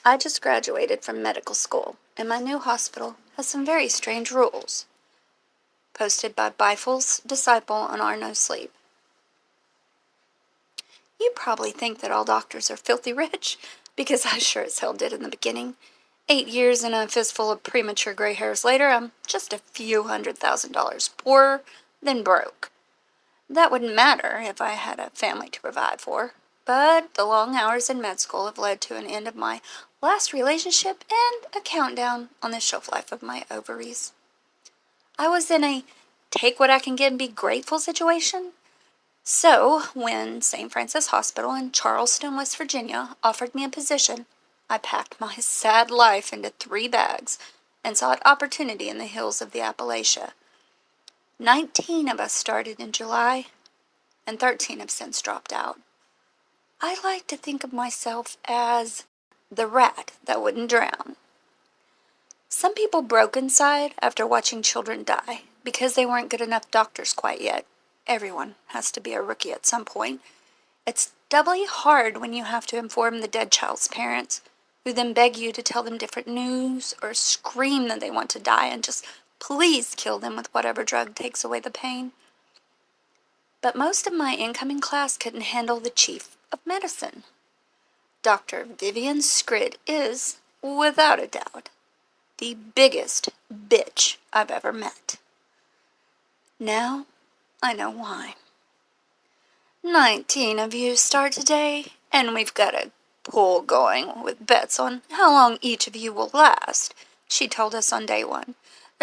I just graduated from medical school, and my new hospital has some very strange rules. Posted by Byflesdeciple on our No Sleep. You probably think that all doctors are filthy rich, because I sure as hell did in the beginning. 8 years and a fistful of premature gray hairs later, I'm just a few $100,000 poorer than broke. That wouldn't matter if I had a family to provide for, but the long hours in med school have led to an end of my last relationship and a countdown on the shelf life of my ovaries. I was in a take what I can get and be grateful situation. So, when St. Francis Hospital in Charleston, West Virginia offered me a position, I packed my sad life into 3 bags and sought opportunity in the hills of the Appalachia. 19 of us started in July, and 13 have since dropped out. I like to think of myself as the rat that wouldn't drown. Some people broke inside after watching children die because they weren't good enough doctors quite yet. Everyone has to be a rookie at some point. It's doubly hard when you have to inform the dead child's parents, who then beg you to tell them different news or scream that they want to die and just please kill them with whatever drug takes away the pain. But most of my incoming class couldn't handle the chief of medicine. Dr. Vivian Scrid is, without a doubt, the biggest bitch I've ever met. Now, I know why. 19 of you start today, and we've got a pool going with bets on how long each of you will last, she told us on day 1.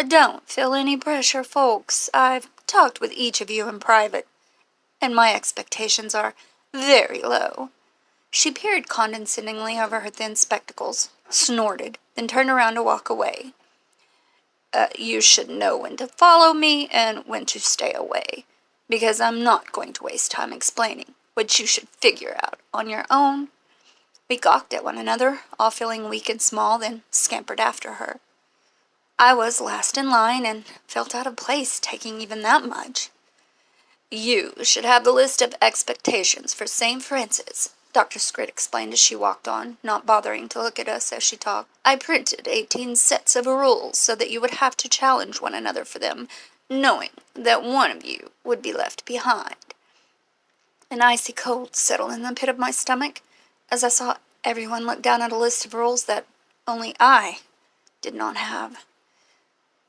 Don't feel any pressure, folks. I've talked with each of you in private, and my expectations are very low. She peered condescendingly over her thin spectacles, snorted, then turned around to walk away. You should know when to follow me and when to stay away, because I'm not going to waste time explaining, which you should figure out on your own. We gawked at one another, all feeling weak and small, then scampered after her. I was last in line and felt out of place taking even that much. You should have the list of expectations for St. Francis, Dr. Scrid explained as she walked on, not bothering to look at us as she talked. I printed 18 sets of rules so that you would have to challenge one another for them, knowing that one of you would be left behind. An icy cold settled in the pit of my stomach as I saw everyone look down at a list of rules that only I did not have.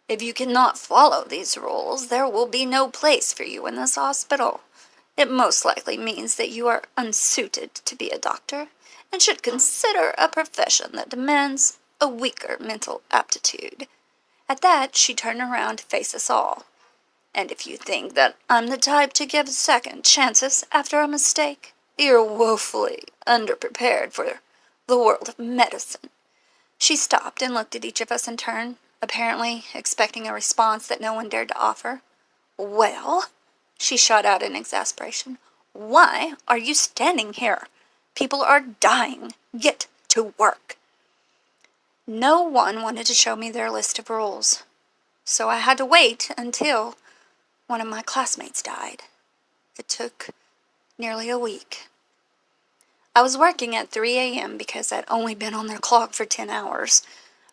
If you cannot follow these rules, there will be no place for you in this hospital. It most likely means that you are unsuited to be a doctor and should consider a profession that demands a weaker mental aptitude. At that, she turned around to face us all. And if you think that I'm the type to give second chances after a mistake, you're woefully underprepared for the world of medicine. She stopped and looked at each of us in turn, apparently expecting a response that no one dared to offer. Well, she shot out in exasperation, why are you standing here? People are dying. Get to work. No one wanted to show me their list of rules, so I had to wait until one of my classmates died. It took nearly a week. I was working at 3 a.m. because I'd only been on their clock for 10 hours.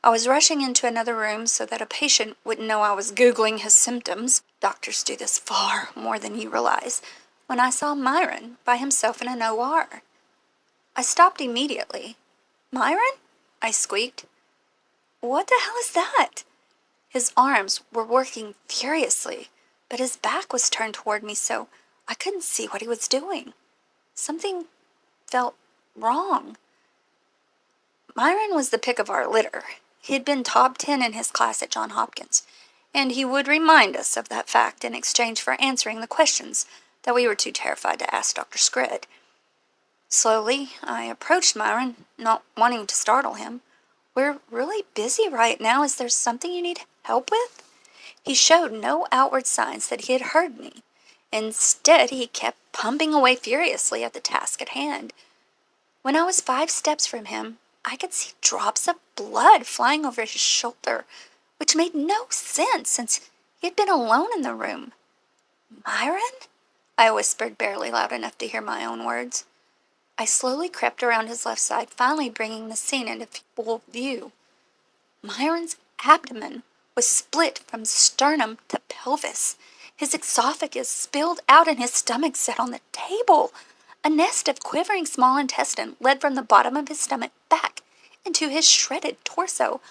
I was rushing into another room so that a patient wouldn't know I was Googling his symptoms. Doctors do this far more than you realize. When I saw Myron by himself in an OR, I stopped immediately. Myron? I squeaked. What the hell is that? His arms were working furiously, but his back was turned toward me, so I couldn't see what he was doing. Something felt wrong. Myron was the pick of our litter. He had been top 10 in his class at Johns Hopkins, and he would remind us of that fact in exchange for answering the questions that we were too terrified to ask Dr. Scrid. Slowly, I approached Myron, not wanting to startle him. We're really busy right now. Is there something you need help with? He showed no outward signs that he had heard me. Instead, he kept pumping away furiously at the task at hand. When I was 5 steps from him, I could see drops of blood flying over his shoulder, which made no sense since he had been alone in the room. Myron? I whispered, barely loud enough to hear my own words. I slowly crept around his left side, finally bringing the scene into full view. Myron's abdomen was split from sternum to pelvis. His esophagus spilled out and his stomach sat on the table. A nest of quivering small intestine led from the bottom of his stomach back into his shredded torso.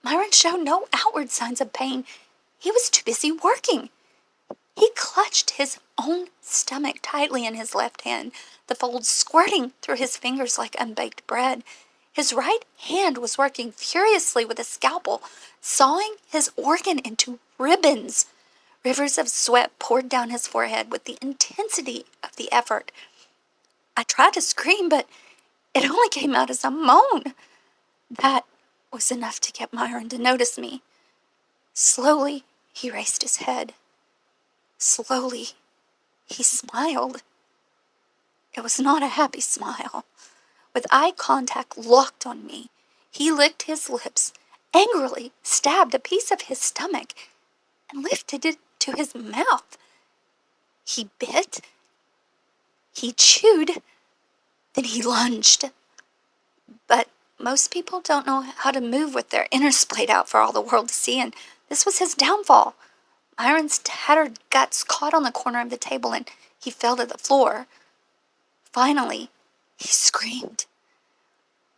Myron showed no outward signs of pain. He was too busy working. He clutched his own stomach tightly in his left hand, the folds squirting through his fingers like unbaked bread. His right hand was working furiously with a scalpel, sawing his organ into ribbons. Rivers of sweat poured down his forehead with the intensity of the effort. I tried to scream, but it only came out as a moan. That was enough to get Myron to notice me. Slowly, he raised his head. Slowly, he smiled. It was not a happy smile. With eye contact locked on me, he licked his lips, angrily stabbed a piece of his stomach, and lifted it to his mouth. He bit, he chewed, then he lunged. But most people don't know how to move with their innards splayed out for all the world to see, and this was his downfall. Myron's tattered guts caught on the corner of the table, and he fell to the floor. Finally, he screamed.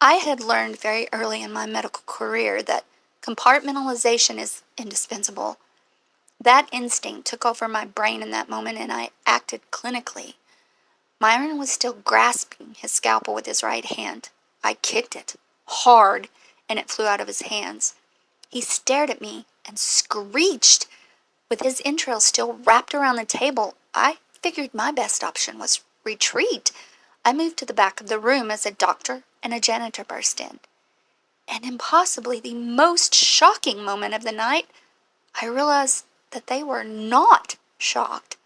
I had learned very early in my medical career that compartmentalization is indispensable. That instinct took over my brain in that moment, and I acted clinically. Myron was still grasping his scalpel with his right hand. I kicked it hard, and it flew out of his hands. He stared at me and screeched. With his entrails still wrapped around the table, I figured my best option was retreat. I moved to the back of the room as a doctor and a janitor burst in. And in possibly the most shocking moment of the night, I realized that they were not shocked.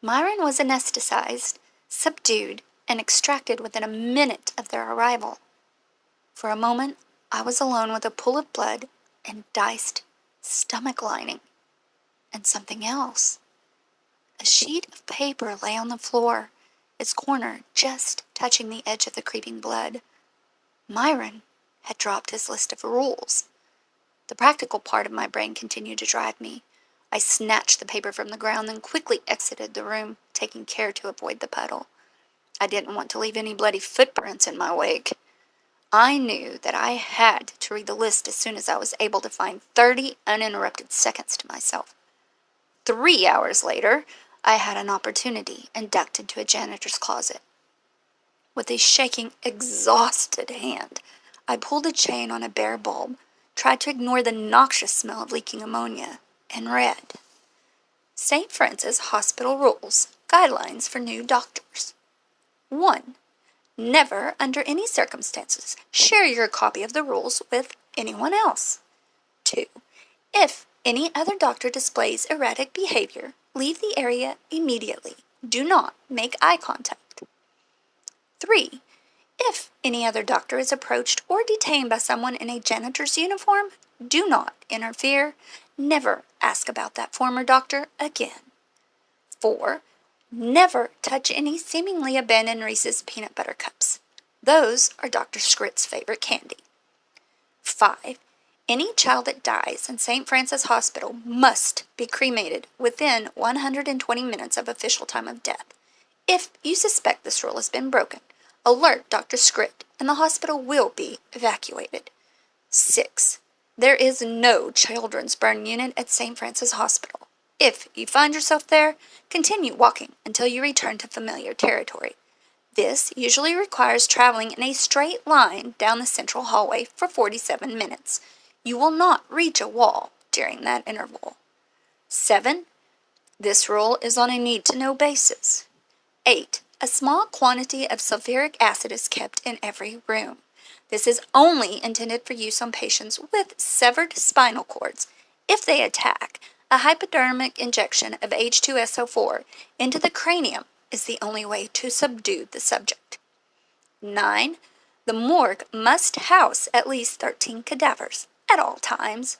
Myron was anesthetized, subdued, and extracted within a minute of their arrival. For a moment, I was alone with a pool of blood and diced stomach lining. And something else. A sheet of paper lay on the floor, its corner just touching the edge of the creeping blood. Myron had dropped his list of rules. The practical part of my brain continued to drive me. I snatched the paper from the ground, then quickly exited the room, taking care to avoid the puddle. I didn't want to leave any bloody footprints in my wake. I knew that I had to read the list as soon as I was able to find 30 uninterrupted seconds to myself. 3 hours later, I had an opportunity and ducked into a janitor's closet. With a shaking, exhausted hand, I pulled a chain on a bare bulb, tried to ignore the noxious smell of leaking ammonia, and read, St. Francis Hospital Rules, Guidelines for New Doctors. 1. Never, under any circumstances, share your copy of the rules with anyone else. 2. If any other doctor displays erratic behavior, leave the area immediately. Do not make eye contact. 3. If any other doctor is approached or detained by someone in a janitor's uniform, do not interfere. Never ask about that former doctor again. 4. Never touch any seemingly abandoned Reese's peanut butter cups. Those are Dr. Scritt's favorite candy. 5. Any child that dies in St. Francis Hospital must be cremated within 120 minutes of official time of death. If you suspect this rule has been broken, alert Dr. Scritt and the hospital will be evacuated. 6. There is no children's burn unit at St. Francis Hospital. If you find yourself there, continue walking until you return to familiar territory. This usually requires traveling in a straight line down the central hallway for 47 minutes. You will not reach a wall during that interval. 7. This rule is on a need-to-know basis. 8. A small quantity of sulfuric acid is kept in every room. This is only intended for use on patients with severed spinal cords. If they attack, a hypodermic injection of H2SO4 into the cranium is the only way to subdue the subject. 9. The morgue must house at least 13 cadavers at all times.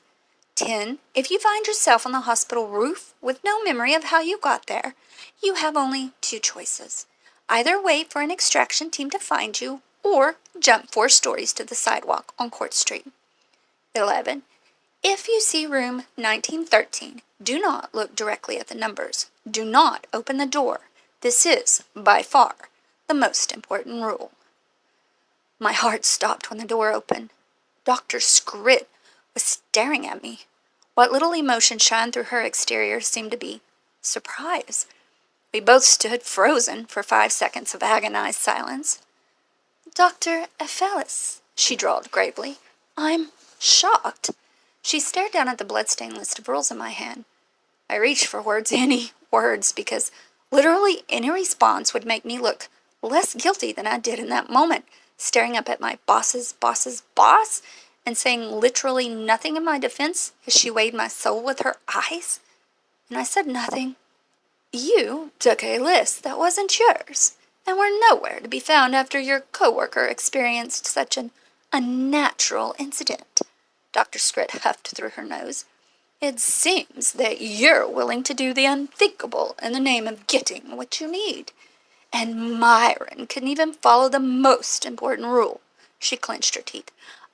10. If you find yourself on the hospital roof with no memory of how you got there, you have only 2 choices. Either wait for an extraction team to find you, or jump 4 stories to the sidewalk on Court Street. 11. If you see room 1913, do not look directly at the numbers. Do not open the door. This is, by far, the most important rule. My heart stopped when the door opened. Dr. Scrit was staring at me. What little emotion shined through her exterior seemed to be surprise. We both stood frozen for 5 seconds of agonized silence. "Dr. Byflesdeciple," she drawled gravely. "I'm shocked." She stared down at the blood-stained list of rules in my hand. I reached for words, any words, because literally any response would make me look less guilty than I did in that moment, staring up at my boss's boss's boss and saying literally nothing in my defense as she weighed my soul with her eyes. And I said nothing. "You took a list that wasn't yours, and were nowhere to be found after your coworker experienced such an unnatural incident." Dr. Scrit huffed through her nose. "It seems that you're willing to do the unthinkable in the name of getting what you need. And Myron couldn't even follow the most important rule." She clenched her teeth.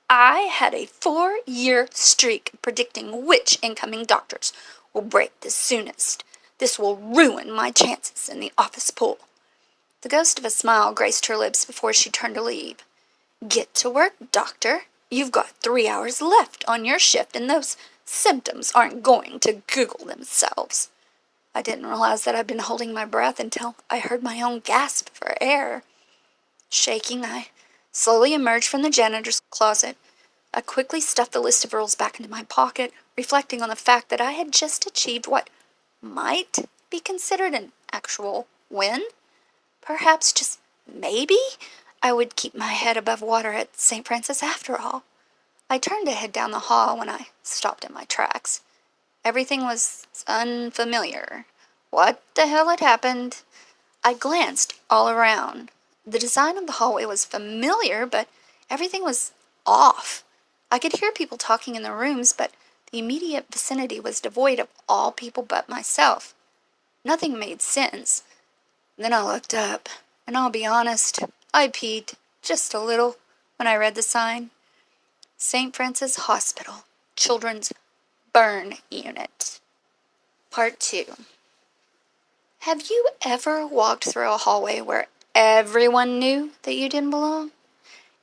"I had a 4-year streak predicting which incoming doctors will break the soonest. This will ruin my chances in the office pool." The ghost of a smile graced her lips before she turned to leave. "Get to work, doctor. You've got 3 hours left on your shift, and those symptoms aren't going to Google themselves." I didn't realize that I'd been holding my breath until I heard my own gasp for air. Shaking, I slowly emerged from the janitor's closet. I quickly stuffed the list of rules back into my pocket, reflecting on the fact that I had just achieved what might be considered an actual win. Perhaps, just maybe, I would keep my head above water at St. Francis after all. I turned to head down the hall when I stopped in my tracks. Everything was unfamiliar. What the hell had happened? I glanced all around. The design of the hallway was familiar, but everything was off. I could hear people talking in the rooms, but the immediate vicinity was devoid of all people but myself. Nothing made sense. Then I looked up, and I'll be honest, I peed just a little when I read the sign. St. Francis Hospital, Children's Burn Unit. Part 2. Have you ever walked through a hallway where everyone knew that you didn't belong?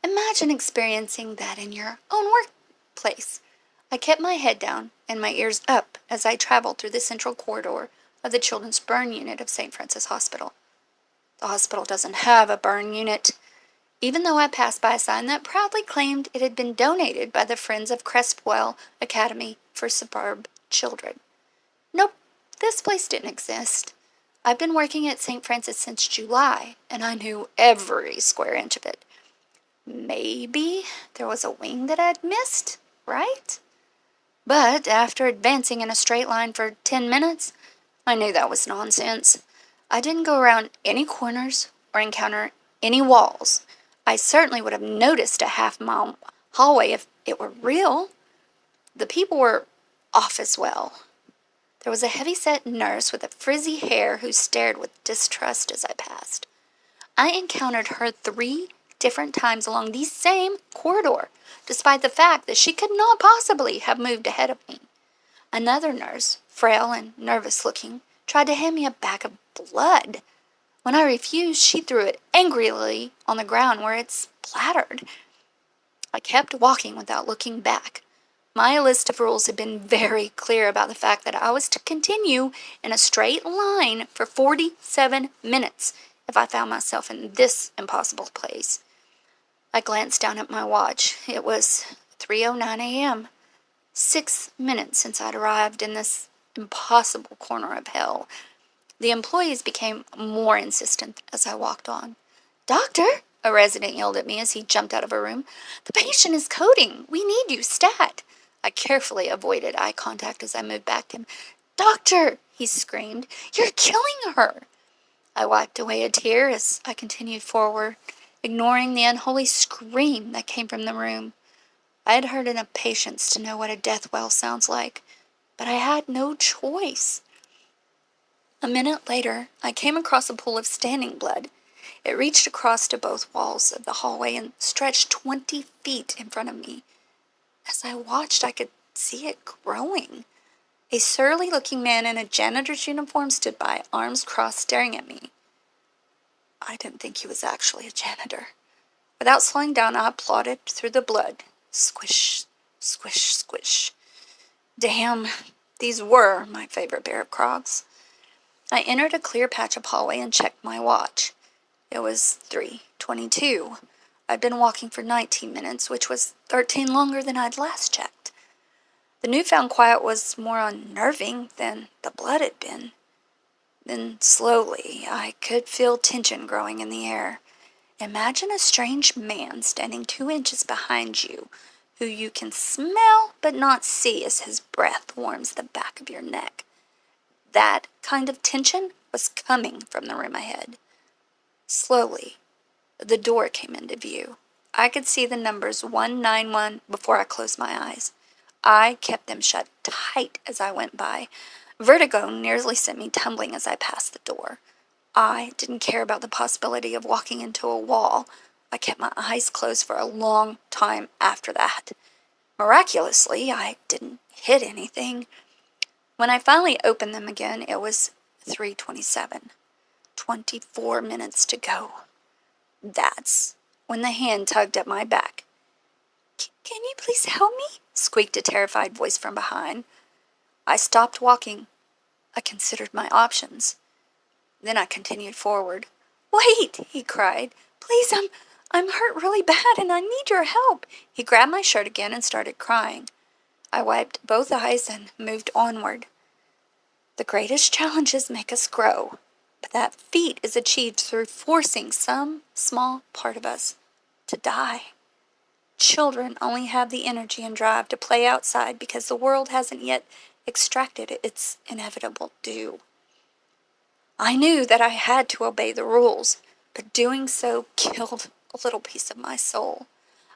Imagine experiencing that in your own workplace. I kept my head down and my ears up as I traveled through the central corridor of the Children's Burn Unit of St. Francis Hospital. The hospital doesn't have a burn unit, even though I passed by a sign that proudly claimed it had been donated by the Friends of Crespwell Academy for Superb Children. Nope, this place didn't exist. I've been working at St. Francis since July, and I knew every square inch of it. Maybe there was a wing that I'd missed, right? But after advancing in a straight line for 10 minutes, I knew that was nonsense. I didn't go around any corners or encounter any walls. I certainly would have noticed a half-mile hallway if it were real. The people were off as well. There was a heavy-set nurse with a frizzy hair who stared with distrust as I passed. I encountered her 3 different times along the same corridor, despite the fact that she could not possibly have moved ahead of me. Another nurse, frail and nervous-looking, tried to hand me a bag of blood. When I refused, she threw it angrily on the ground where it splattered. I kept walking without looking back. My list of rules had been very clear about the fact that I was to continue in a straight line for 47 minutes if I found myself in this impossible place. I glanced down at my watch. It was 3:09 a.m. 6 minutes since I'd arrived in this impossible corner of hell. The employees became more insistent as I walked on. "Doctor," a resident yelled at me as he jumped out of a room, "the patient is coding. We need you stat." I carefully avoided eye contact as I moved back to him. "Doctor," he screamed, "you're killing her." I wiped away a tear as I continued forward, ignoring the unholy scream that came from the room. I had heard enough patients to know what a death wail sounds like, but I had no choice. A minute later, I came across a pool of standing blood. It reached across to both walls of the hallway and stretched 20 feet in front of me. As I watched, I could see it growing. A surly-looking man in a janitor's uniform stood by, arms crossed, staring at me. I didn't think he was actually a janitor. Without slowing down, I plodded through the blood. Squish, squish, squish. Damn, these were my favorite pair of Crocs. I entered a clear patch of hallway and checked my watch. It was 3:22. I'd been walking for 19 minutes, which was 13 longer than I'd last checked. The newfound quiet was more unnerving than the blood had been. Then, slowly, I could feel tension growing in the air. Imagine a strange man standing 2 inches behind you, who you can smell but not see as his breath warms the back of your neck. That kind of tension was coming from the room ahead. Slowly, the door came into view. I could see the numbers 191 before I closed my eyes. I kept them shut tight as I went by. Vertigo nearly sent me tumbling as I passed the door. I didn't care about the possibility of walking into a wall. I kept my eyes closed for a long time after that. Miraculously, I didn't hit anything. When I finally opened them again, it was 3:27. 24 minutes to go. That's when the hand tugged at my back. Can you please help me? Squeaked a terrified voice from behind. I stopped walking. I considered my options. Then I continued forward. Wait, he cried. Please, I'm hurt really bad and I need your help. He grabbed my shirt again and started crying. I wiped both eyes and moved onward. The greatest challenges make us grow, but that feat is achieved through forcing some small part of us to die. Children only have the energy and drive to play outside because the world hasn't yet extracted its inevitable due. I knew that I had to obey the rules, but doing so killed a little piece of my soul.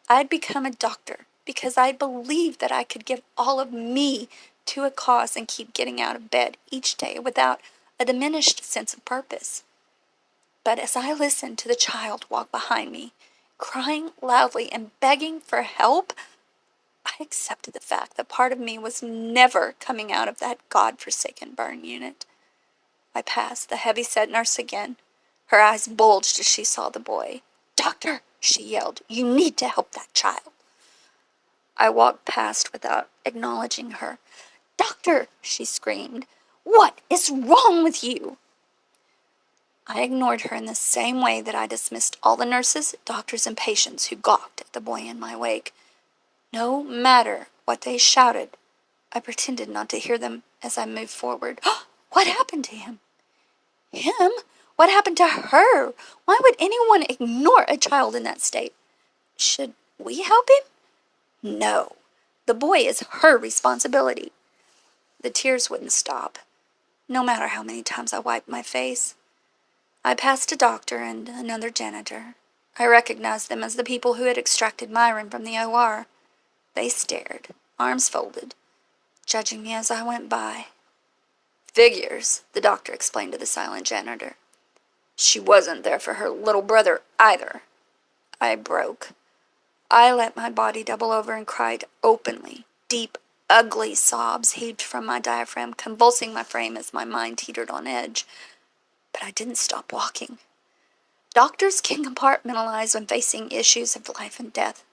I had become a doctor because I believed that I could give all of me to a cause and keep getting out of bed each day without a diminished sense of purpose. But as I listened to the child walk behind me, crying loudly and begging for help, I accepted the fact that part of me was never coming out of that God-forsaken burn unit. I passed the heavy-set nurse again. Her eyes bulged as she saw the boy. Doctor, she yelled, you need to help that child. I walked past without acknowledging her. Doctor, she screamed, what is wrong with you? I ignored her in the same way that I dismissed all the nurses, doctors, and patients who gawked at the boy in my wake. No matter what they shouted, I pretended not to hear them as I moved forward. What happened to him? Him? What happened to her? Why would anyone ignore a child in that state? Should we help him? No. The boy is her responsibility. The tears wouldn't stop, no matter how many times I wiped my face. I passed a doctor and another janitor. I recognized them as the people who had extracted Myron from the OR. They stared, arms folded, judging me as I went by. Figures, the doctor explained to the silent janitor. She wasn't there for her little brother either. I broke. I let my body double over and cried openly. Deep, ugly sobs heaved from my diaphragm, convulsing my frame as my mind teetered on edge. But I didn't stop walking. Doctors can compartmentalize when facing issues of life and death,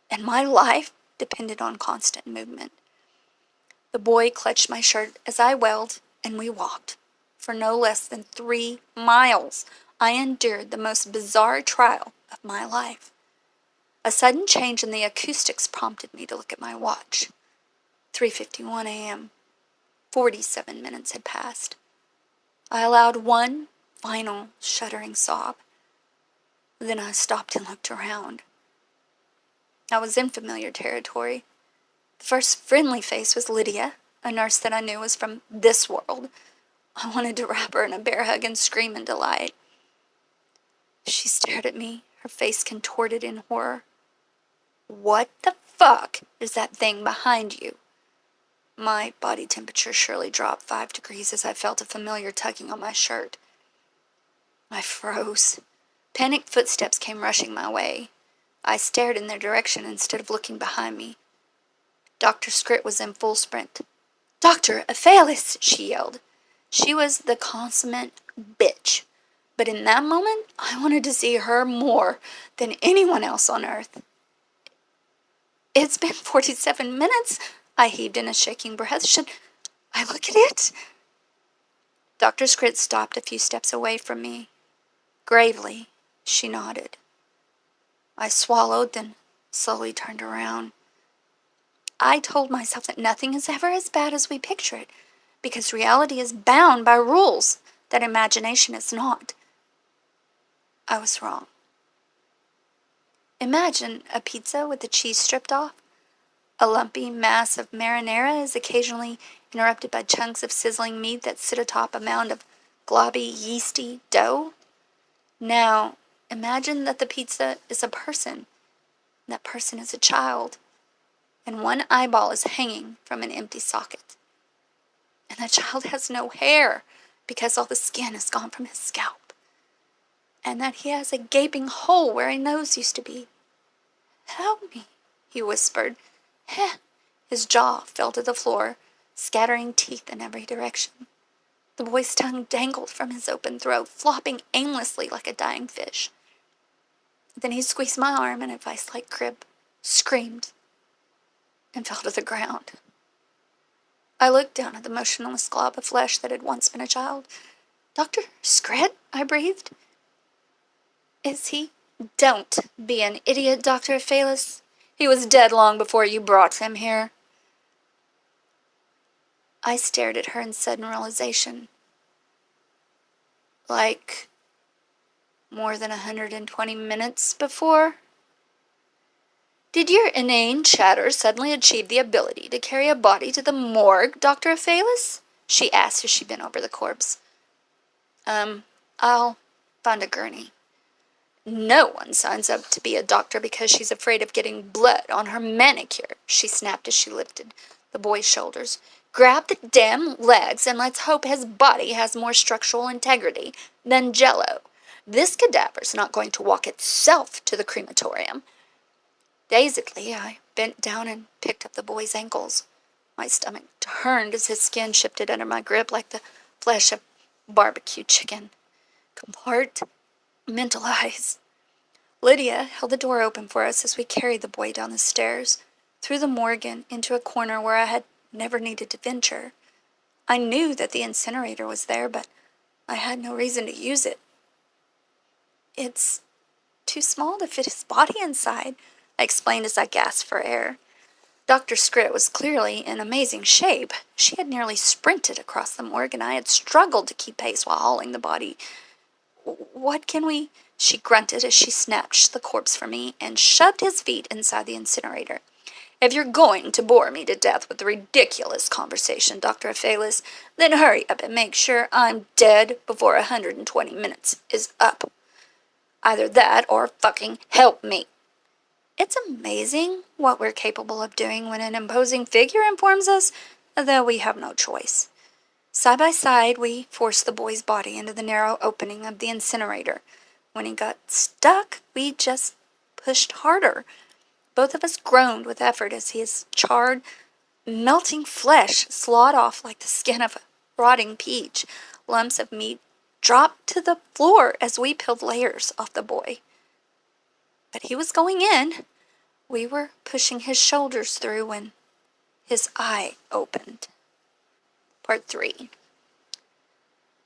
and my life depended on constant movement. The boy clutched my shirt as I wailed, and we walked. For no less than 3 miles, I endured the most bizarre trial of my life. A sudden change in the acoustics prompted me to look at my watch. 3:51 a.m. 47 minutes had passed. I allowed one final shuddering sob. Then I stopped and looked around. I was in familiar territory. The first friendly face was Lydia, a nurse that I knew was from this world. I wanted to wrap her in a bear hug and scream in delight. She stared at me, her face contorted in horror. What the fuck is that thing behind you? My body temperature surely dropped 5 degrees as I felt a familiar tugging on my shirt. I froze. Panicked footsteps came rushing my way. I stared in their direction instead of looking behind me. Dr. Scrit was in full sprint. "Dr. Aphalis!" she yelled. She was the consummate bitch, but in that moment, I wanted to see her more than anyone else on earth. "It's been 47 minutes, I heaved in a shaking breath. "Should I look at it?" Dr. Scrit stopped a few steps away from me. Gravely, she nodded. I swallowed, then slowly turned around. I told myself that nothing is ever as bad as we picture it, because reality is bound by rules that imagination is not. I was wrong. Imagine a pizza with the cheese stripped off. A lumpy mass of marinara is occasionally interrupted by chunks of sizzling meat that sit atop a mound of globby, yeasty dough. Now, imagine that the pizza is a person, and that person is a child, and one eyeball is hanging from an empty socket. And the child has no hair because all the skin is gone from his scalp, and that he has a gaping hole where a nose used to be. "Help me," he whispered. Heh! His jaw fell to the floor, scattering teeth in every direction. The boy's tongue dangled from his open throat, flopping aimlessly like a dying fish. Then he squeezed my arm in a vice-like grip, screamed, and fell to the ground. I looked down at the motionless glob of flesh that had once been a child. "Dr. Scrit?" I breathed. "Is he?" "Don't be an idiot, Dr. Aphalis. He was dead long before you brought him here." I stared at her in sudden realization. "Like more than 120 minutes before?" "Did your inane chatter suddenly achieve the ability to carry a body to the morgue, Dr. Aphalis?" she asked as she bent over the corpse. I'll find a gurney." "No one signs up to be a doctor because she's afraid of getting blood on her manicure," she snapped as she lifted the boy's shoulders. "Grab the damn legs and let's hope his body has more structural integrity than Jell-O. This cadaver's not going to walk itself to the crematorium." Dazedly, I bent down and picked up the boy's ankles. My stomach turned as his skin shifted under my grip like the flesh of barbecued chicken. Compartmentalize. Lydia held the door open for us as we carried the boy down the stairs, through the morgue and into a corner where I had never needed to venture. I knew that the incinerator was there, but I had no reason to use it. "It's too small to fit his body inside," I explained as I gasped for air. Dr. Scrit was clearly in amazing shape. She had nearly sprinted across the morgue, and I had struggled to keep pace while hauling the body. "What can we—" she grunted as she snatched the corpse from me and shoved his feet inside the incinerator. "If you're going to bore me to death with the ridiculous conversation, Dr. Aphalis, then hurry up and make sure I'm dead before 120 minutes is up. Either that or fucking help me." It's amazing what we're capable of doing when an imposing figure informs us that we have no choice. Side by side, we forced the boy's body into the narrow opening of the incinerator. When he got stuck, we just pushed harder. Both of us groaned with effort as his charred, melting flesh slid off like the skin of a rotting peach. Lumps of meat dropped to the floor as we peeled layers off the boy. But he was going in. We were pushing his shoulders through when his eye opened. Part 3.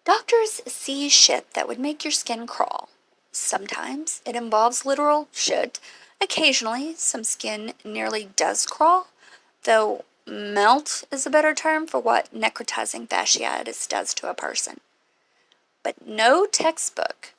Doctors see shit that would make your skin crawl. Sometimes it involves literal shit. Occasionally, some skin nearly does crawl, though melt is a better term for what necrotizing fasciitis does to a person. But no textbook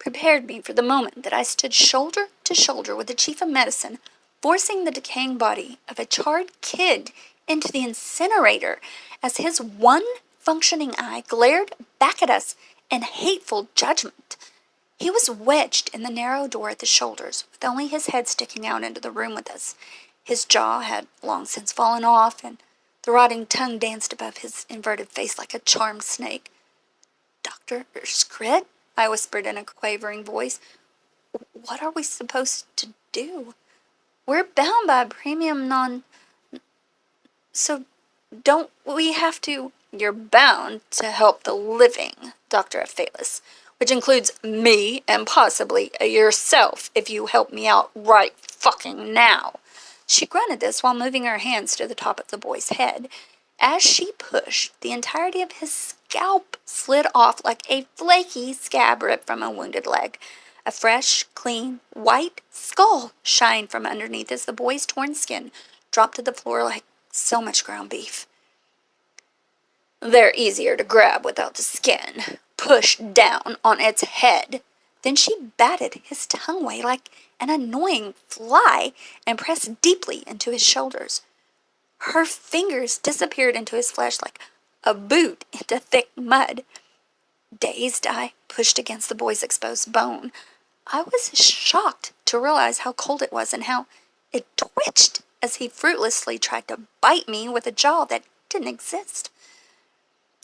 prepared me for the moment that I stood shoulder to shoulder with the chief of medicine, forcing the decaying body of a charred kid into the incinerator as his one functioning eye glared back at us in hateful judgment. He was wedged in the narrow door at the shoulders, with only his head sticking out into the room with us. His jaw had long since fallen off, and the rotting tongue danced above his inverted face like a charmed snake. "Dr. Scrit?" I whispered in a quavering voice. What are we supposed to do? We're bound by a premium so don't we have to? You're bound to help the living, Dr. Byfles, which includes me and possibly yourself if you help me out right fucking now. She grunted this while moving her hands to the top of the boy's head. As she pushed, the entirety of his scalp slid off like a flaky scab ripped from a wounded leg. A fresh, clean, white skull shined from underneath as the boy's torn skin dropped to the floor like so much ground beef. They're easier to grab without the skin. Push down on its head. Then she batted his tongue away like an annoying fly and pressed deeply into his shoulders. Her fingers disappeared into his flesh like a boot into thick mud. Dazed, I pushed against the boy's exposed bone. I was shocked to realize how cold it was and how it twitched as he fruitlessly tried to bite me with a jaw that didn't exist.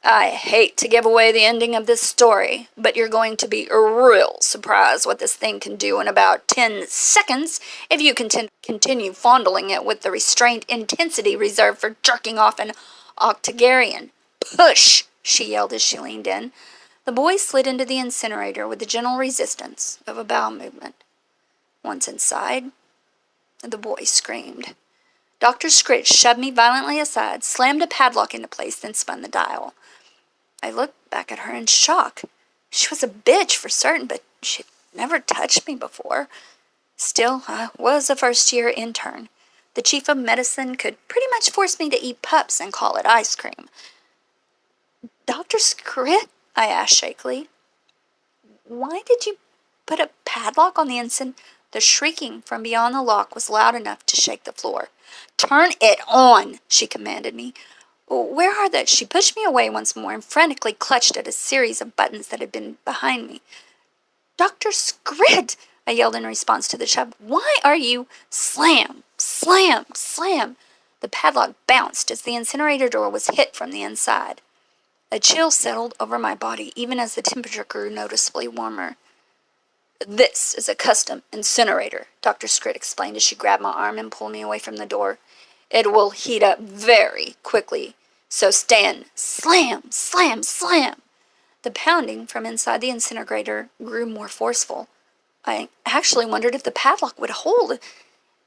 I hate to give away the ending of this story, but you're going to be real surprised what this thing can do in about 10 seconds if you continue fondling it with the restrained intensity reserved for jerking off an octogenarian. Push, she yelled as she leaned in. The boy slid into the incinerator with the gentle resistance of a bowel movement. Once inside, the boy screamed. Dr. Scritch shoved me violently aside, slammed a padlock into place, then spun the dial. I looked back at her in shock. She was a bitch for certain, but she'd never touched me before. Still, I was a first-year intern. The chief of medicine could pretty much force me to eat pups and call it ice cream. Dr. Scritch? I asked shakily. Why did you put a padlock on the ensign? The shrieking from beyond the lock was loud enough to shake the floor. Turn it on, she commanded me. Where are they? She pushed me away once more and frantically clutched at a series of buttons that had been behind me. Dr. Scritch, I yelled in response to the shove. Why are you? Slam, slam, slam. The padlock bounced as the incinerator door was hit from the inside. A chill settled over my body even as the temperature grew noticeably warmer. This is a custom incinerator, Dr. Scritch explained as she grabbed my arm and pulled me away from the door. It will heat up very quickly, so stand slam, slam, slam. The pounding from inside the incinerator grew more forceful. I actually wondered if the padlock would hold.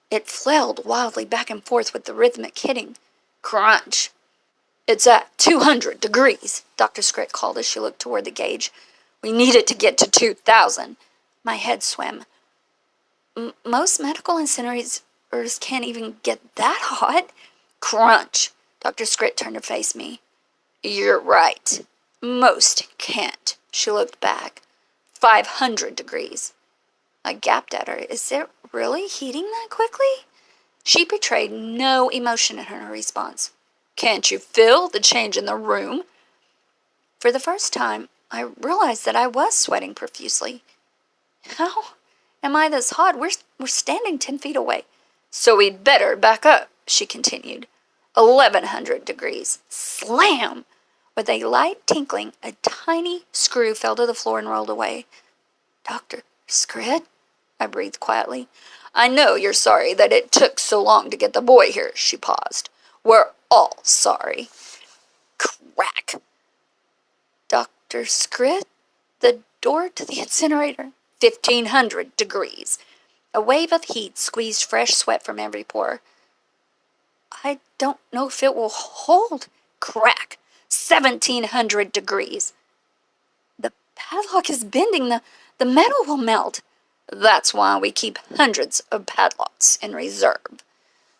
It flailed wildly back and forth with the rhythmic hitting. Crunch. It's at 200 degrees, Dr. Scritch called as she looked toward the gauge. We need it to get to 2,000. My head swam. Most medical incinerators can't even get that hot. Crunch. Dr. Scritch turned to face me. You're right. Most can't. She looked back. 500 degrees. I gaped at her. Is it really heating that quickly? She betrayed no emotion in her response. Can't you feel the change in the room? For the first time, I realized that I was sweating profusely. How am I this hot? We're standing 10 feet away. So we'd better back up, she continued. 1,100 degrees. Slam! With a light tinkling, a tiny screw fell to the floor and rolled away. Dr. Scritch? I breathed quietly. I know you're sorry that it took so long to get the boy here, she paused. We're all sorry. Crack. Dr. Scritch? The door to the incinerator. 1,500 degrees. A wave of heat squeezed fresh sweat from every pore. I don't know if it will hold. Crack. 1,700 degrees. The padlock is bending. The metal will melt. That's why we keep hundreds of padlocks in reserve.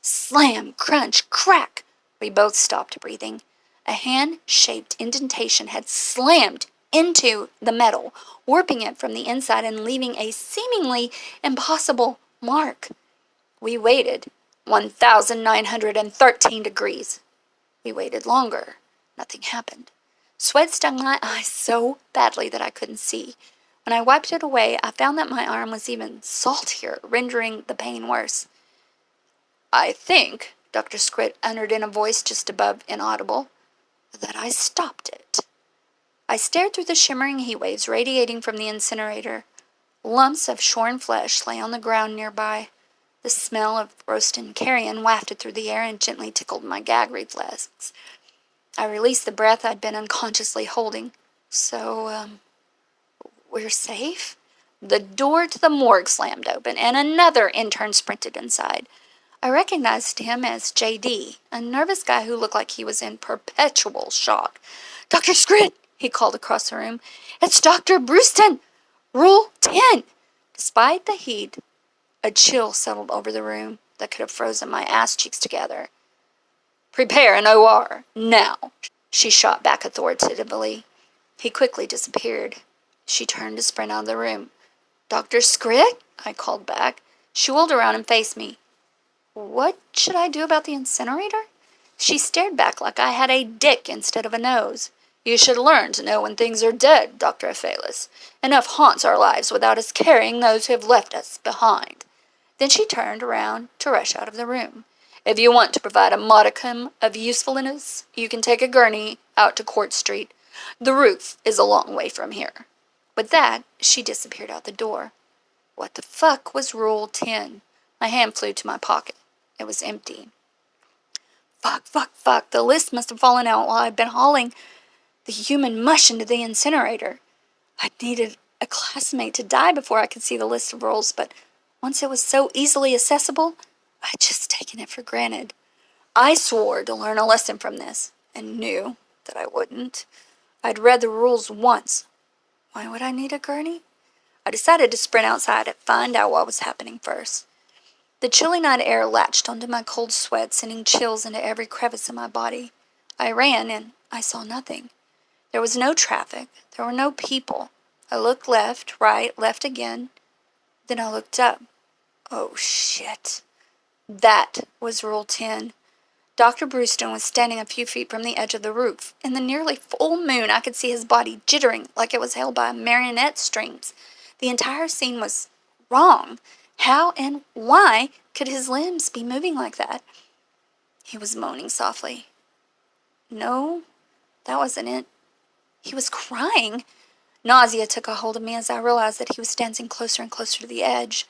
Slam, crunch, crack. We both stopped breathing. A hand-shaped indentation had slammed into the metal, warping it from the inside and leaving a seemingly impossible mark. We waited. 1,913 degrees. We waited longer. Nothing happened. Sweat stung my eyes so badly that I couldn't see. When I wiped it away, I found that my arm was even saltier, rendering the pain worse. I think, Dr. Scritch uttered in a voice just above inaudible, that I stopped it. I stared through the shimmering heat waves radiating from the incinerator. Lumps of shorn flesh lay on the ground nearby. The smell of roasted carrion wafted through the air and gently tickled my gag reflex. I released the breath I'd been unconsciously holding. So, we're safe? The door to the morgue slammed open, and another intern sprinted inside. I recognized him as J.D., a nervous guy who looked like he was in perpetual shock. "Dr. Scrit," he called across the room. "It's Dr. Brewston! Rule 10! Despite the heat, a chill settled over the room that could have frozen my ass cheeks together. "Prepare an OR, now," she shot back authoritatively. He quickly disappeared. She turned to sprint out of the room. "Dr. Scrit?" I called back. She wheeled around and faced me. "What should I do about the incinerator?" She stared back like I had a dick instead of a nose. "You should learn to know when things are dead, Dr. Byflesdeciple. Enough haunts our lives without us carrying those who have left us behind." Then she turned around to rush out of the room. "If you want to provide a modicum of usefulness, you can take a gurney out to Court Street. The roof is a long way from here." With that, she disappeared out the door. What the fuck was Rule 10? My hand flew to my pocket. It was empty. Fuck. The list must have fallen out while I'd been hauling the human mush into the incinerator. I'd needed a classmate to die before I could see the list of rules, but once it was so easily accessible, I'd just taken it for granted. I swore to learn a lesson from this, and knew that I wouldn't. I'd read the rules once. Why would I need a gurney? I decided to sprint outside and find out what was happening first. The chilly night air latched onto my cold sweat, sending chills into every crevice in my body. I ran, and I saw nothing. There was no traffic. There were no people. I looked left, right, left again. Then I looked up. Oh, shit. That was Rule 10. Dr. Brewston was standing a few feet from the edge of the roof. In the nearly full moon, I could see his body jittering like it was held by marionette strings. The entire scene was wrong. How and why could his limbs be moving like that? He was moaning softly. No, that wasn't it. He was crying. Nausea took a hold of me as I realized that he was dancing closer and closer to the edge.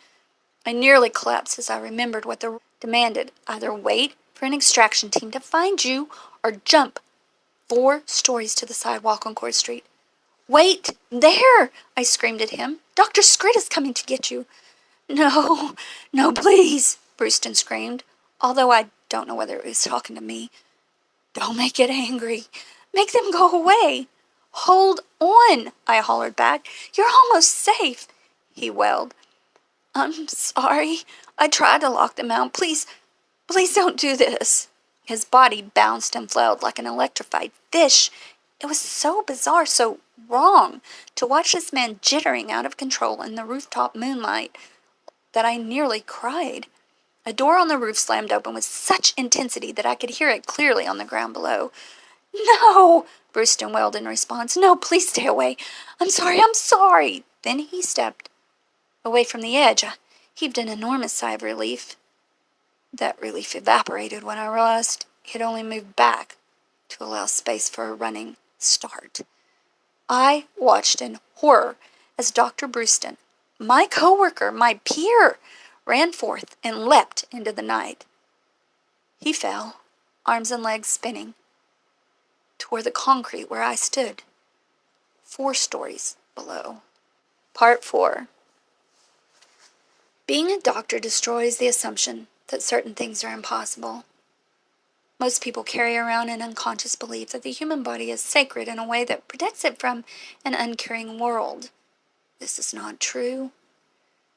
I nearly collapsed as I remembered what the rule demanded. Either wait for an extraction team to find you or jump 4 stories to the sidewalk on Court Street. "Wait there!" I screamed at him. "Dr. Scrit is coming to get you." No, please," Brewston screamed, although I don't know whether it was talking to me. "Don't make it angry. Make them go away." "Hold on," I hollered back. "You're almost safe," he wailed. "I'm sorry. I tried to lock them out. Please don't do this." His body bounced and flailed like an electrified fish. It was so bizarre, so wrong, to watch this man jittering out of control in the rooftop moonlight that I nearly cried. A door on the roof slammed open with such intensity that I could hear it clearly on the ground below. "No!" Brewston wailed in response. "No, please stay away. I'm sorry. Then he stepped away from the edge. I heaved an enormous sigh of relief. That relief evaporated when I realized he had only moved back to allow space for a running start. I watched in horror as Dr. Brewston, my coworker, my peer, ran forth and leapt into the night. He fell, arms and legs spinning, toward the concrete where I stood, 4 stories below. Part 4. Being a doctor destroys the assumption that certain things are impossible. Most people carry around an unconscious belief that the human body is sacred in a way that protects it from an uncaring world. This is not true.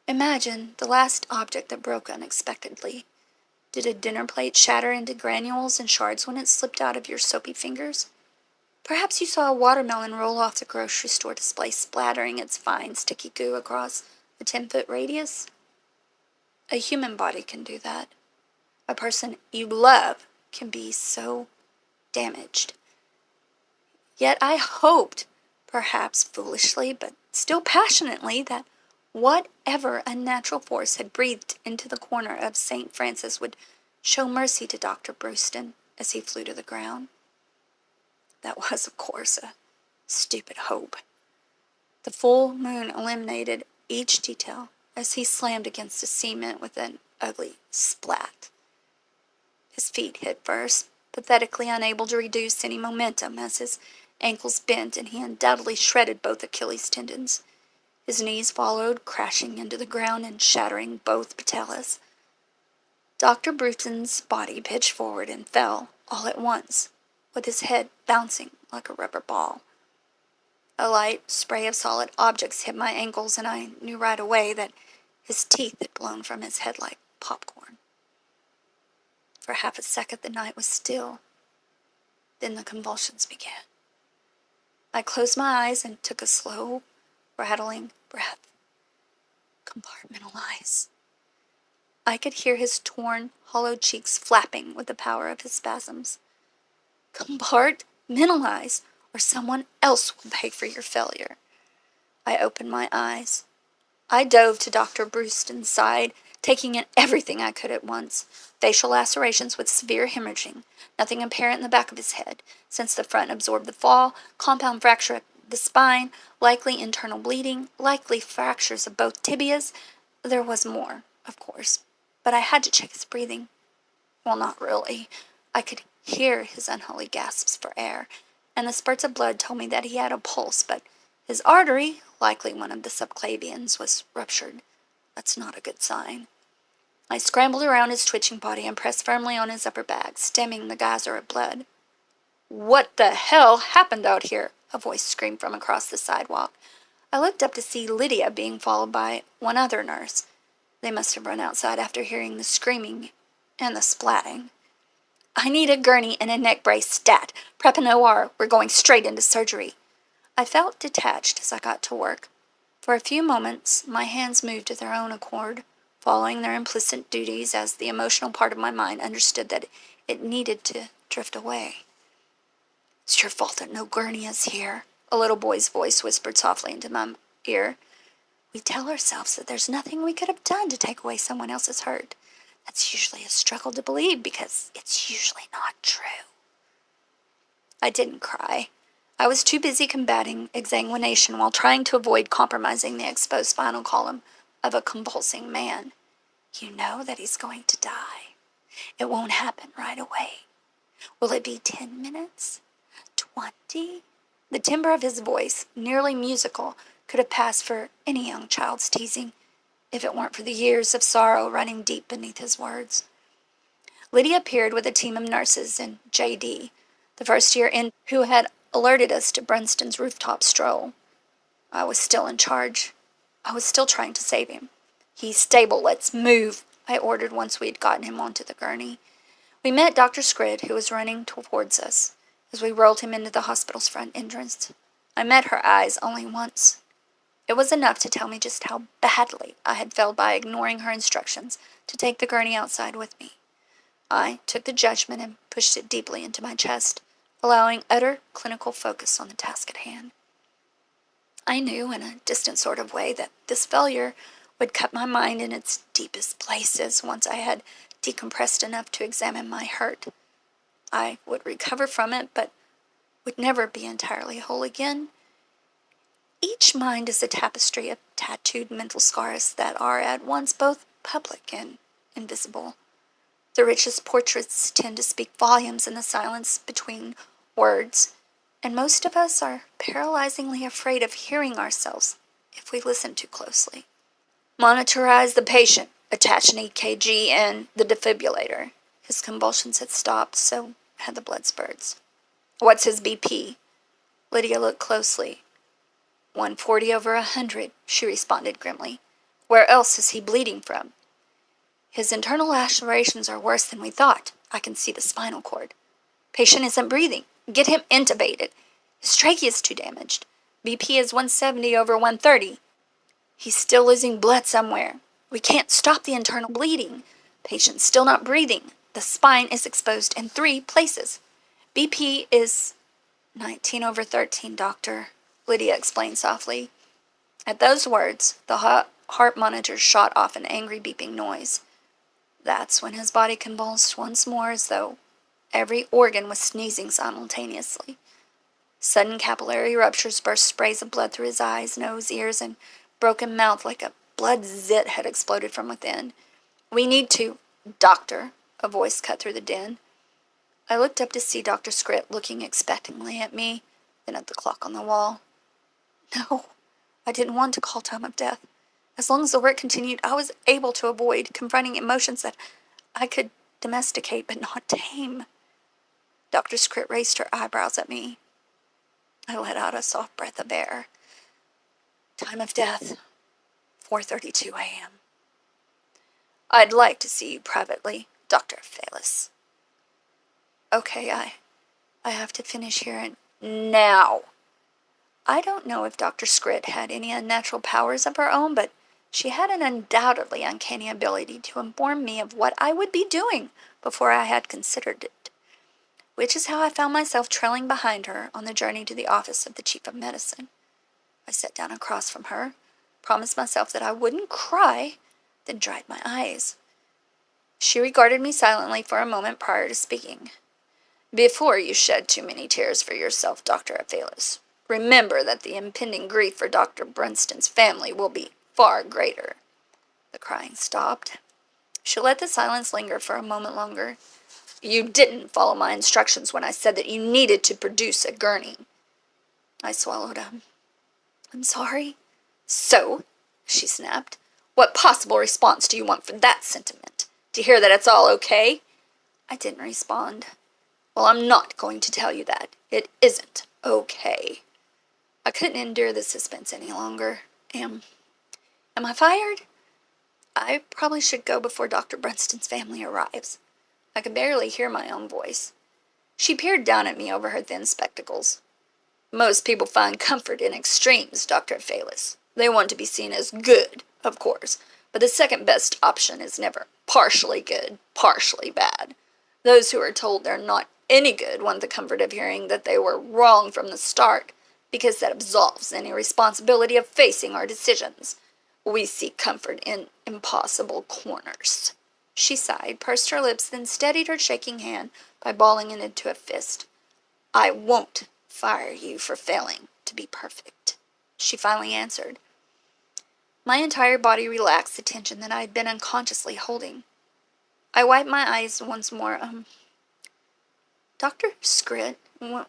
Imagine the last object that broke unexpectedly. Did a dinner plate shatter into granules and shards when it slipped out of your soapy fingers? Perhaps you saw a watermelon roll off the grocery store display, splattering its fine, sticky goo across a 10-foot radius. A human body can do that. A person you love can be so damaged. Yet I hoped, perhaps foolishly, but still passionately, that whatever unnatural force had breathed into the corner of St. Francis would show mercy to Dr. Brewston as he flew to the ground. That was, of course, a Stupid hope. The full moon illuminated each detail as he slammed against the cement with an ugly splat. His feet hit first, pathetically unable to reduce any momentum as his ankles bent and he undoubtedly shredded both Achilles tendons. His knees followed, crashing into the ground and shattering both patellas. Dr. Bruton's body pitched forward and fell all at once, with his head bouncing like a rubber ball. A light spray of solid objects hit my ankles, and I knew right away that his teeth had blown from his head like popcorn. For half a second the night was still. Then the convulsions began. I closed my eyes and took a slow, rattling breath. Compartmentalize. I could hear his torn, hollow cheeks flapping with the power of his spasms. Compartmentalize, or someone else will pay for your failure. I opened my eyes. I dove to Dr. Brewston's side, taking in everything I could at once. Facial lacerations with severe hemorrhaging, nothing apparent in the back of his head, since the front absorbed the fall, compound fracture of the spine, likely internal bleeding, likely fractures of both tibias. There was more, of course, but I had to check his breathing. Well, not really. I could hear his unholy gasps for air, and the spurts of blood told me that he had a pulse, but his artery, likely one of the subclavians, was ruptured. That's not a good sign. I scrambled around his twitching body and pressed firmly on his upper back, stemming the geyser of blood. "What the hell happened out here?" a voice screamed from across the sidewalk. I looked up to see Lydia being followed by one other nurse. They must have run outside after hearing the screaming and the splatting. "I need a gurney and a neck brace stat. Prep an OR. We're going straight into surgery." I felt detached as I got to work. For a few moments, my hands moved of their own accord, following their implicit duties as the emotional part of my mind understood that it needed to drift away. "It's your fault that no gurney is here," a little boy's voice whispered softly into my ear. We tell ourselves that there's nothing we could have done to take away someone else's hurt. That's usually a struggle to believe because it's usually not true. I didn't cry. I was too busy combating exsanguination while trying to avoid compromising the exposed spinal column of a convulsing man. You know that he's going to die. It won't happen right away. Will it be 10 minutes? 20? The timbre of his voice, nearly musical, could have passed for any young child's teasing, if it weren't for the years of sorrow running deep beneath his words. Lydia appeared with a team of nurses and J.D., the first-year intern who had alerted us to Brunston's rooftop stroll. I was still in charge. I was still trying to save him. "He's stable. Let's move," I ordered once we had gotten him onto the gurney. We met Dr. Scrid, who was running towards us, as we rolled him into the hospital's front entrance. I met her eyes only once. It was enough to tell me just how badly I had failed by ignoring her instructions to take the gurney outside with me. I took the judgment and pushed it deeply into my chest, allowing utter clinical focus on the task at hand. I knew, in a distant sort of way, that this failure would cut my mind in its deepest places once I had decompressed enough to examine my hurt. I would recover from it, but would never be entirely whole again. Each mind is a tapestry of tattooed mental scars that are at once both public and invisible. The richest portraits tend to speak volumes in the silence between words, and most of us are paralyzingly afraid of hearing ourselves if we listen too closely. "Monitorize the patient. Attach an EKG and the defibrillator." His convulsions had stopped, so had the blood spurts. "What's his BP?" Lydia looked closely. 140/100, she responded grimly. "Where else is he bleeding from?" "His internal lacerations are worse than we thought. I can see the spinal cord." "Patient isn't breathing. Get him intubated. His trachea is too damaged. BP is 170/130. He's still losing blood somewhere. We can't stop the internal bleeding. Patient's still not breathing. The spine is exposed in 3 places. BP is 19/13, doctor," Lydia explained softly. At those words, the heart monitor shot off an angry beeping noise. That's when his body convulsed once more, as though every organ was sneezing simultaneously. Sudden capillary ruptures burst sprays of blood through his eyes, nose, ears, and broken mouth like a blood zit had exploded from within. "We need to—" "Doctor," a voice cut through the din. I looked up to see Dr. Scrit looking expectantly at me, then at the clock on the wall. No, I didn't want to call time of death. As long as the work continued, I was able to avoid confronting emotions that I could domesticate but not tame. Dr. Scrit raised her eyebrows at me. I let out a soft breath of air. "Time of death, 4:32 a.m. "I'd like to see you privately, Dr. Byflesdeciple." "Okay, I have to finish here and—" "Now!" I don't know if Dr. Scrit had any unnatural powers of her own, but she had an undoubtedly uncanny ability to inform me of what I would be doing before I had considered it, which is how I found myself trailing behind her on the journey to the office of the Chief of Medicine. I sat down across from her, promised myself that I wouldn't cry, then dried my eyes. She regarded me silently for a moment prior to speaking. "Before you shed too many tears for yourself, Dr. Byflesdeciple, remember that the impending grief for Dr. Brunston's family will be far greater." The crying stopped. She let the silence linger for a moment longer. "You didn't follow my instructions when I said that you needed to produce a gurney." I swallowed. "I'm sorry." "So?" she snapped. "What possible response do you want for that sentiment? To hear that it's all okay?" I didn't respond. "Well, I'm not going to tell you that. It isn't okay." I couldn't endure the suspense any longer. Am I fired? I probably should go before Dr. Brunston's family arrives. I could barely hear my own voice. She peered down at me over her thin spectacles. "Most people find comfort in extremes, Dr. Byflesdeciple. They want to be seen as good, of course, but the second best option is never partially good, partially bad. Those who are told they're not any good want the comfort of hearing that they were wrong from the start, because that absolves any responsibility of facing our decisions. We seek comfort in impossible corners." She sighed, pursed her lips, then steadied her shaking hand by balling it into a fist. "I won't fire you for failing to be perfect," she finally answered. My entire body relaxed the tension that I had been unconsciously holding. I wiped my eyes once more. Dr. Scrit,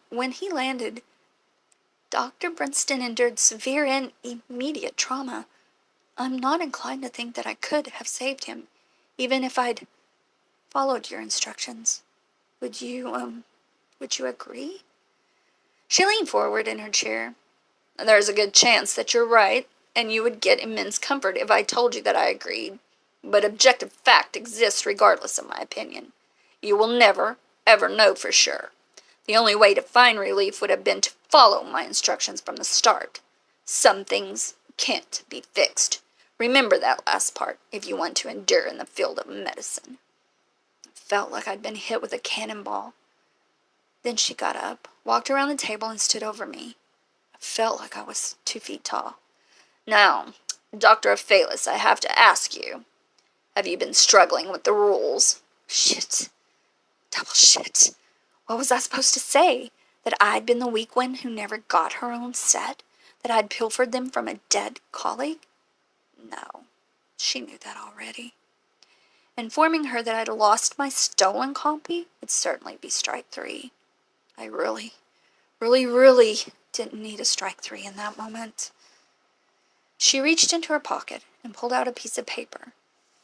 when he landed, Dr. Brunston endured severe and immediate trauma. I'm not inclined to think that I could have saved him, even if I'd followed your instructions. Would you agree?" She leaned forward in her chair. "There's a good chance that you're right, and you would get immense comfort if I told you that I agreed. But objective fact exists regardless of my opinion. You will never, ever know for sure. The only way to find relief would have been to follow my instructions from the start. Some things can't be fixed. Remember that last part if you want to endure in the field of medicine." It felt like I'd been hit with a cannonball. Then she got up, walked around the table, and stood over me. I felt like I was 2 feet tall. "Now, Dr. Byflesdeciple, I have to ask you, have you been struggling with the rules?" Shit. Double shit. What was I supposed to say? That I'd been the weak one who never got her own set? That I'd pilfered them from a dead colleague? No, she knew that already. Informing her that I'd lost my stolen copy would certainly be strike 3. I really didn't need a strike 3 in that moment. She reached into her pocket and pulled out a piece of paper.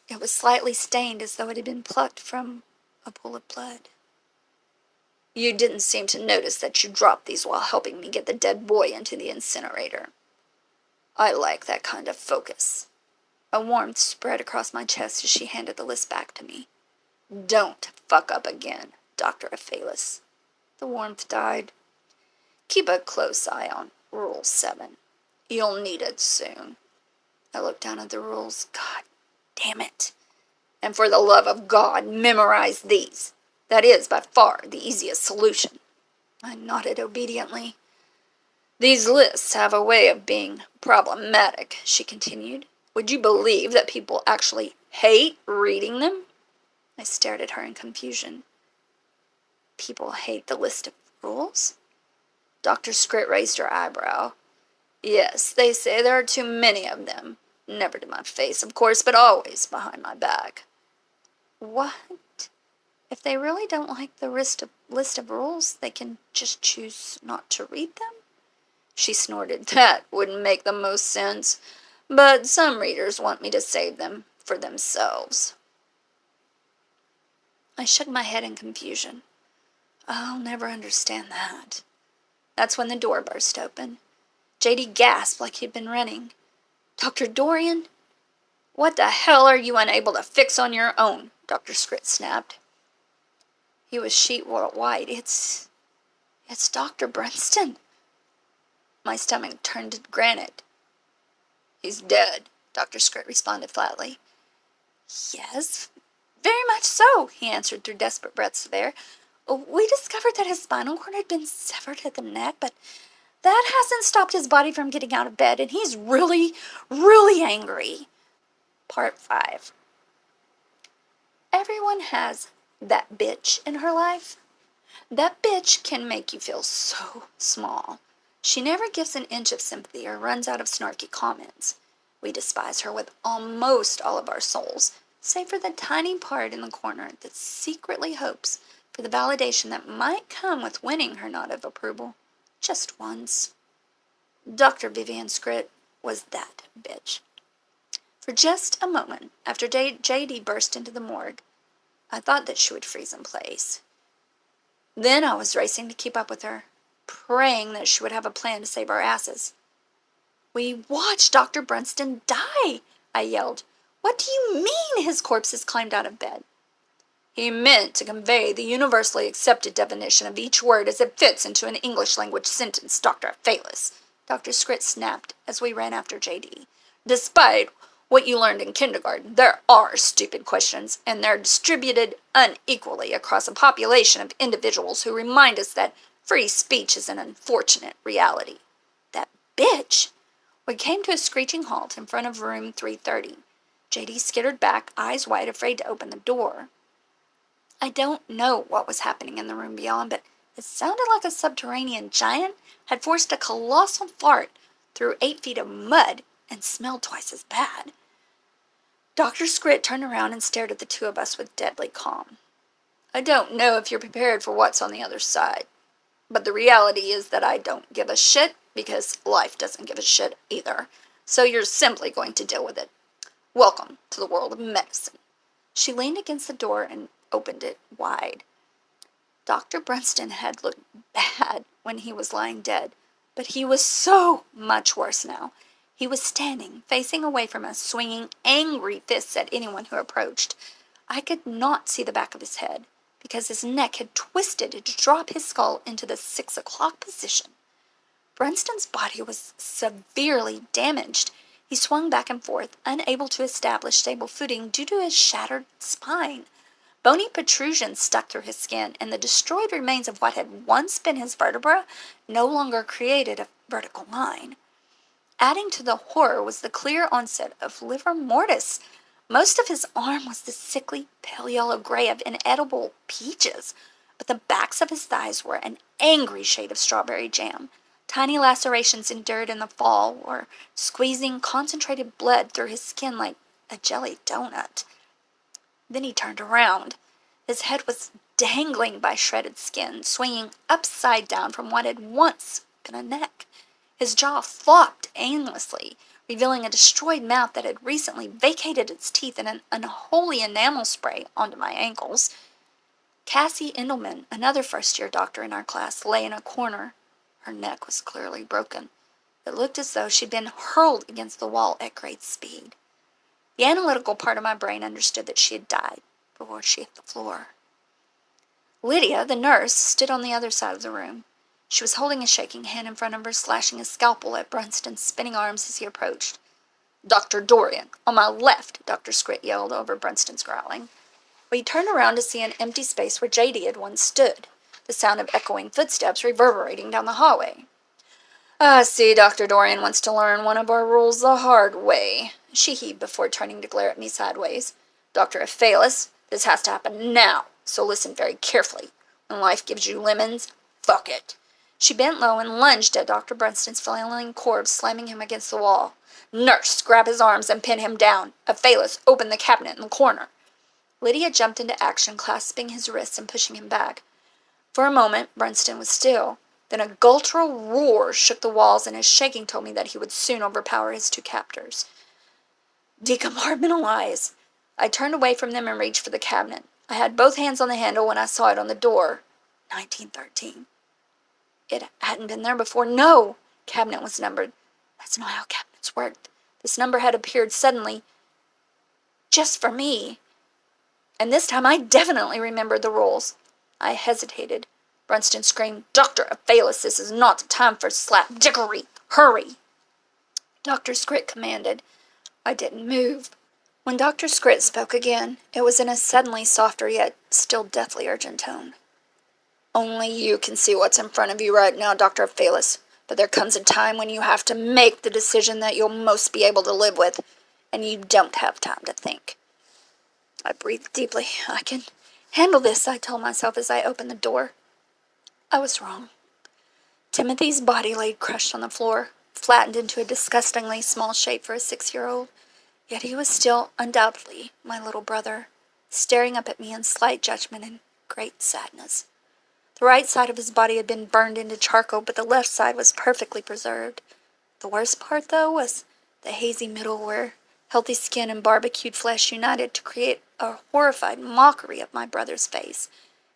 It was slightly stained as though it had been plucked from a pool of blood. "You didn't seem to notice that you dropped these while helping me get the dead boy into the incinerator. I like that kind of focus." A warmth spread across my chest as she handed the list back to me. "Don't fuck up again, Dr. Byflesdeciple." The warmth died. "Keep a close eye on Rule 7. You'll need it soon." I looked down at the rules. God damn it. "And for the love of God, memorize these. That is by far the easiest solution." I nodded obediently. "These lists have a way of being problematic," she continued. "Would you believe that people actually hate reading them?" I stared at her in confusion. People hate the list of rules? Dr. Scrit raised her eyebrow. Yes, they say there are too many of them. Never to my face, of course, but always behind my back. What? If they really don't like the list of rules, they can just choose not to read them? She snorted. That wouldn't make the most sense. But some readers want me to save them for themselves. I shook my head in confusion. I'll never understand that. That's when the door burst open. J.D. gasped like he'd been running. Dr. Dorian? What the hell are you unable to fix on your own? Dr. Scrit snapped. He was sheet white. It's Dr. Brunston. My stomach turned to granite. He's dead, Dr. Scrit responded flatly. Yes, very much so, he answered through desperate breaths of air. We discovered that his spinal cord had been severed at the neck, but that hasn't stopped his body from getting out of bed, and he's really, really angry. Part 5. Everyone has that bitch in her life. That bitch can make you feel so small. She never gives an inch of sympathy or runs out of snarky comments. We despise her with almost all of our souls, save for the tiny part in the corner that secretly hopes for the validation that might come with winning her nod of approval. Just once. Dr. Vivian Scrit was that bitch. For just a moment, after J.D. burst into the morgue, I thought that she would freeze in place. Then I was racing to keep up with her, praying that she would have a plan to save our asses. We watched Dr. Brunston die, I yelled. What do you mean his corpse has climbed out of bed? He meant to convey the universally accepted definition of each word as it fits into an English language sentence, Dr. Phalis, Dr. Scrit snapped as we ran after J.D. Despite what you learned in kindergarten, there are stupid questions, and they're distributed unequally across a population of individuals who remind us that free speech is an unfortunate reality. That bitch! We came to a screeching halt in front of room 330. J.D. skittered back, eyes wide, afraid to open the door. I don't know what was happening in the room beyond, but it sounded like a subterranean giant had forced a colossal fart through 8 feet of mud and smelled twice as bad. Dr. Scrit turned around and stared at the two of us with deadly calm. I don't know if you're prepared for what's on the other side, but the reality is that I don't give a shit because life doesn't give a shit either, so you're simply going to deal with it. Welcome to the world of medicine. She leaned against the door and opened it wide. Dr. Brunston had looked bad when he was lying dead, but he was so much worse now. He was standing, facing away from us, swinging angry fists at anyone who approached. I could not see the back of his head, because his neck had twisted to drop his skull into the 6 o'clock position. Brunston's body was severely damaged. He swung back and forth, unable to establish stable footing due to his shattered spine. Bony protrusions stuck through his skin, and the destroyed remains of what had once been his vertebra no longer created a vertical line. Adding to the horror was the clear onset of livor mortis. Most of his arm was the sickly, pale yellow gray of inedible peaches, but the backs of his thighs were an angry shade of strawberry jam. Tiny lacerations endured in the fall were squeezing concentrated blood through his skin like a jelly donut. Then he turned around. His head was dangling by shredded skin, swinging upside down from what had once been a neck. His jaw flopped aimlessly, revealing a destroyed mouth that had recently vacated its teeth in an unholy enamel spray onto my ankles. Cassie Endelman, another first-year doctor in our class, lay in a corner. Her neck was clearly broken. It looked as though she'd been hurled against the wall at great speed. The analytical part of my brain understood that she had died before she hit the floor. Lydia, the nurse, stood on the other side of the room. She was holding a shaking hand in front of her, slashing a scalpel at Brunston's spinning arms as he approached. Dr. Dorian, on my left, Dr. Scrit yelled over Brunston's growling. We turned around to see an empty space where J.D. had once stood, the sound of echoing footsteps reverberating down the hallway. I see Dr. Dorian wants to learn one of our rules the hard way, she heaved before turning to glare at me sideways. Dr. Phalis, this has to happen now, so listen very carefully. When life gives you lemons, fuck it. She bent low and lunged at Dr. Brunston's flailing corpse, slamming him against the wall. "Nurse, grab his arms and pin him down. Byfles, open the cabinet in the corner." Lydia jumped into action, clasping his wrists and pushing him back. For a moment, Brunston was still. Then a guttural roar shook the walls, and his shaking told me that he would soon overpower his two captors. Decompartmentalize! I turned away from them and reached for the cabinet. I had both hands on the handle when I saw it on the door. 1913. It hadn't been there before. No! Cabinet was numbered. That's not how cabinets worked. This number had appeared suddenly, just for me. And this time I definitely remembered the rules. I hesitated. Brunston screamed, "Dr. Byfles, this is not the time for slapdickery. Hurry!" Dr. Scrit commanded. I didn't move. When Dr. Scrit spoke again, it was in a suddenly softer yet still deathly urgent tone. "Only you can see what's in front of you right now, Dr. Byfles. But there comes a time when you have to make the decision that you'll most be able to live with, and you don't have time to think." I breathed deeply. "I can handle this," I told myself as I opened the door. I was wrong. Timothy's body lay crushed on the floor, flattened into a disgustingly small shape for a 6-year-old. Yet he was still undoubtedly my little brother, staring up at me in slight judgment and great sadness. The right side of his body had been burned into charcoal, but the left side was perfectly preserved. The worst part, though, was the hazy middle where healthy skin and barbecued flesh united to create a horrified mockery of my brother's face.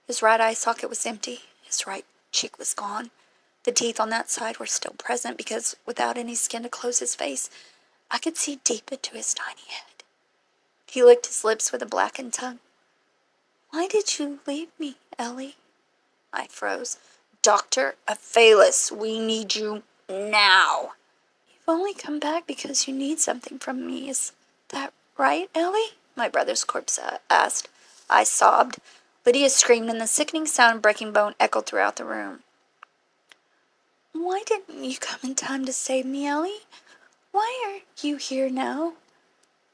His right eye socket was empty. His right cheek was gone. The teeth on that side were still present because, without any skin to close his face, I could see deep into his tiny head. He licked his lips with a blackened tongue. "Why did you leave me, Ellie?" I froze. "Dr. Byfles, we need you now." "You've only come back because you need something from me. Is that right, Ellie?" my brother's corpse asked. I sobbed. Lydia screamed, and the sickening sound of breaking bone echoed throughout the room. "Why didn't you come in time to save me, Ellie? Why are you here now?"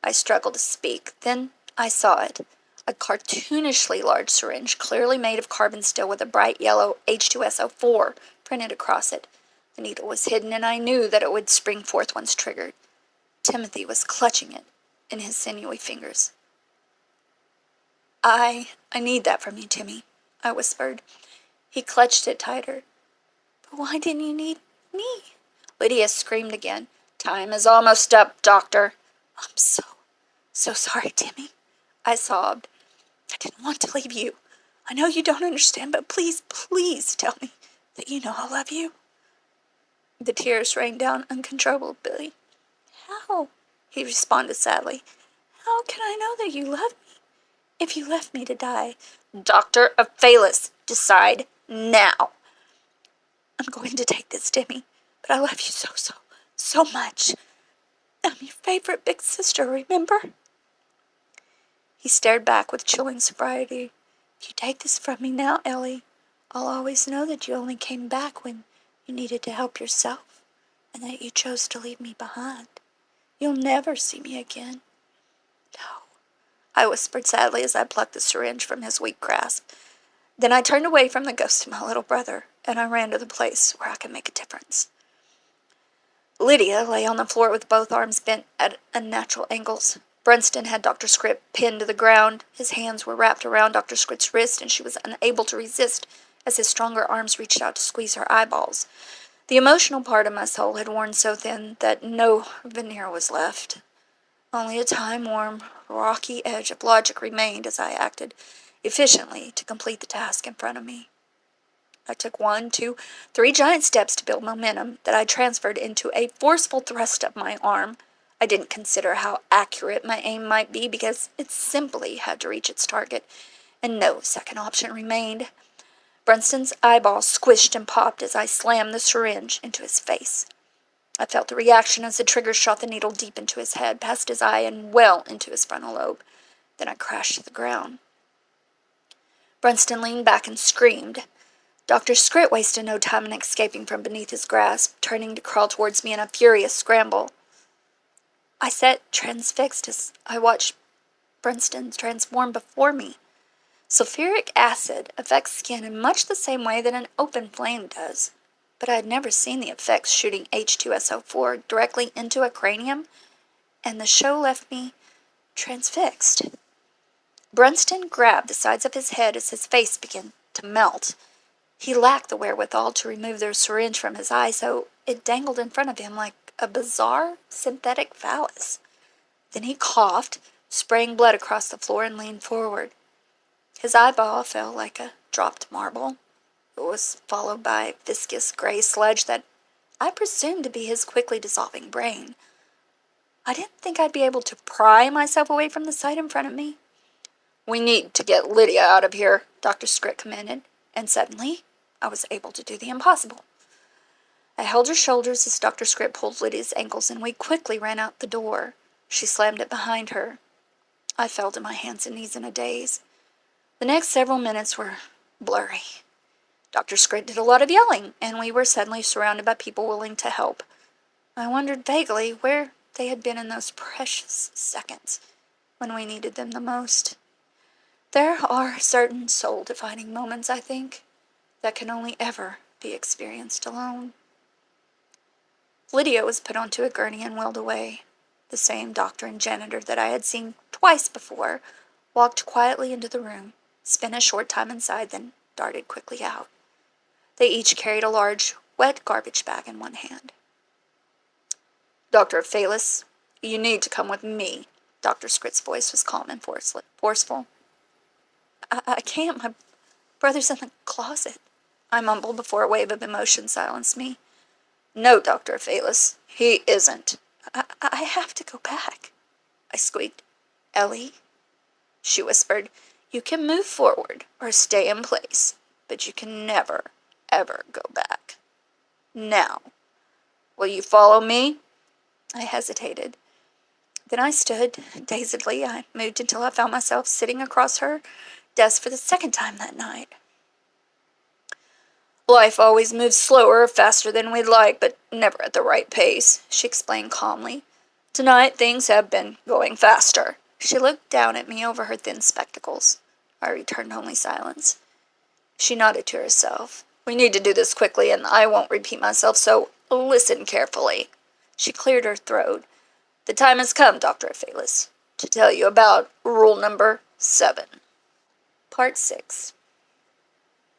I struggled to speak. Then I saw it. A cartoonishly large syringe, clearly made of carbon steel with a bright yellow H2SO4 printed across it. The needle was hidden, and I knew that it would spring forth once triggered. Timothy was clutching it in his sinewy fingers. I need that from you, Timmy," I whispered. He clutched it tighter. "But why didn't you need me?" Lydia screamed again. "Time is almost up, Doctor." "I'm so sorry, Timmy," I sobbed. "I didn't want to leave you. I know you don't understand, but please, please tell me that you know I love you." The tears rained down uncontrollably. "How?" he responded sadly. "How can I know that you love me if you left me to die?" "Dr. Byfles, decide now." "I'm going to take this, Timmy, but I love you so much. I'm your favorite big sister, remember?" He stared back with chilling sobriety. "If you take this from me now, Ellie, I'll always know that you only came back when you needed to help yourself, and that you chose to leave me behind. You'll never see me again." "No," I whispered sadly as I plucked the syringe from his weak grasp. Then I turned away from the ghost of my little brother, and I ran to the place where I could make a difference. Lydia lay on the floor with both arms bent at unnatural angles. Brunston had Dr. Scrit pinned to the ground. His hands were wrapped around Dr. Scrit's wrist, and she was unable to resist as his stronger arms reached out to squeeze her eyeballs. The emotional part of my soul had worn so thin that no veneer was left. Only a time-worn, rocky edge of logic remained as I acted efficiently to complete the task in front of me. I took 1, 2, 3 giant steps to build momentum that I transferred into a forceful thrust of my arm. I didn't consider how accurate my aim might be because it simply had to reach its target, and no second option remained. Brunston's eyeball squished and popped as I slammed the syringe into his face. I felt the reaction as the trigger shot the needle deep into his head, past his eye, and well into his frontal lobe. Then I crashed to the ground. Brunston leaned back and screamed. Dr. Scrit wasted no time in escaping from beneath his grasp, turning to crawl towards me in a furious scramble. I sat transfixed as I watched Brunston transform before me. Sulfuric acid affects skin in much the same way that an open flame does. but I had never seen the effects shooting H2SO4 directly into a cranium, and the show left me transfixed. Brunston grabbed the sides of his head as his face began to melt. He lacked the wherewithal to remove the syringe from his eye, so it dangled in front of him like a bizarre synthetic phallus. Then he coughed, spraying blood across the floor, and leaned forward. His eyeball fell like a dropped marble. It was followed by viscous gray sludge that I presumed to be his quickly dissolving brain. I didn't think I'd be able to pry myself away from the sight in front of me. "We need to get Lydia out of here," Dr. Scritt commanded, and suddenly I was able to do the impossible. I held her shoulders as Dr. Scritt pulled Lydia's ankles, and we quickly ran out the door. She slammed it behind her. I fell to my hands and knees in a daze. The next several minutes were blurry. Dr. Scritt did a lot of yelling, and we were suddenly surrounded by people willing to help. I wondered vaguely where they had been in those precious seconds when we needed them the most. There are certain soul-defining moments, I think, that can only ever be experienced alone. Lydia was put onto a gurney and wheeled away. The same doctor and janitor that I had seen twice before walked quietly into the room, spent a short time inside, then darted quickly out. They each carried a large, wet garbage bag in one hand. "Dr. Byflesdeciple, you need to come with me." Dr. Scritt's voice was calm and forceful. I can't. My brother's in the closet," I mumbled before a wave of emotion silenced me. "No, Dr. Byflesdeciple, he isn't." I have to go back," I squeaked. "Ellie," she whispered, "you can move forward or stay in place, but you can never, ever go back. Now, will you follow me?" I hesitated. Then I stood, dazedly. I moved until I found myself sitting across her desk for the second time that night. "Life always moves slower or faster than we'd like, but never at the right pace," she explained calmly. "Tonight things have been going faster." She looked down at me over her thin spectacles. I returned only silence. She nodded to herself. "We need to do this quickly, and I won't repeat myself, so listen carefully." She cleared her throat. "The time has come, Dr. Byflesdeciple, to tell you about rule number 7. Part 6.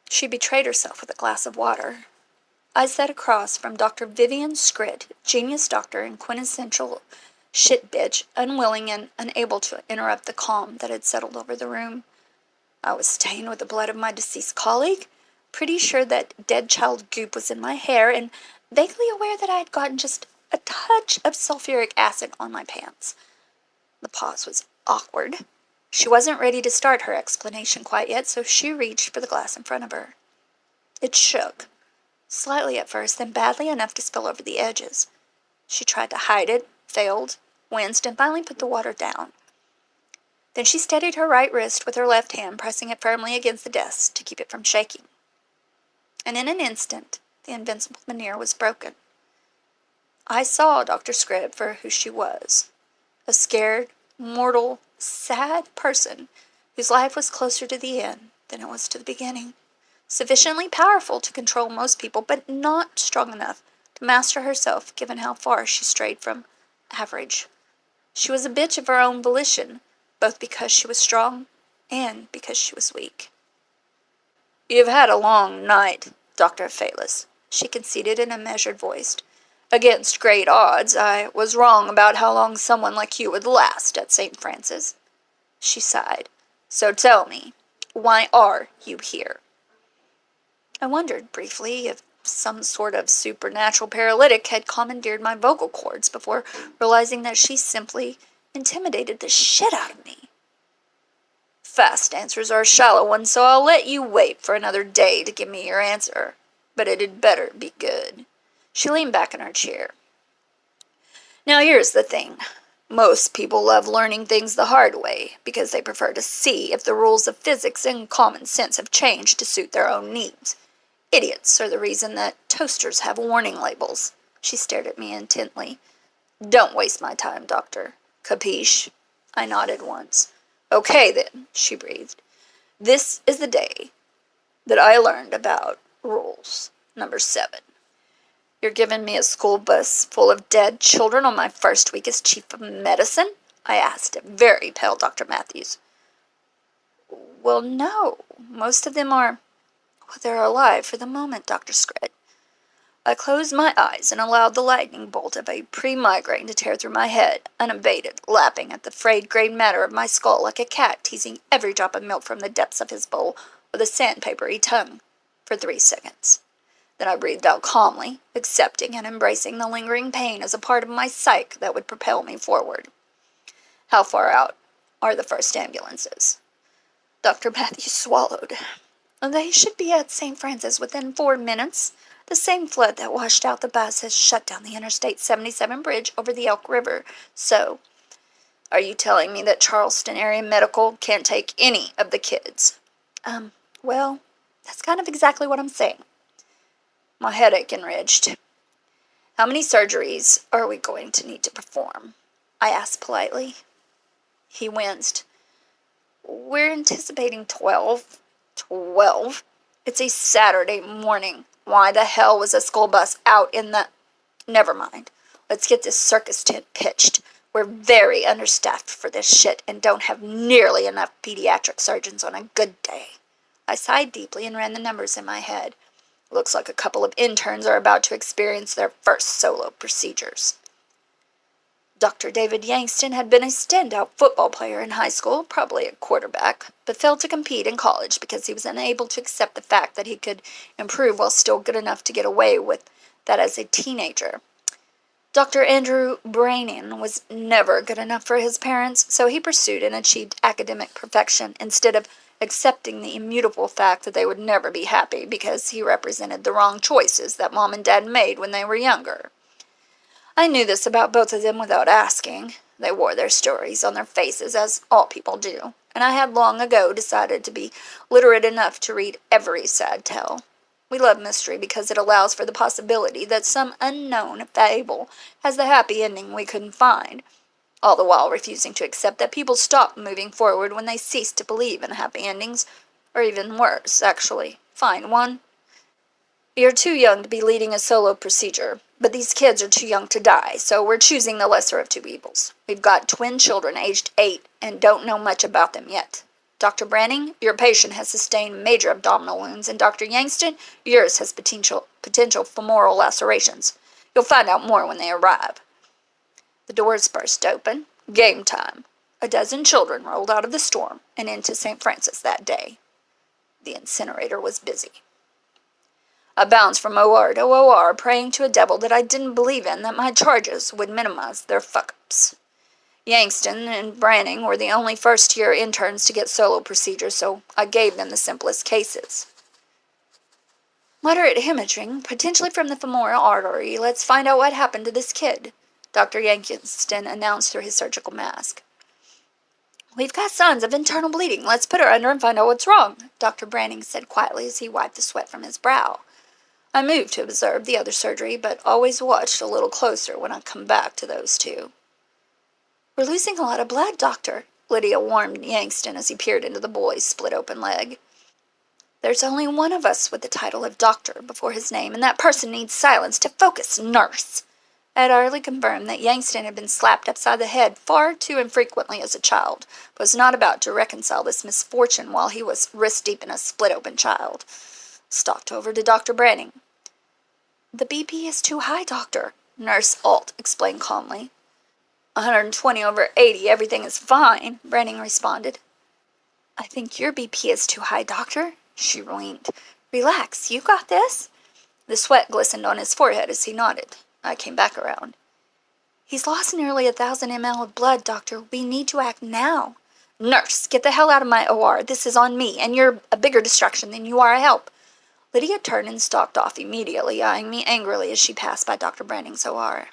She betrayed herself with a glass of water. I sat across from Dr. Vivian Scritt, genius doctor and quintessential shit bitch, unwilling and unable to interrupt the calm that had settled over the room. I was stained with the blood of my deceased colleague, pretty sure that dead child goop was in my hair, and vaguely aware that I had gotten just a touch of sulfuric acid on my pants. The pause was awkward. She wasn't ready to start her explanation quite yet, so she reached for the glass in front of her. It shook, slightly at first, then badly enough to spill over the edges. She tried to hide it, failed, winced, and finally put the water down. Then she steadied her right wrist with her left hand, pressing it firmly against the desk to keep it from shaking. And in an instant, the invincible veneer was broken. I saw Dr. Scritt for who she was, a scared, mortal, sad person whose life was closer to the end than it was to the beginning, sufficiently powerful to control most people, but not strong enough to master herself, given how far she strayed from average. She was a bitch of her own volition, both because she was strong and because she was weak. "You've had a long night, Dr. Byflesdeciple," she conceded in a measured voice. "Against great odds, I was wrong about how long someone like you would last at St. Francis." She sighed. "So tell me, why are you here?" I wondered briefly if some sort of supernatural paralytic had commandeered my vocal cords before realizing that she simply intimidated the shit out of me. "Fast answers are shallow ones, so I'll let you wait for another day to give me your answer. But it'd better be good." She leaned back in her chair. "Now here's the thing. Most people love learning things the hard way because they prefer to see if the rules of physics and common sense have changed to suit their own needs. Idiots are the reason that toasters have warning labels." She stared at me intently. "Don't waste my time, doctor. Capiche?" I nodded once. "Okay then," she breathed. "This is the day that I learned about rules number 7. You're giving me a school bus full of dead children on my first week as chief of medicine? I asked, very pale Dr. Matthews. Well, no. Most of them are, well, they're alive for the moment, Dr. Scred. I closed my eyes and allowed the lightning bolt of a pre-migraine to tear through my head, unabated, lapping at the frayed gray matter of my skull like a cat teasing every drop of milk from the depths of his bowl with a sandpapery tongue, for 3 seconds. Then I breathed out calmly, accepting and embracing the lingering pain as a part of my psyche that would propel me forward. How far out are the first ambulances? Dr. Matthews swallowed. They should be at St. Francis within 4 minutes. The same flood that washed out the bus has shut down the Interstate 77 bridge over the Elk River. So, are you telling me that Charleston area medical can't take any of the kids? Well, that's kind of exactly what I'm saying. My headache enraged. How many surgeries are we going to need to perform? I asked politely. He winced. We're anticipating 12. 12? It's a Saturday morning. Why the hell was a school bus out in the... Never mind. Let's get this circus tent pitched. We're very understaffed for this shit and don't have nearly enough pediatric surgeons on a good day. I sighed deeply and ran the numbers in my head. Looks like a couple of interns are about to experience their first solo procedures. Dr. David Yangston had been a standout football player in high school, probably a quarterback, but failed to compete in college because he was unable to accept the fact that he could improve while still good enough to get away with that as a teenager. Dr. Andrew Branian was never good enough for his parents, so he pursued and achieved academic perfection instead of accepting the immutable fact that they would never be happy because he represented the wrong choices that mom and dad made when they were younger. I knew this about both of them without asking. They wore their stories on their faces, as all people do, and I had long ago decided to be literate enough to read every sad tale. We love mystery because it allows for the possibility that some unknown fable has the happy ending we couldn't find, all the while refusing to accept that people stop moving forward when they cease to believe in happy endings, or even worse, actually, find one. You're too young to be leading a solo procedure, but these kids are too young to die, so we're choosing the lesser of two evils. We've got twin children aged 8 and don't know much about them yet. Dr. Branning, your patient has sustained major abdominal wounds, and Dr. Yangston, yours has potential femoral lacerations. You'll find out more when they arrive. The doors burst open. Game time. A dozen children rolled out of the storm and into St. Francis that day. The incinerator was busy. I bounced from OR to OR, praying to a devil that I didn't believe in that my charges would minimize their fuck-ups. Yangston and Branning were the only first-year interns to get solo procedures, so I gave them the simplest cases. Moderate hemorrhaging, potentially from the femoral artery. Let's find out what happened to this kid, Dr. Yangston announced through his surgical mask. We've got signs of internal bleeding. Let's put her under and find out what's wrong, Dr. Branning said quietly as he wiped the sweat from his brow. I moved to observe the other surgery, but always watched a little closer when I come back to those two. We're losing a lot of blood, Doctor, Lydia warned Yangston as he peered into the boy's split-open leg. There's only one of us with the title of doctor before his name, and that person needs silence to focus, nurse. I had already confirmed that Yangston had been slapped upside the head far too infrequently as a child, but was not about to reconcile this misfortune while he was wrist-deep in a split-open child. Stalked over to Dr. Branning. The BP is too high, Doctor, Nurse Alt explained calmly. 120 over 80, everything is fine, Branning responded. I think your BP is too high, Doctor, she winked. Relax, you got this. The sweat glistened on his forehead as he nodded. I came back around. He's lost nearly 1,000 ml of blood, Doctor. We need to act now. Nurse, get the hell out of my OR. This is on me, and you're a bigger distraction than you are a help. Lydia turned and stalked off immediately, eyeing me angrily as she passed by Dr. Branning's OR.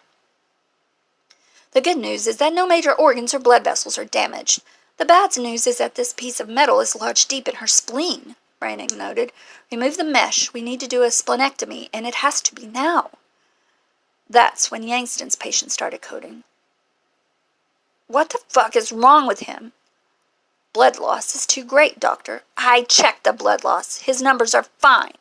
The good news is that no major organs or blood vessels are damaged. The bad news is that this piece of metal is lodged deep in her spleen, Branning noted. Remove the mesh. We need to do a splenectomy, and it has to be now. That's when Yangston's patient started coding. What the fuck is wrong with him? Blood loss is too great, Doctor. I checked the blood loss. His numbers are fine.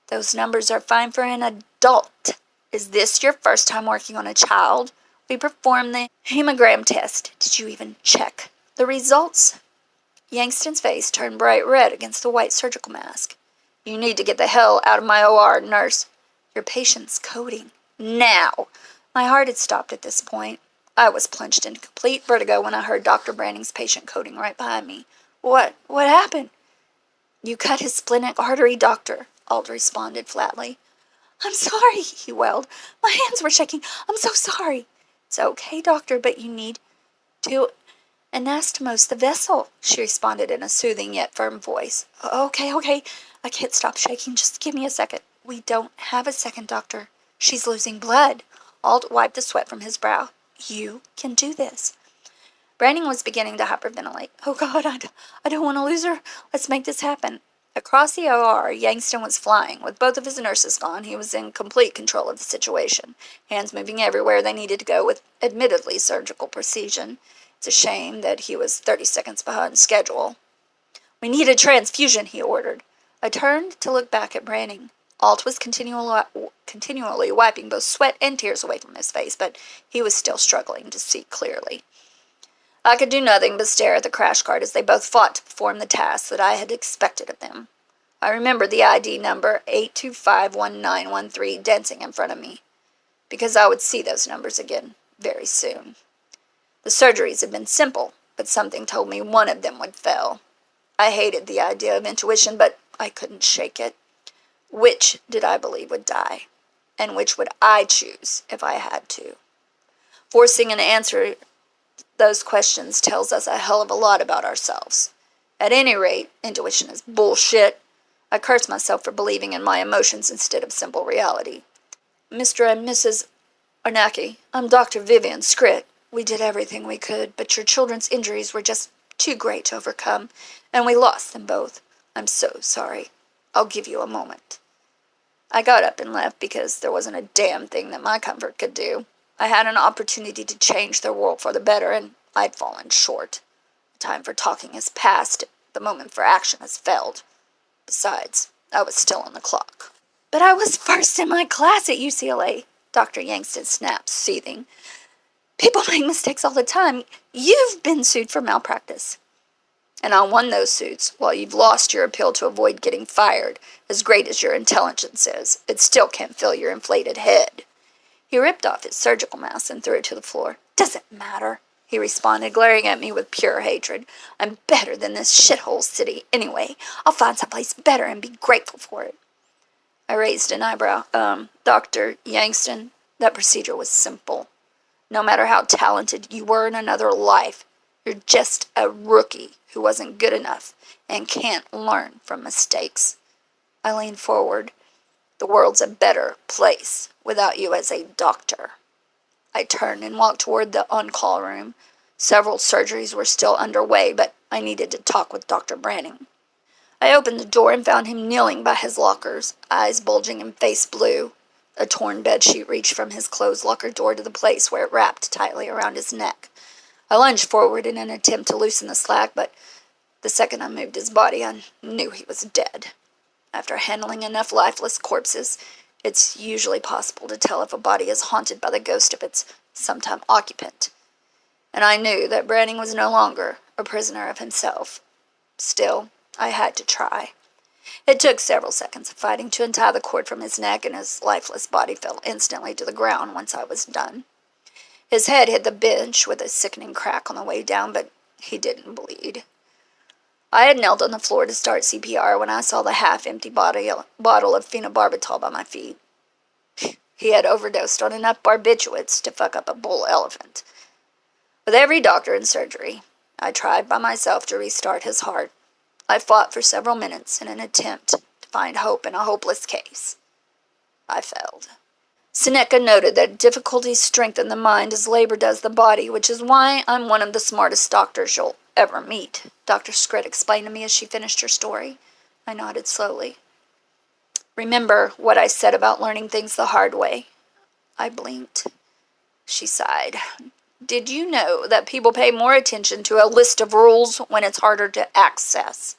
Those numbers are fine for an adult, Is this your first time working on a child? We performed the hemogram test. Did you even check the results? Yangston's face turned bright red against the white surgical mask. You need to get the hell out of my OR, nurse. Your patient's coding. Now! My heart had stopped at this point. I was plunged in complete vertigo when I heard Dr. Branning's patient coding right behind me. What happened? You cut his splenic artery, doctor, Alt responded flatly. I'm sorry, he wailed. My hands were shaking. I'm so sorry. It's okay, doctor, but you need to anastomose the vessel, she responded in a soothing yet firm voice. Okay. I can't stop shaking. Just give me a second. We don't have a second, doctor. She's losing blood. Alt wiped the sweat from his brow. You can do this. Branning was beginning to hyperventilate. Oh, God, I don't want to lose her. Let's make this happen. Across the OR, Yangston was flying. With both of his nurses gone, he was in complete control of the situation, hands moving everywhere they needed to go with admittedly surgical precision. It's a shame that he was 30 seconds behind schedule. We need a transfusion, he ordered. I turned to look back at Branning. Alt was continually wiping both sweat and tears away from his face, but he was still struggling to see clearly. I could do nothing but stare at the crash cart as they both fought to perform the task that I had expected of them. I remembered the ID number 8251913 dancing in front of me, because I would see those numbers again very soon. The surgeries had been simple, but something told me one of them would fail. I hated the idea of intuition, but I couldn't shake it. Which did I believe would die? And which would I choose if I had to? Forcing an answer those questions tells us a hell of a lot about ourselves. At any rate, intuition is bullshit. I cursed myself for believing in my emotions instead of simple reality. Mr. and Mrs. Arnacki, I'm Dr. Vivian Scritt. We did everything we could, but your children's injuries were just too great to overcome, and we lost them both. I'm so sorry. I'll give you a moment. I got up and left because there wasn't a damn thing that my comfort could do. I had an opportunity to change their world for the better, and I'd fallen short. The time for talking has passed. The moment for action has failed. Besides, I was still on the clock. But I was first in my class at UCLA, Dr. Yangston snapped, seething. People make mistakes all the time. You've been sued for malpractice. And I won those suits, while you've lost your appeal to avoid getting fired. As great as your intelligence is, it still can't fill your inflated head. He ripped off his surgical mask and threw it to the floor. Doesn't matter, he responded, glaring at me with pure hatred. I'm better than this shithole city anyway. I'll find someplace better and be grateful for it. I raised an eyebrow. Dr. Yangston, that procedure was simple. No matter how talented you were in another life, you're just a rookie who wasn't good enough and can't learn from mistakes. I leaned forward. The world's a better place without you as a doctor. I turned and walked toward the on-call room. Several surgeries were still underway, but I needed to talk with Dr. Branning. I opened the door and found him kneeling by his lockers, eyes bulging and face blue. A torn bedsheet reached from his closed locker door to the place where it wrapped tightly around his neck. I lunged forward in an attempt to loosen the slack, but the second I moved his body, I knew he was dead. After handling enough lifeless corpses, it's usually possible to tell if a body is haunted by the ghost of its sometime occupant. And I knew that Branning was no longer a prisoner of himself. Still, I had to try. It took several seconds of fighting to untie the cord from his neck, and his lifeless body fell instantly to the ground once I was done. His head hit the bench with a sickening crack on the way down, but he didn't bleed. I had knelt on the floor to start CPR when I saw the half-empty bottle of phenobarbital by my feet. He had overdosed on enough barbiturates to fuck up a bull elephant. With every doctor in surgery, I tried by myself to restart his heart. I fought for several minutes in an attempt to find hope in a hopeless case. I failed. Seneca noted that difficulties strengthen the mind as labor does the body, which is why I'm one of the smartest doctors you'll ever meet, Dr. Scritt explained to me as she finished her story. I nodded slowly. Remember what I said about learning things the hard way? I blinked. She sighed. Did you know that people pay more attention to a list of rules when it's harder to access?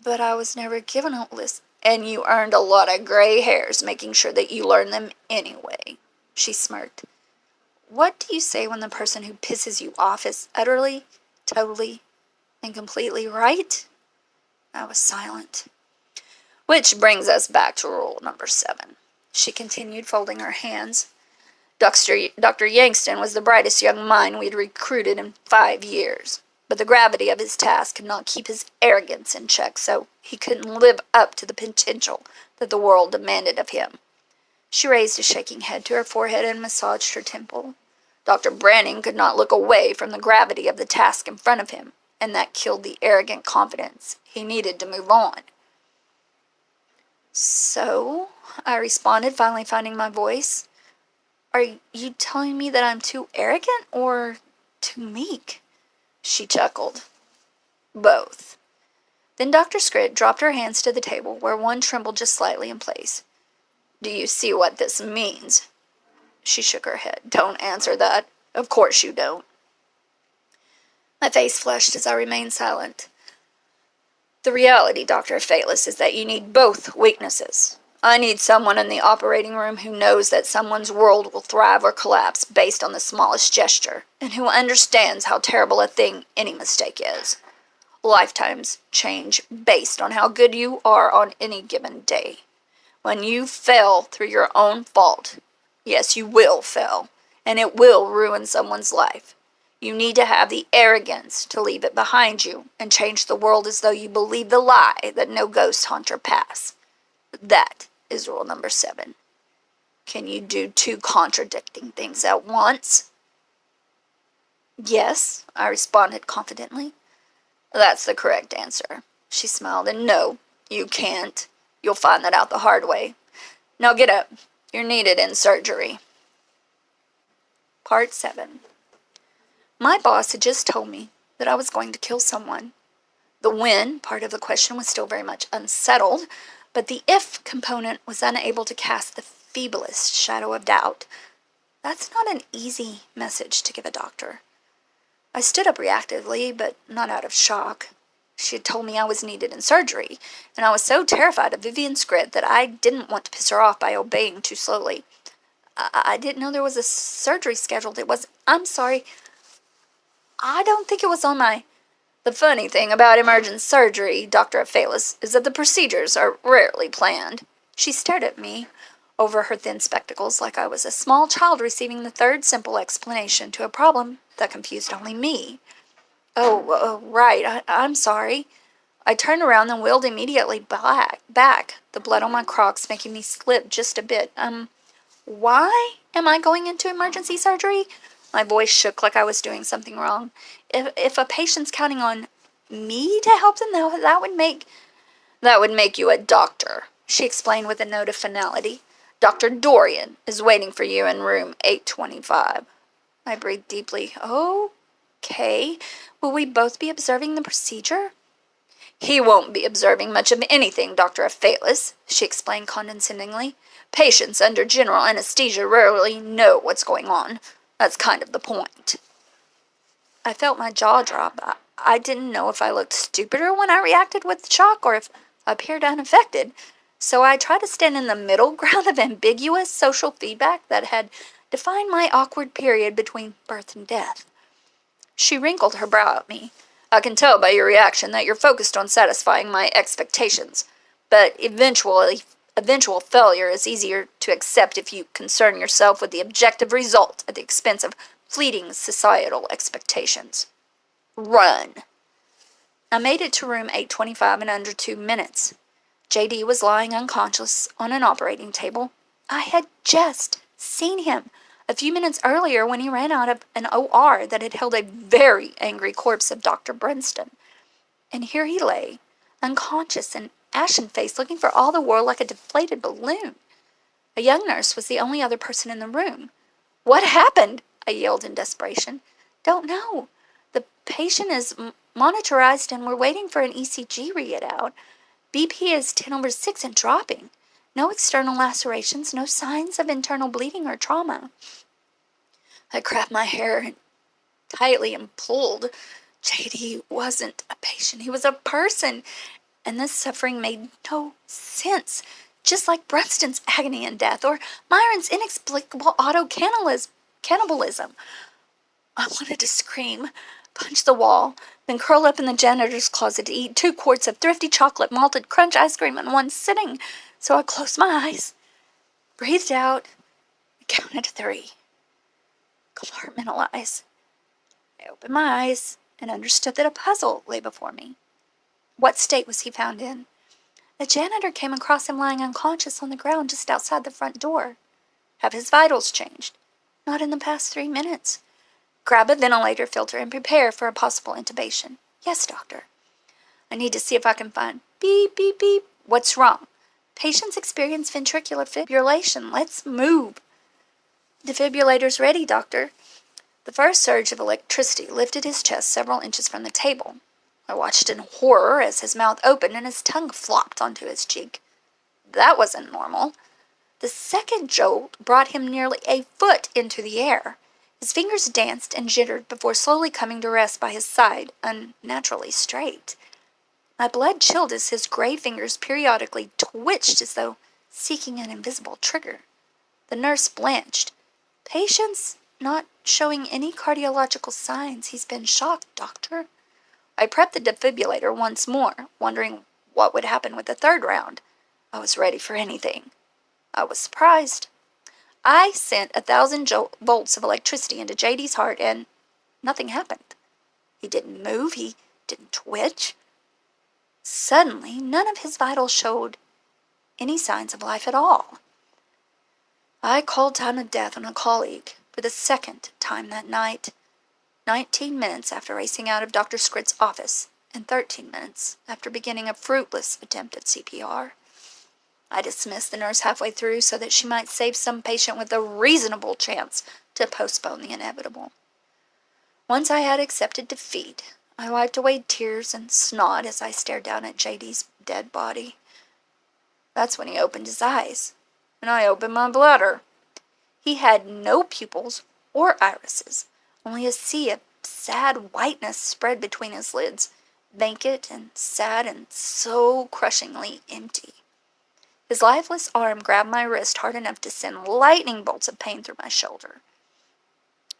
But I was never given a list. And you earned a lot of gray hairs making sure that you learn them anyway. She smirked. What do you say when the person who pisses you off is utterly, totally, and completely right? I was silent. Which brings us back to rule number 7. She continued, folding her hands. Dr. Yangston was the brightest young mind we'd recruited in 5 years. But the gravity of his task could not keep his arrogance in check, so he couldn't live up to the potential that the world demanded of him. She raised a shaking head to her forehead and massaged her temple. Dr. Branning could not look away from the gravity of the task in front of him, and that killed the arrogant confidence he needed to move on. So, I responded, finally finding my voice. Are you telling me that I'm too arrogant or too meek? She chuckled. Both. Then Dr. Scrit dropped her hands to the table, where one trembled just slightly in place. Do you see what this means? She shook her head. Don't answer that. Of course you don't. My face flushed as I remained silent. The reality, Dr. Phalis, is that you need both weaknesses. I need someone in the operating room who knows that someone's world will thrive or collapse based on the smallest gesture, and who understands how terrible a thing any mistake is. Lifetimes change based on how good you are on any given day. When you fail through your own fault, yes, you will fail, and it will ruin someone's life. You need to have the arrogance to leave it behind you and change the world as though you believe the lie that no ghosts haunt your past. That is rule number 7. Can you do 2 contradicting things at once? Yes, I responded confidently. That's the correct answer. She smiled. And no, you can't. You'll find that out the hard way. Now get up. You're needed in surgery. Part 7. My boss had just told me that I was going to kill someone. The when part of the question was still very much unsettled, but the if component was unable to cast the feeblest shadow of doubt. That's not an easy message to give a doctor. I stood up reactively, but not out of shock. She had told me I was needed in surgery, and I was so terrified of Vivian's grit that I didn't want to piss her off by obeying too slowly. I didn't know there was a surgery scheduled. I'm sorry. I don't think it was on my... The funny thing about emergent surgery, Dr. Phalis, is that the procedures are rarely planned. She stared at me over her thin spectacles like I was a small child receiving the third simple explanation to a problem that confused only me. Right, I'm sorry. I turned around and wheeled immediately back, the blood on my Crocs making me slip just a bit. Why am I going into emergency surgery? My voice shook like I was doing something wrong. If a patient's counting on me to help them, that would make you a doctor, she explained with a note of finality. Dr. Dorian is waiting for you in room 825. I breathed deeply. Okay. Will we both be observing the procedure? He won't be observing much of anything, Dr. Phalis, she explained condescendingly. Patients under general anesthesia rarely know what's going on. That's kind of the point. I felt my jaw drop. I didn't know if I looked stupider when I reacted with shock or if I appeared unaffected. So I tried to stand in the middle ground of ambiguous social feedback that had defined my awkward period between birth and death. She wrinkled her brow at me. I can tell by your reaction that you're focused on satisfying my expectations, but eventual failure is easier to accept if you concern yourself with the objective result at the expense of fleeting societal expectations. Run. I made it to room 825 in under 2 minutes. J.D. was lying unconscious on an operating table. I had just seen him a few minutes earlier when he ran out of an OR that had held a very angry corpse of Dr. Brinston. And here he lay, unconscious and ashen-faced, looking for all the world like a deflated balloon. A young nurse was the only other person in the room. What happened? I yelled in desperation. Don't know. The patient is monitorized and we're waiting for an ECG readout. BP is 10/6 and dropping. No external lacerations, no signs of internal bleeding or trauma. I grabbed my hair tightly and pulled. JD wasn't a patient. He was a person. And this suffering made no sense, just like Brunston's agony and death, or Myron's inexplicable auto-cannibalism. I wanted to scream, punch the wall, then curl up in the janitor's closet to eat 2 quarts of thrifty chocolate malted crunch ice cream in one sitting. So I closed my eyes, breathed out, and counted to 3. Compartmentalize. I opened my eyes and understood that a puzzle lay before me. What state was he found in? A janitor came across him lying unconscious on the ground just outside the front door. Have his vitals changed? Not in the past 3 minutes. Grab a ventilator filter and prepare for a possible intubation. Yes, doctor. I need to see if I can find beep, beep, beep. What's wrong? Patients experience ventricular fibrillation. Let's move. Defibrillator's ready, doctor. The first surge of electricity lifted his chest several inches from the table. I watched in horror as his mouth opened and his tongue flopped onto his cheek. That wasn't normal. The second jolt brought him nearly a foot into the air. His fingers danced and jittered before slowly coming to rest by his side, unnaturally straight. My blood chilled as his gray fingers periodically twitched as though seeking an invisible trigger. The nurse blanched. Patience not showing any cardiological signs. He's been shocked, doctor. I prepped the defibrillator once more, wondering what would happen with the third round. I was ready for anything. I was surprised. I sent 1,000 volts of electricity into JD's heart, and nothing happened. He didn't move. He didn't twitch. Suddenly, none of his vitals showed any signs of life at all. I called time of death on a colleague for the second time that night, 19 minutes after racing out of Dr. Scritt's office, and 13 minutes after beginning a fruitless attempt at CPR. I dismissed the nurse halfway through so that she might save some patient with a reasonable chance to postpone the inevitable. Once I had accepted defeat, I wiped away tears and snot as I stared down at JD's dead body. That's when he opened his eyes, and I opened my bladder. He had no pupils or irises, only a sea of sad whiteness spread between his lids, vacant and sad and so crushingly empty. His lifeless arm grabbed my wrist hard enough to send lightning bolts of pain through my shoulder.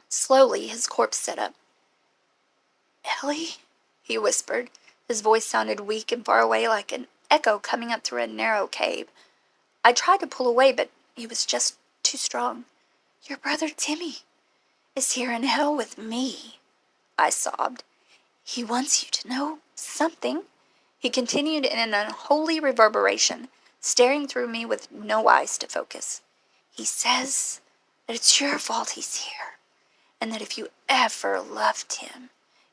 Slowly, his corpse sat up. "Ellie?" he whispered. His voice sounded weak and far away, like an echo coming up through a narrow cave. I tried to pull away, but he was just too strong. "Your brother Timmy is here in hell with me," I sobbed. "He wants you to know something," he continued in an unholy reverberation, staring through me with no eyes to focus. "He says that it's your fault he's here, and that if you ever loved him,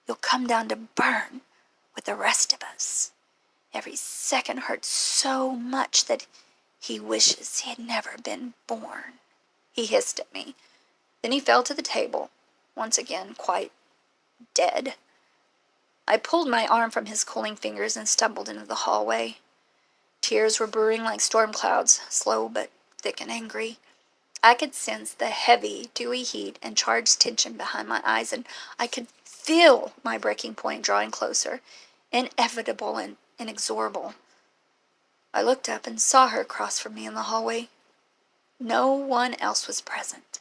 you'll come down to burn with the rest of us. Every second hurts so much that he wishes he had never been born." He hissed at me. Then he fell to the table, once again quite dead. I pulled my arm from his cooling fingers and stumbled into the hallway. Tears were brewing like storm clouds, slow but thick and angry. I could sense the heavy, dewy heat and charged tension behind my eyes, and I could feel my breaking point drawing closer, inevitable and inexorable. I looked up and saw her across from me in the hallway. No one else was present.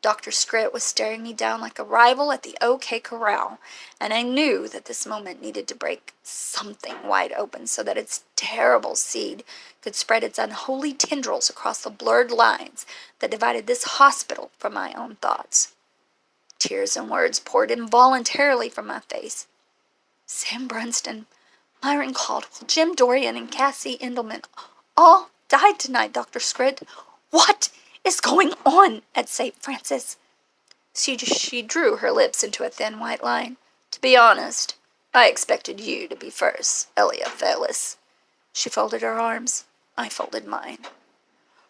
Dr. Scritt was staring me down like a rival at the OK Corral, and I knew that this moment needed to break something wide open so that its terrible seed could spread its unholy tendrils across the blurred lines that divided this hospital from my own thoughts. Tears and words poured involuntarily from my face. Sam Brunston, Myron Caldwell, Jim Dorian, and Cassie Endelman all died tonight, Dr. Scritt. What is going on at St. Francis? She drew her lips into a thin white line. "To be honest, I expected you to be first, Elia Phyllis." She folded her arms. I folded mine.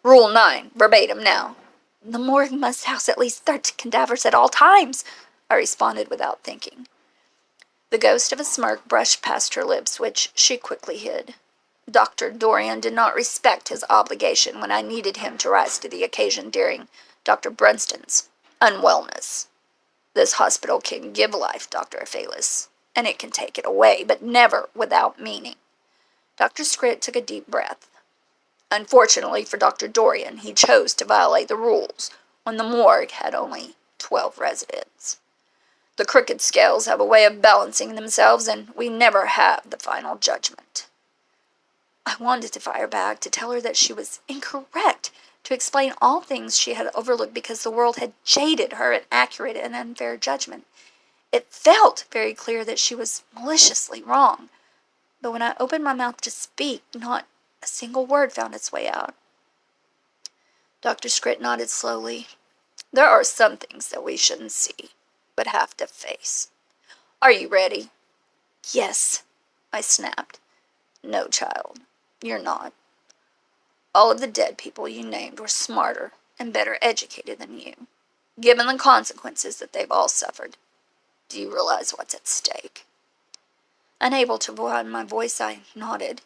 "Rule 9, verbatim now." "The morgue must house at least 13 cadavers at all times," I responded without thinking. The ghost of a smirk brushed past her lips, which she quickly hid. Dr. Dorian did not respect his obligation when I needed him to rise to the occasion during Dr. Brunston's unwellness. This hospital can give life, Dr. Phyllis, and it can take it away, but never without meaning. Dr. Scrit took a deep breath. Unfortunately for Dr. Dorian, he chose to violate the rules when the morgue had only 12 residents. The crooked scales have a way of balancing themselves, and we never have the final judgment. I wanted to fire back, to tell her that she was incorrect, to explain all things she had overlooked because the world had jaded her inaccurate and unfair judgment. It felt very clear that she was maliciously wrong, but when I opened my mouth to speak, not a single word found its way out. Dr. Scrit nodded slowly. There are some things that we shouldn't see, but have to face. Are you ready? Yes, I snapped. No, child, you're not. All of the dead people you named were smarter and better educated than you, given the consequences that they've all suffered. Do you realize what's at stake? Unable to broaden my voice, I nodded.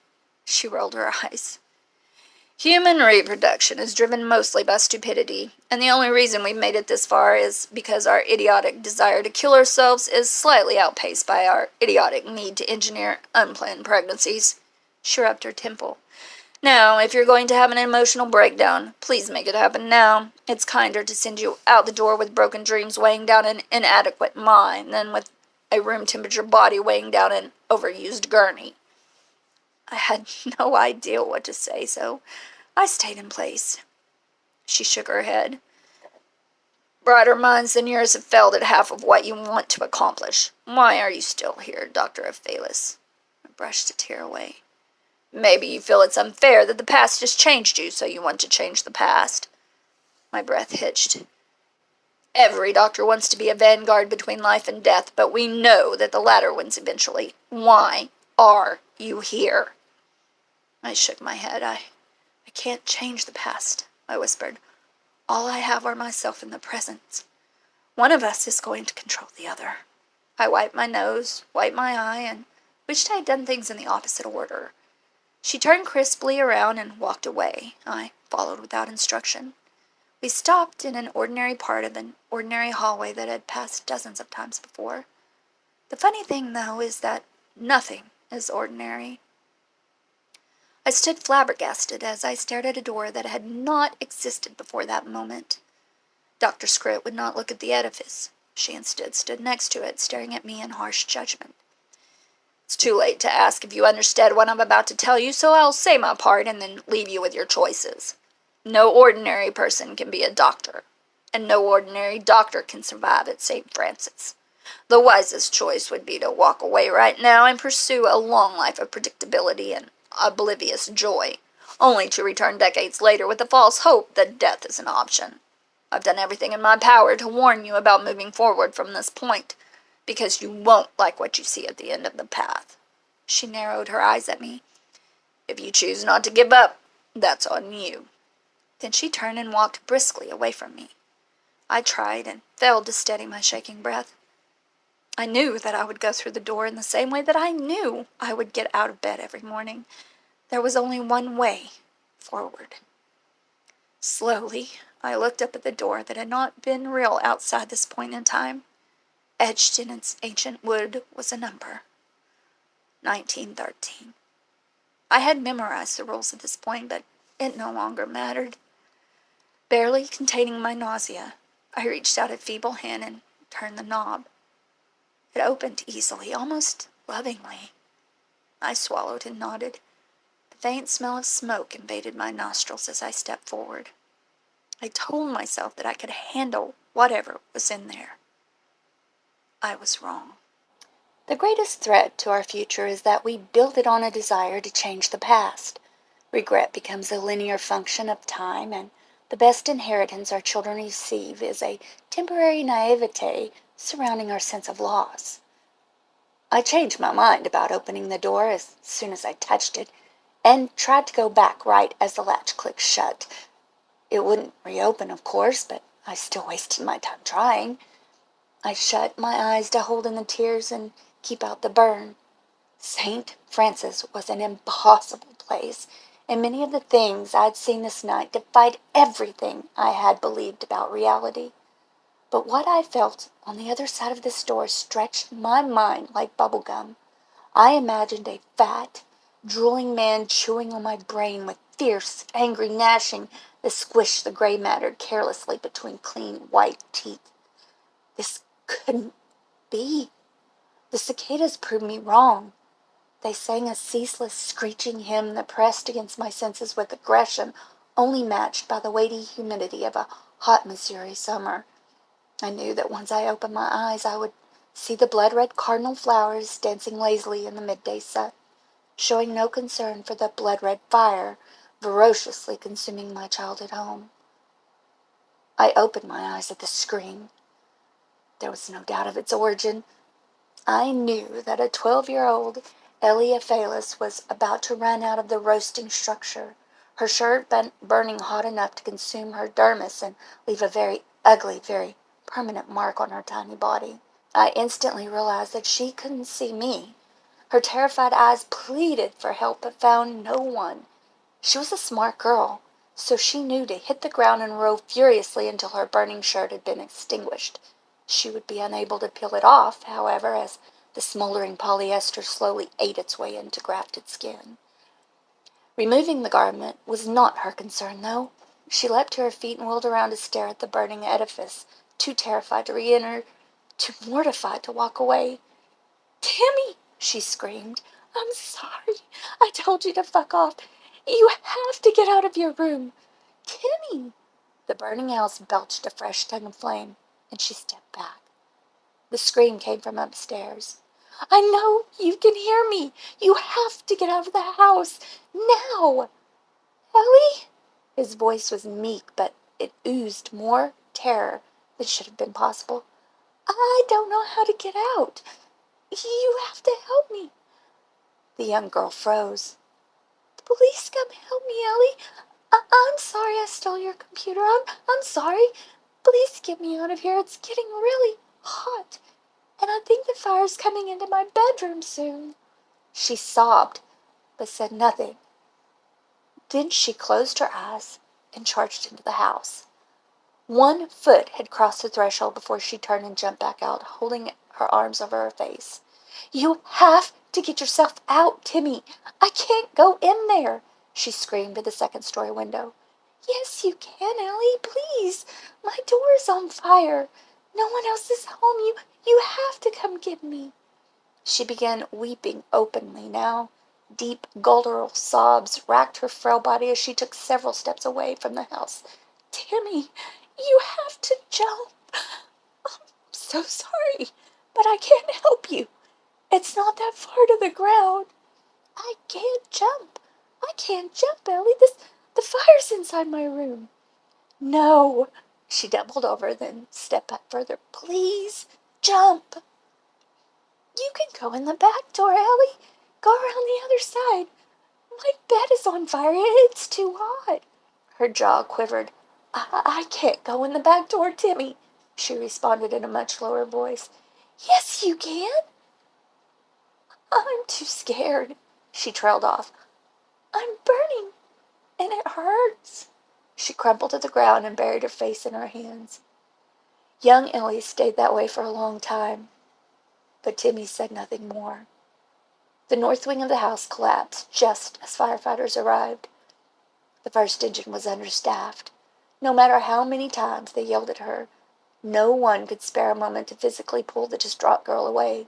She rolled her eyes. Human reproduction is driven mostly by stupidity, and the only reason we've made it this far is because our idiotic desire to kill ourselves is slightly outpaced by our idiotic need to engineer unplanned pregnancies. She rubbed her temple. Now, if you're going to have an emotional breakdown, please make it happen now. It's kinder to send you out the door with broken dreams weighing down an inadequate mind than with a room-temperature body weighing down an overused gurney. I had no idea what to say, so I stayed in place. She shook her head. Brighter minds than yours have failed at half of what you want to accomplish. Why are you still here, Dr. Byflesdeciple? I brushed a tear away. Maybe you feel it's unfair that the past has changed you, so you want to change the past. My breath hitched. Every doctor wants to be a vanguard between life and death, but we know that the latter wins eventually. Why are you here? I shook my head. I can't change the past, I whispered. All I have are myself and the present. One of us is going to control the other. I wiped my nose, wiped my eye, and wished I had done things in the opposite order. She turned crisply around and walked away. I followed without instruction. We stopped in an ordinary part of an ordinary hallway that had passed dozens of times before. The funny thing, though, is that nothing is ordinary. I stood flabbergasted as I stared at a door that had not existed before that moment. Dr. Scrit would not look at the edifice. She instead stood next to it, staring at me in harsh judgment. It's too late to ask if you understand what I'm about to tell you, so I'll say my part and then leave you with your choices. No ordinary person can be a doctor, and no ordinary doctor can survive at St. Francis. The wisest choice would be to walk away right now and pursue a long life of predictability and oblivious joy, only to return decades later with the false hope that death is an option. I've done everything in my power to warn you about moving forward from this point, because you won't like what you see at the end of the path. She narrowed her eyes at me. If you choose not to give up, that's on you. Then she turned and walked briskly away from me. I tried and failed to steady my shaking breath. I knew that I would go through the door in the same way that I knew I would get out of bed every morning. There was only one way forward. Slowly, I looked up at the door that had not been real outside this point in time. Etched in its ancient wood was a number. 1913. I had memorized the rules at this point, but it no longer mattered. Barely containing my nausea, I reached out a feeble hand and turned the knob. It opened easily, almost lovingly. I swallowed and nodded. The faint smell of smoke invaded my nostrils as I stepped forward. I told myself that I could handle whatever was in there. I was wrong. The greatest threat to our future is that we build it on a desire to change the past. Regret becomes a linear function of time, and the best inheritance our children receive is a temporary naivete surrounding our sense of loss. I changed my mind about opening the door as soon as I touched it, and tried to go back right as the latch clicked shut. It wouldn't reopen, of course, but I still wasted my time trying. I shut my eyes to hold in the tears and keep out the burn. St. Francis was an impossible place, and many of the things I'd seen this night defied everything I had believed about reality. But what I felt on the other side of this door stretched my mind like bubble gum. I imagined a fat, drooling man chewing on my brain with fierce, angry gnashing that squished the gray matter carelessly between clean, white teeth. This couldn't be. The cicadas proved me wrong. They sang a ceaseless, screeching hymn that pressed against my senses with aggression only matched by the weighty humidity of a hot Missouri summer. I knew that once I opened my eyes, I would see the blood-red cardinal flowers dancing lazily in the midday sun, showing no concern for the blood-red fire ferociously consuming my childhood home. I opened my eyes at the scream. There was no doubt of its origin. I knew that a 12-year-old Eliophalis was about to run out of the roasting structure, her shirt burning hot enough to consume her dermis and leave a very ugly, very permanent mark on her tiny body. I instantly realized that she couldn't see me. Her terrified eyes pleaded for help but found no one. She was a smart girl, so she knew to hit the ground and row furiously until her burning shirt had been extinguished. She would be unable to peel it off, however, as the smoldering polyester slowly ate its way into grafted skin. Removing the garment was not her concern, though. She leapt to her feet and wheeled around to stare at the burning edifice, too terrified to re-enter, too mortified to walk away. "Timmy!" she screamed. "I'm sorry. I told you to fuck off. You have to get out of your room. Timmy!" The burning house belched a fresh tongue of flame, and she stepped back. The scream came from upstairs. "I know you can hear me. You have to get out of the house. Now! Ellie?" His voice was meek, but it oozed more terror than should have been possible. "I don't know how to get out. You have to help me." The young girl froze. "Please come help me, Ellie. I'm sorry I stole your computer. I'm sorry. Please get me out of here. It's getting really hot, and I think the fire's coming into my bedroom soon." She sobbed, but said nothing. Then she closed her eyes and charged into the house. 1 foot had crossed the threshold before she turned and jumped back out, holding her arms over her face. "You have to get yourself out, Timmy. I can't go in there," she screamed at the second-story window. "Yes, you can, Ellie, please. My door is on fire. No one else is home. You have to come get me." She began weeping openly now. Deep, guttural sobs racked her frail body as she took several steps away from the house. "Timmy, you have to jump. I'm so sorry, but I can't help you. It's not that far to the ground." "I can't jump. I can't jump, Ellie. The fire's inside my room." "No." She doubled over, then stepped back further. "Please, jump." "You can go in the back door, Ellie. Go around the other side. My bed is on fire. It's too hot." Her jaw quivered. I can't go in the back door, Timmy," she responded in a much lower voice. "Yes, you can." "I'm too scared," she trailed off. "I'm burning, and it hurts." She crumpled to the ground and buried her face in her hands. Young Ellie stayed that way for a long time, but Timmy said nothing more. The north wing of the house collapsed just as firefighters arrived. The first engine was understaffed. No matter how many times they yelled at her, no one could spare a moment to physically pull the distraught girl away,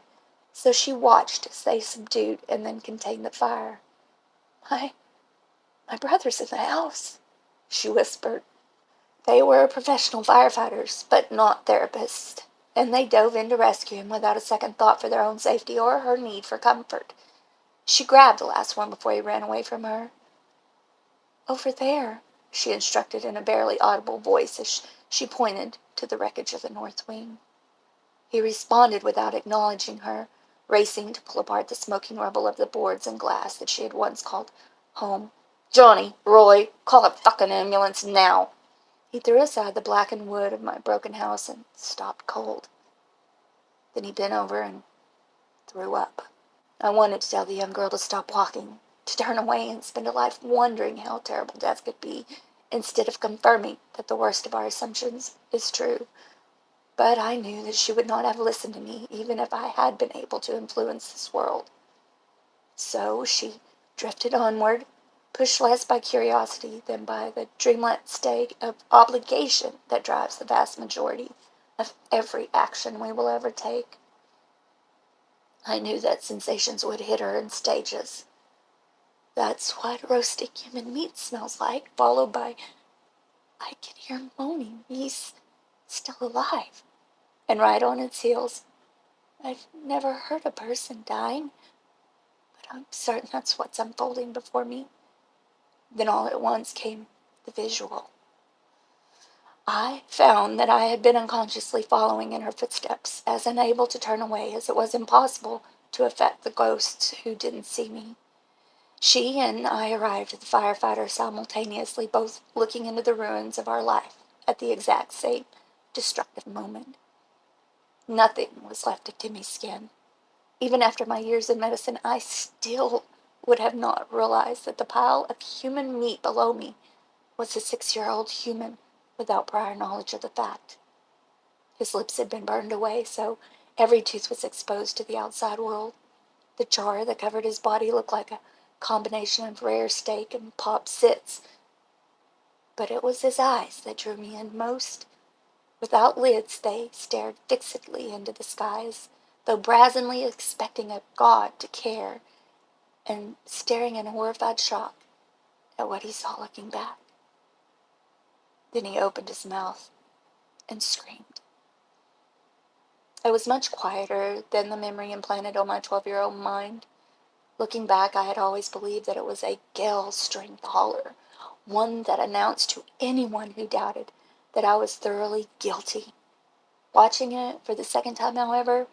so she watched as they subdued and then contained the fire. My brother's in the house," she whispered. They were professional firefighters, but not therapists, and they dove in to rescue him without a second thought for their own safety or her need for comfort. She grabbed the last one before he ran away from her. "Over there," she instructed in a barely audible voice as she pointed to the wreckage of the north wing. He responded without acknowledging her, racing to pull apart the smoking rubble of the boards and glass that she had once called home. "Johnny, Roy, call a fucking ambulance now." He threw aside the blackened wood of my broken house and stopped cold. Then he bent over and threw up. I wanted to tell the young girl to stop walking, to turn away and spend a life wondering how terrible death could be, instead of confirming that the worst of our assumptions is true. But I knew that she would not have listened to me, even if I had been able to influence this world. So she drifted onward, pushed less by curiosity than by the dreamlike state of obligation that drives the vast majority of every action we will ever take. I knew that sensations would hit her in stages. That's what roasting human meat smells like, followed by, I can hear him moaning, he's still alive. And right on its heels, I've never heard a person dying, but I'm certain that's what's unfolding before me. Then all at once came the visual. I found that I had been unconsciously following in her footsteps, as unable to turn away as it was impossible to affect the ghosts who didn't see me. She and I arrived at the firefighter simultaneously, both looking into the ruins of our life at the exact same destructive moment. Nothing was left of Timmy's skin. Even after my years in medicine, I still would have not realized that the pile of human meat below me was a 6-year-old human without prior knowledge of the fact. His lips had been burned away, so every tooth was exposed to the outside world. The char that covered his body looked like a combination of rare steak and pop sits. But it was his eyes that drew me in most. Without lids, they stared fixedly into the skies, though brazenly expecting a god to care, and staring in horrified shock at what he saw looking back. Then he opened his mouth and screamed. I was much quieter than the memory implanted on my 12-year-old mind. Looking back, I had always believed that it was a gale-strength holler, one that announced to anyone who doubted that I was thoroughly guilty. Watching it for the second time, however,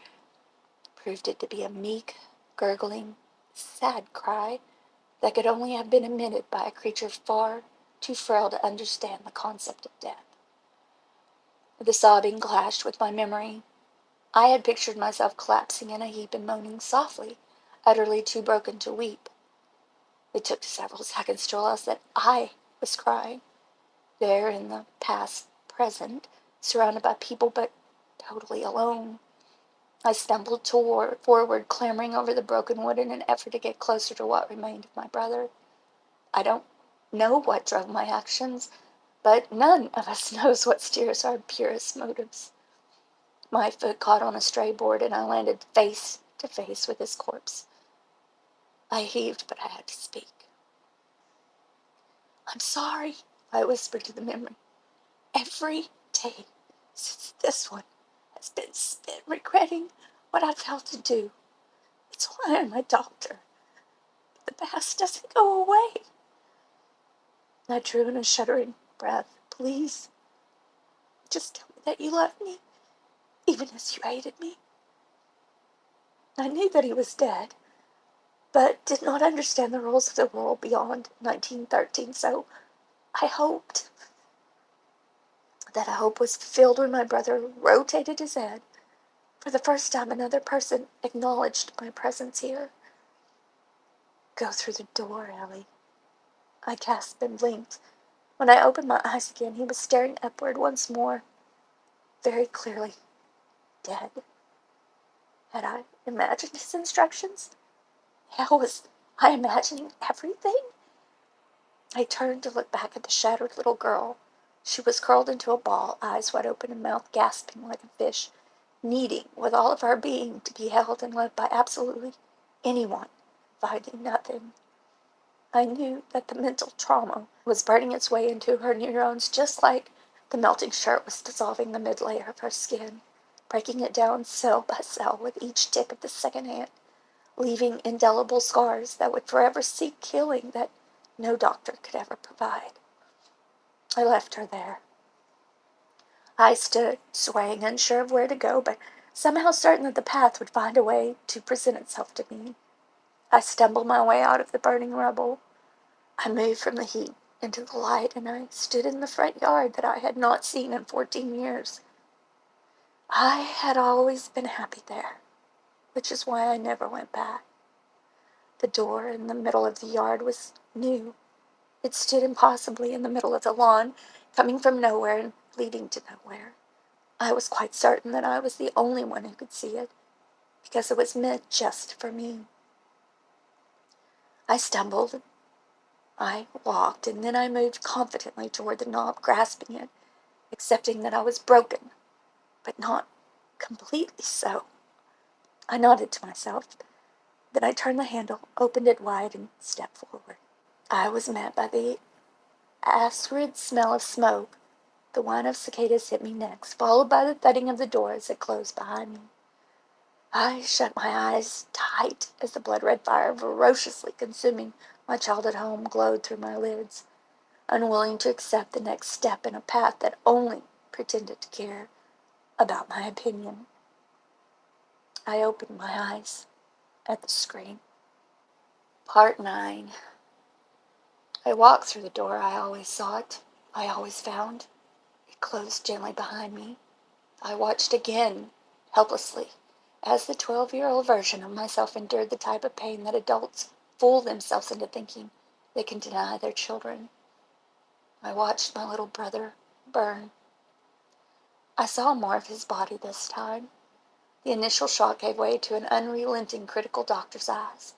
proved it to be a meek, gurgling, sad cry that could only have been emitted by a creature far too frail to understand the concept of death. The sobbing clashed with my memory. I had pictured myself collapsing in a heap and moaning softly, utterly too broken to weep. It took several seconds to realize that I was crying, there in the past present, surrounded by people but totally alone. I stumbled forward, clambering over the broken wood in an effort to get closer to what remained of my brother. I don't know what drove my actions, but none of us knows what steers our purest motives. My foot caught on a stray board, and I landed face to face with his corpse. I heaved, but I had to speak. I'm sorry, I whispered to the memory. Every day since this one has been spent regretting what I failed to do. It's why I'm a doctor. The past doesn't go away. I drew in a shuddering breath. Please, just tell me that you love me, even as you hated me. I knew that he was dead, but did not understand the rules of the world beyond 1913, so I hoped. That hope was fulfilled when my brother rotated his head. For the first time, another person acknowledged my presence here. Go through the door, Ellie. I gasped and blinked. When I opened my eyes again, he was staring upward once more, very clearly dead. Had I imagined his instructions? How was I imagining everything? I turned to look back at the shattered little girl. She was curled into a ball, eyes wide open and mouth gasping like a fish, needing with all of her being to be held and loved by absolutely anyone, finding nothing. I knew that the mental trauma was burning its way into her neurons just like the melting shirt was dissolving the mid-layer of her skin, breaking it down cell by cell with each tick of the second hand, leaving indelible scars that would forever seek healing that no doctor could ever provide. I left her there. I stood, swaying, unsure of where to go, but somehow certain that the path would find a way to present itself to me. I stumbled my way out of the burning rubble. I moved from the heat into the light, and I stood in the front yard that I had not seen in 14 years. I had always been happy there, which is why I never went back. The door in the middle of the yard was new. It stood impossibly in the middle of the lawn, coming from nowhere and leading to nowhere. I was quite certain that I was the only one who could see it, because it was meant just for me. I stumbled, I walked, and then I moved confidently toward the knob, grasping it, accepting that I was broken, but not completely so. I nodded to myself. Then I turned the handle, opened it wide, and stepped forward. I was met by the acrid smell of smoke. The whine of cicadas hit me next, followed by the thudding of the door as it closed behind me. I shut my eyes tight as the blood-red fire ferociously consuming my childhood home glowed through my lids, unwilling to accept the next step in a path that only pretended to care about my opinion. I opened my eyes at the screen. Part 9. I walked through the door I always sought, I always found. It closed gently behind me. I watched again, helplessly, as the 12-year-old version of myself endured the type of pain that adults fool themselves into thinking they can deny their children. I watched my little brother burn. I saw more of his body this time. The initial shock gave way to an unrelenting critical doctor's eyes.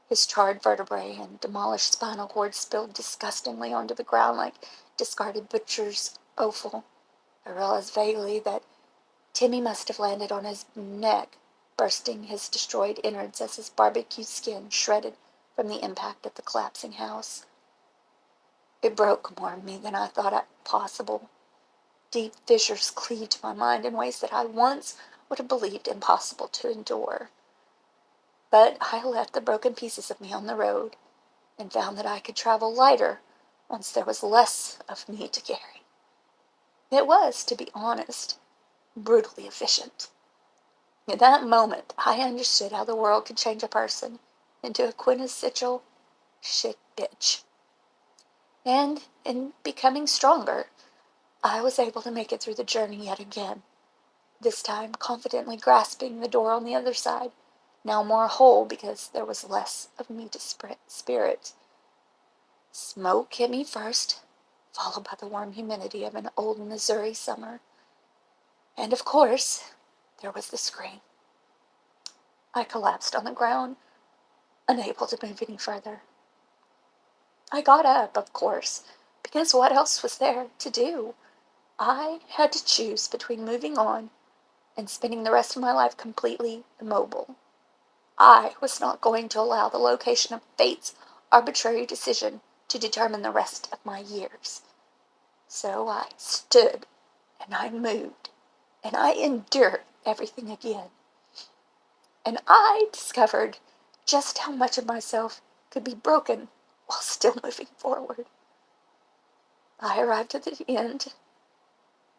His charred vertebrae and demolished spinal cord spilled disgustingly onto the ground like discarded butcher's offal. I realized vaguely that Timmy must have landed on his neck, bursting his destroyed innards as his barbecue skin shredded from the impact of the collapsing house. It broke more of me than I thought possible. Deep fissures cleaved my mind in ways that I once would have believed impossible to endure. But I left the broken pieces of me on the road and found that I could travel lighter once there was less of me to carry. It was, to be honest, brutally efficient. In that moment, I understood how the world could change a person into a quintessential shit bitch. And in becoming stronger, I was able to make it through the journey yet again, this time confidently grasping the door on the other side, now more whole because there was less of me to spirit. Smoke hit me first, followed by the warm humidity of an old Missouri summer. And of course, there was the scream. I collapsed on the ground, unable to move any further. I got up, of course, because what else was there to do? I had to choose between moving on and spending the rest of my life completely immobile. I was not going to allow the location of fate's arbitrary decision to determine the rest of my years. So I stood, and I moved, and I endured everything again. And I discovered just how much of myself could be broken while still moving forward. I arrived at the end.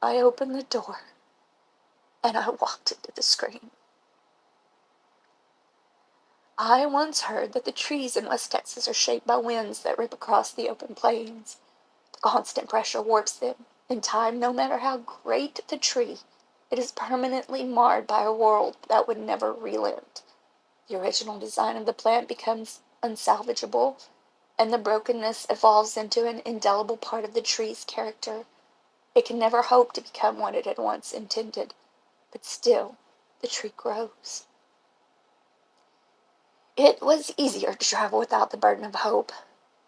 I opened the door, and I walked into the screen. I once heard that the trees in West Texas are shaped by winds that rip across the open plains. The constant pressure warps them. In time, no matter how great the tree, it is permanently marred by a world that would never relent. The original design of the plant becomes unsalvageable, and the brokenness evolves into an indelible part of the tree's character. It can never hope to become what it had once intended, but still, the tree grows. It was easier to travel without the burden of hope,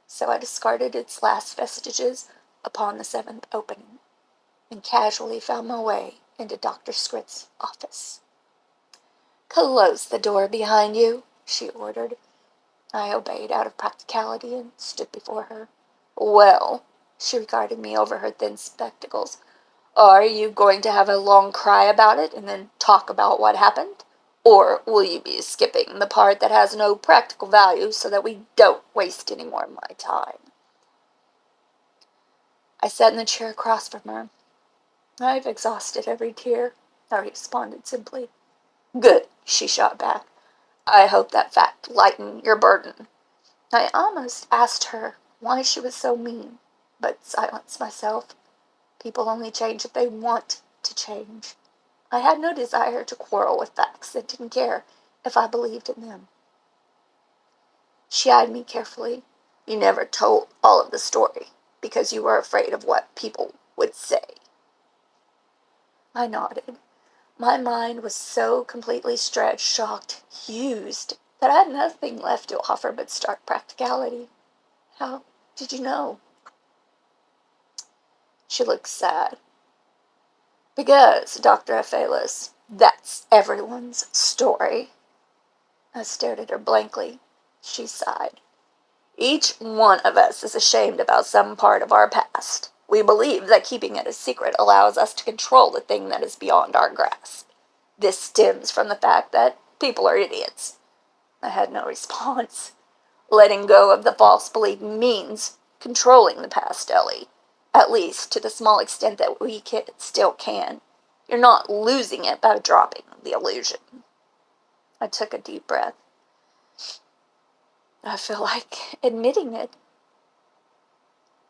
so I discarded its last vestiges upon the 7th opening, and casually found my way into Dr. Scritt's office. "Close the door behind you," she ordered. I obeyed out of practicality and stood before her. "Well," she regarded me over her thin spectacles, "are you going to have a long cry about it and then talk about what happened? Or will you be skipping the part that has no practical value so that we don't waste any more of my time?" I sat in the chair across from her. "I've exhausted every tear," I responded simply. "Good," she shot back. "I hope that fact lightened your burden." I almost asked her why she was so mean, but silenced myself. People only change if they want to change. I had no desire to quarrel with facts and didn't care if I believed in them. She eyed me carefully. "You never told all of the story because you were afraid of what people would say." I nodded. My mind was so completely stretched, shocked, used, that I had nothing left to offer but stark practicality. How did you know? She looked sad. Because, Dr. Aphelis, that's everyone's story. I stared at her blankly. She sighed. Each one of us is ashamed about some part of our past. We believe that keeping it a secret allows us to control the thing that is beyond our grasp. This stems from the fact that people are idiots. I had no response. Letting go of the false belief means controlling the past, Ellie. At least to the small extent that we still can. You're not losing it by dropping the illusion. I took a deep breath. I feel like admitting it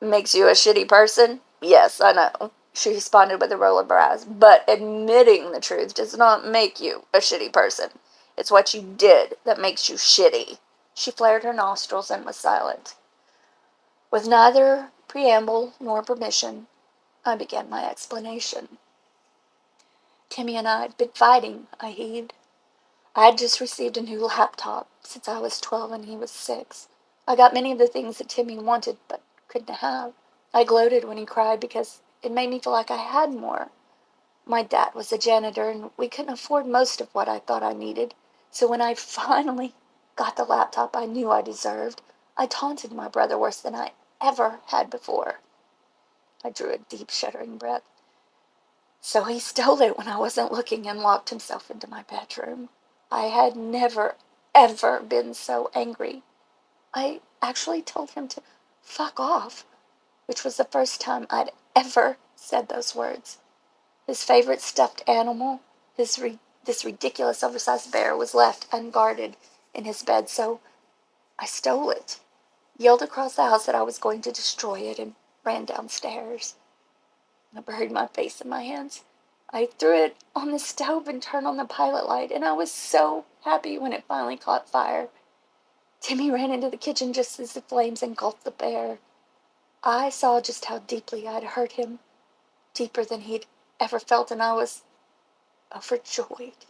makes you a shitty person. Yes, I know, she responded with a roll of her eyes. But admitting the truth does not make you a shitty person. It's what you did that makes you shitty. She flared her nostrils and was silent. With neither preamble nor permission, I began my explanation. Timmy and I had been fighting, I heaved. I had just received a new laptop since I was 12 and he was 6. I got many of the things that Timmy wanted but couldn't have. I gloated when he cried because it made me feel like I had more. My dad was a janitor and we couldn't afford most of what I thought I needed. So when I finally got the laptop I knew I deserved, I taunted my brother worse than I ever had before. I drew a deep, shuddering breath. So he stole it when I wasn't looking and locked himself into my bedroom. I had never, ever been so angry. I actually told him to fuck off, which was the first time I'd ever said those words. His favorite stuffed animal, this ridiculous oversized bear, was left unguarded in his bed, so I stole it, yelled across the house that I was going to destroy it, and ran downstairs. I buried my face in my hands. I threw it on the stove and turned on the pilot light, and I was so happy when it finally caught fire. Timmy ran into the kitchen just as the flames engulfed the bear. I saw just how deeply I'd hurt him, deeper than he'd ever felt, and I was overjoyed.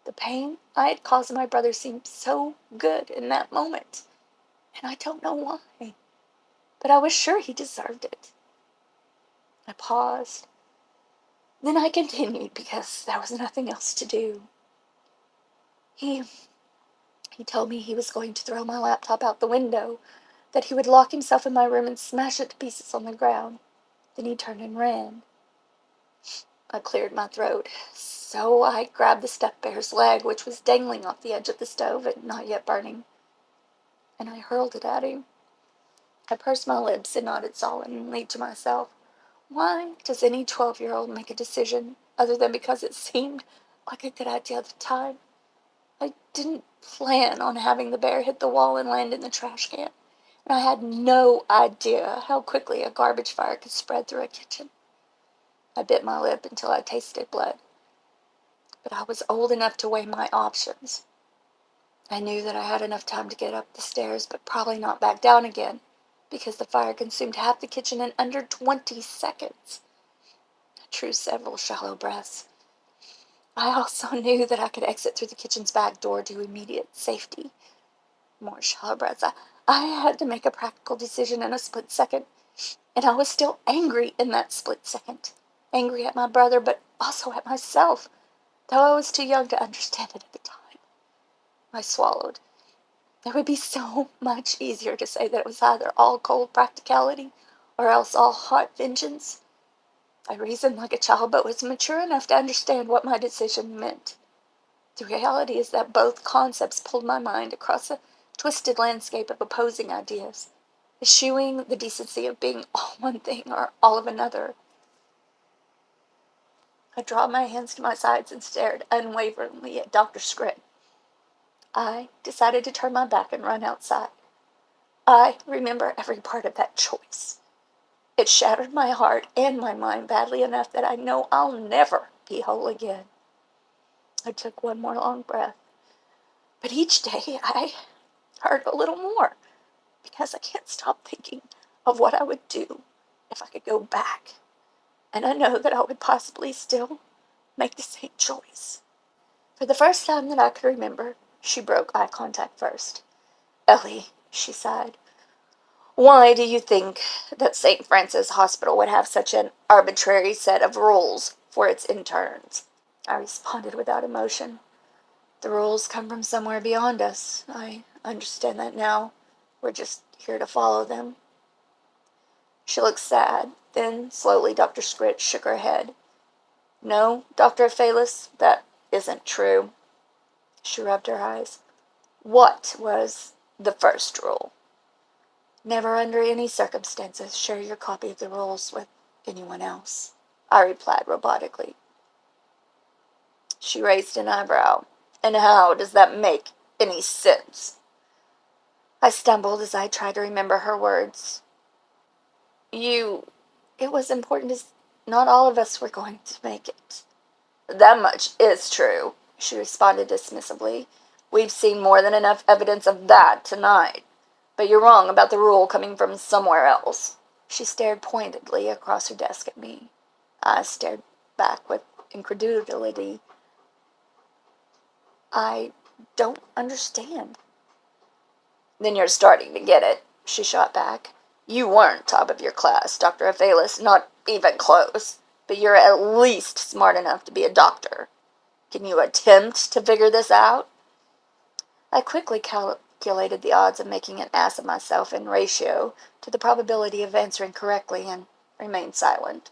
The pain I had caused my brother seemed so good in that moment, and I don't know why, but I was sure he deserved it. I paused. Then I continued because there was nothing else to do. He told me he was going to throw my laptop out the window, that he would lock himself in my room and smash it to pieces on the ground. Then he turned and ran. I cleared my throat, so I grabbed the stuffed bear's leg, which was dangling off the edge of the stove and not yet burning, and I hurled it at him. I pursed my lips and nodded solemnly to myself. Why does any 12-year-old make a decision other than because it seemed like a good idea at the time? I didn't plan on having the bear hit the wall and land in the trash can, and I had no idea how quickly a garbage fire could spread through a kitchen. I bit my lip until I tasted blood, but I was old enough to weigh my options. I knew that I had enough time to get up the stairs, but probably not back down again, because the fire consumed half the kitchen in under 20 seconds. I drew several shallow breaths. I also knew that I could exit through the kitchen's back door to immediate safety. More shallow breaths. I had to make a practical decision in a split second, and I was still angry in that split second. Angry at my brother, but also at myself, though I was too young to understand it at the time. I swallowed. It would be so much easier to say that it was either all cold practicality or else all hot vengeance. I reasoned like a child, but was mature enough to understand what my decision meant. The reality is that both concepts pulled my mind across a twisted landscape of opposing ideas, eschewing the decency of being all one thing or all of another. I dropped my hands to my sides and stared unwaveringly at Dr. Scrim. I decided to turn my back and run outside. I remember every part of that choice. It shattered my heart and my mind badly enough that I know I'll never be whole again. I took one more long breath. But each day I hurt a little more because I can't stop thinking of what I would do if I could go back. And I know that I would possibly still make the same choice. For the first time that I could remember, She broke eye contact first. Ellie, she sighed. Why do you think that St. Francis Hospital would have such an arbitrary set of rules for its interns? I responded without emotion. The rules come from somewhere beyond us. I understand that now. We're just here to follow them. She looked sad. Then, slowly, Dr. Scritch shook her head. No, Dr. Phelis, that isn't true. She rubbed her eyes. What was the first rule? Never under any circumstances share your copy of the rules with anyone else, I replied robotically. She raised an eyebrow. And how does that make any sense? I stumbled as I tried to remember her words. It was important as not all of us were going to make it. That much is true, she responded dismissively. We've seen more than enough evidence of that tonight. But you're wrong about the rule coming from somewhere else. She stared pointedly across her desk at me. I stared back with incredulity. I don't understand. Then you're starting to get it, she shot back. You weren't top of your class, Dr. Phelis, not even close. But you're at least smart enough to be a doctor. Can you attempt to figure this out? I quickly calculated the odds of making an ass of myself in ratio to the probability of answering correctly and remained silent.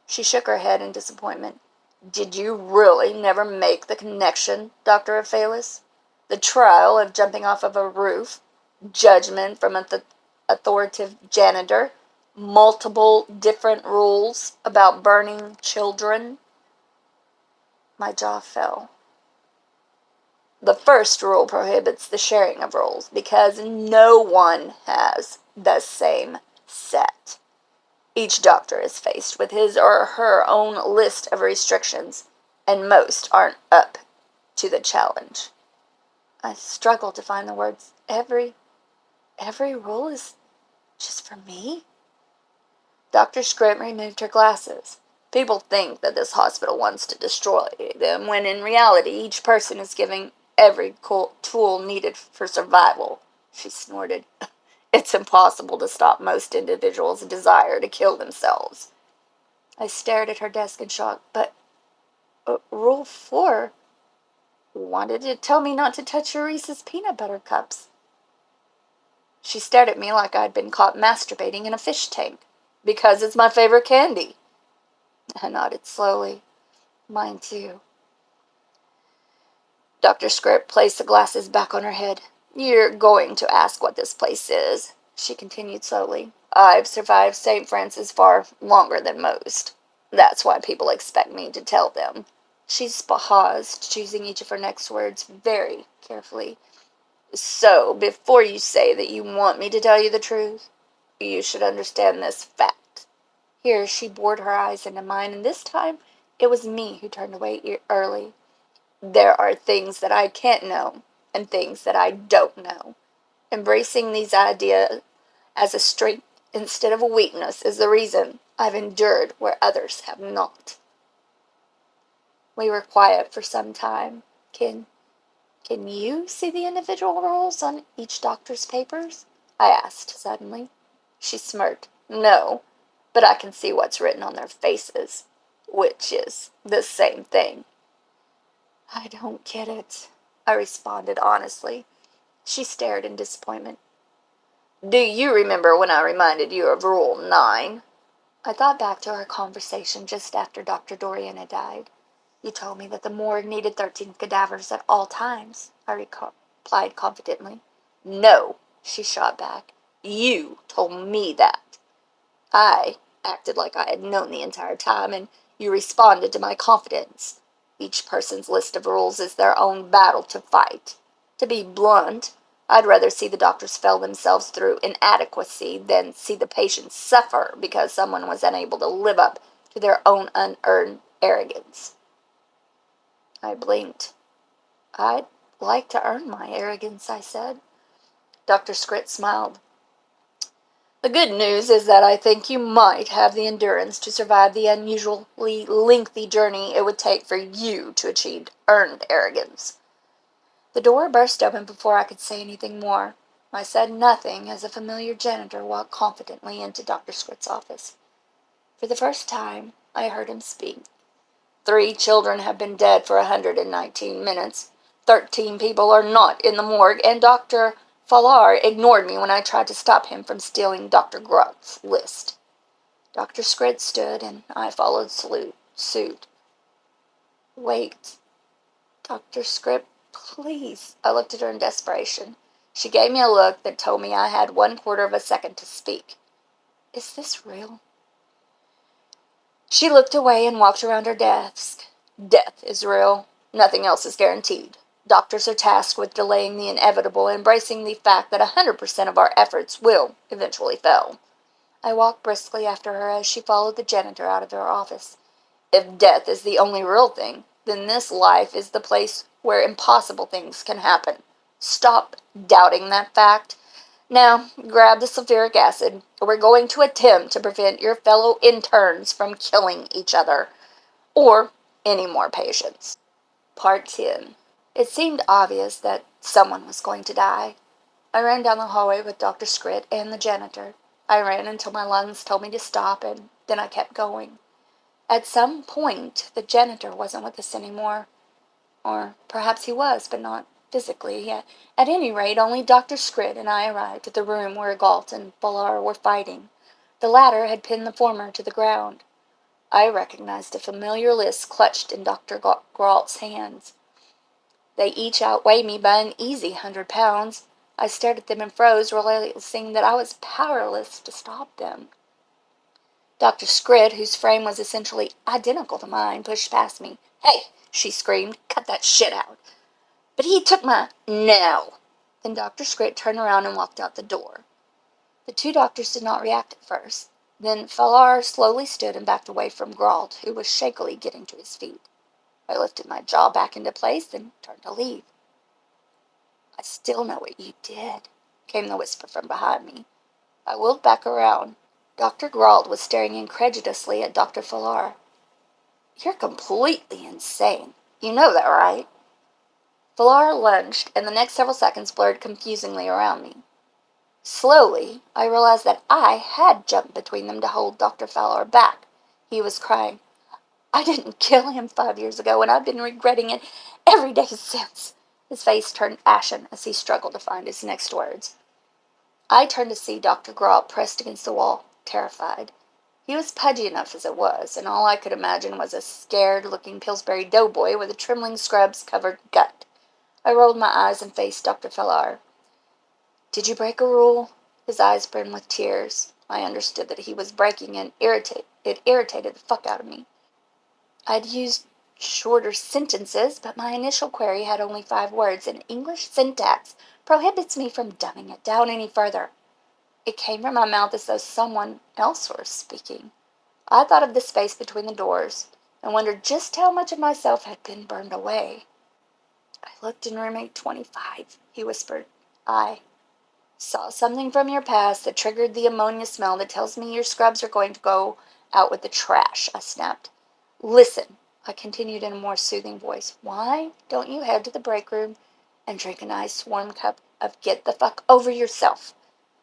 She shook her head in disappointment. Did you really never make the connection, Dr. Phelis? The trial of jumping off of a roof, judgment from an authoritative janitor, multiple different rules about burning children? My jaw fell. The first rule prohibits the sharing of rules because no one has the same set. Each doctor is faced with his or her own list of restrictions, and most aren't up to the challenge. I struggled to find the words. Every rule is just for me? Dr. Scrimp removed her glasses. People think that this hospital wants to destroy them, when in reality each person is given every tool needed for survival, she snorted. It's impossible to stop most individuals' desire to kill themselves. I stared at her desk in shock. But Rule 4 wanted to tell me not to touch your Reese's peanut butter cups. She stared at me like I'd been caught masturbating in a fish tank. Because it's my favorite candy. I nodded slowly. Mine too. Dr. Scrimp placed the glasses back on her head. You're going to ask what this place is, she continued slowly. I've survived St. Francis far longer than most. That's why people expect me to tell them. She paused, choosing each of her next words very carefully. So, before you say that you want me to tell you the truth, you should understand this fact. Here she bored her eyes into mine, and this time it was me who turned away early. There are things that I can't know, and things that I don't know. Embracing these ideas as a strength instead of a weakness is the reason I've endured where others have not. We were quiet for some time. Can you see the individual rules on each doctor's papers? I asked suddenly. She smirked. No, but I can see what's written on their faces, which is the same thing. I don't get it, I responded honestly. She stared in disappointment. Do you remember when I reminded you of Rule 9? I thought back to our conversation just after Dr. Dorian had died. You told me that the morgue needed 13 cadavers at all times, I replied confidently. No, she shot back. You told me that. I acted like I had known the entire time, and you responded to my confidence. Each person's list of rules is their own battle to fight. To be blunt, I'd rather see the doctors fail themselves through inadequacy than see the patients suffer because someone was unable to live up to their own unearned arrogance. I blinked. I'd like to earn my arrogance, I said. Dr. Scritch smiled. The good news is that I think you might have the endurance to survive the unusually lengthy journey it would take for you to achieve earned arrogance. The door burst open before I could say anything more. I said nothing as a familiar janitor walked confidently into Dr. Scritt's office. For the first time, I heard him speak. 3 children have been dead for 119 minutes. 13 people are not in the morgue, and Dr. Fallar ignored me when I tried to stop him from stealing Dr. Grubb's list. Dr. Scritt stood, and I followed suit. Wait, Dr. Scritt, please. I looked at her in desperation. She gave me a look that told me I had 1/4 of a second to speak. Is this real? She looked away and walked around her desk. Death is real. Nothing else is guaranteed. Doctors are tasked with delaying the inevitable, embracing the fact that 100% of our efforts will eventually fail. I walked briskly after her as she followed the janitor out of her office. If death is the only real thing, then this life is the place where impossible things can happen. Stop doubting that fact. Now, grab the sulfuric acid. We're going to attempt to prevent your fellow interns from killing each other. Or any more patients. Part 10. It seemed obvious that someone was going to die. I ran down the hallway with Dr. Scritt and the janitor. I ran until my lungs told me to stop, and then I kept going. At some point, the janitor wasn't with us anymore. Or perhaps he was, but not physically. At any rate, only Dr. Scritt and I arrived at the room where Galt and Ballar were fighting. The latter had pinned the former to the ground. I recognized a familiar list clutched in Dr. Galt's hands. They each outweighed me by an easy 100 pounds. I stared at them and froze, realizing that I was powerless to stop them. Dr. Scritt, whose frame was essentially identical to mine, pushed past me. "Hey!" she screamed. "Cut that shit out!" "But he took my—" "No!" Then Dr. Scritt turned around and walked out the door. The 2 doctors did not react at first. Then Fallar slowly stood and backed away from Galt, who was shakily getting to his feet. I lifted my jaw back into place and turned to leave. "I still know what you did," came the whisper from behind me. I wheeled back around. Dr. Galt was staring incredulously at Dr. Fallar. "You're completely insane. You know that, right?" Fallar lunged, and the next several seconds blurred confusingly around me. Slowly, I realized that I had jumped between them to hold Dr. Fallar back. He was crying. "I didn't kill him 5 years ago, and I've been regretting it every day since." His face turned ashen as he struggled to find his next words. I turned to see Dr. Galt pressed against the wall, terrified. He was pudgy enough as it was, and all I could imagine was a scared-looking Pillsbury Doughboy with a trembling scrubs-covered gut. I rolled my eyes and faced Dr. Fallar. "Did you break a rule?" His eyes brimmed with tears. I understood that he was breaking, and it irritated the fuck out of me. I'd used shorter sentences, but my initial query had only 5 words, and English syntax prohibits me from dumbing it down any further. It came from my mouth as though someone else were speaking. I thought of the space between the doors, and wondered just how much of myself had been burned away. "I looked in room 825, he whispered. "I saw something from your past that triggered the ammonia smell that tells me your scrubs are going to go out with the trash," I snapped. "Listen," I continued in a more soothing voice. "Why don't you head to the break room and drink a nice warm cup of get the fuck over yourself?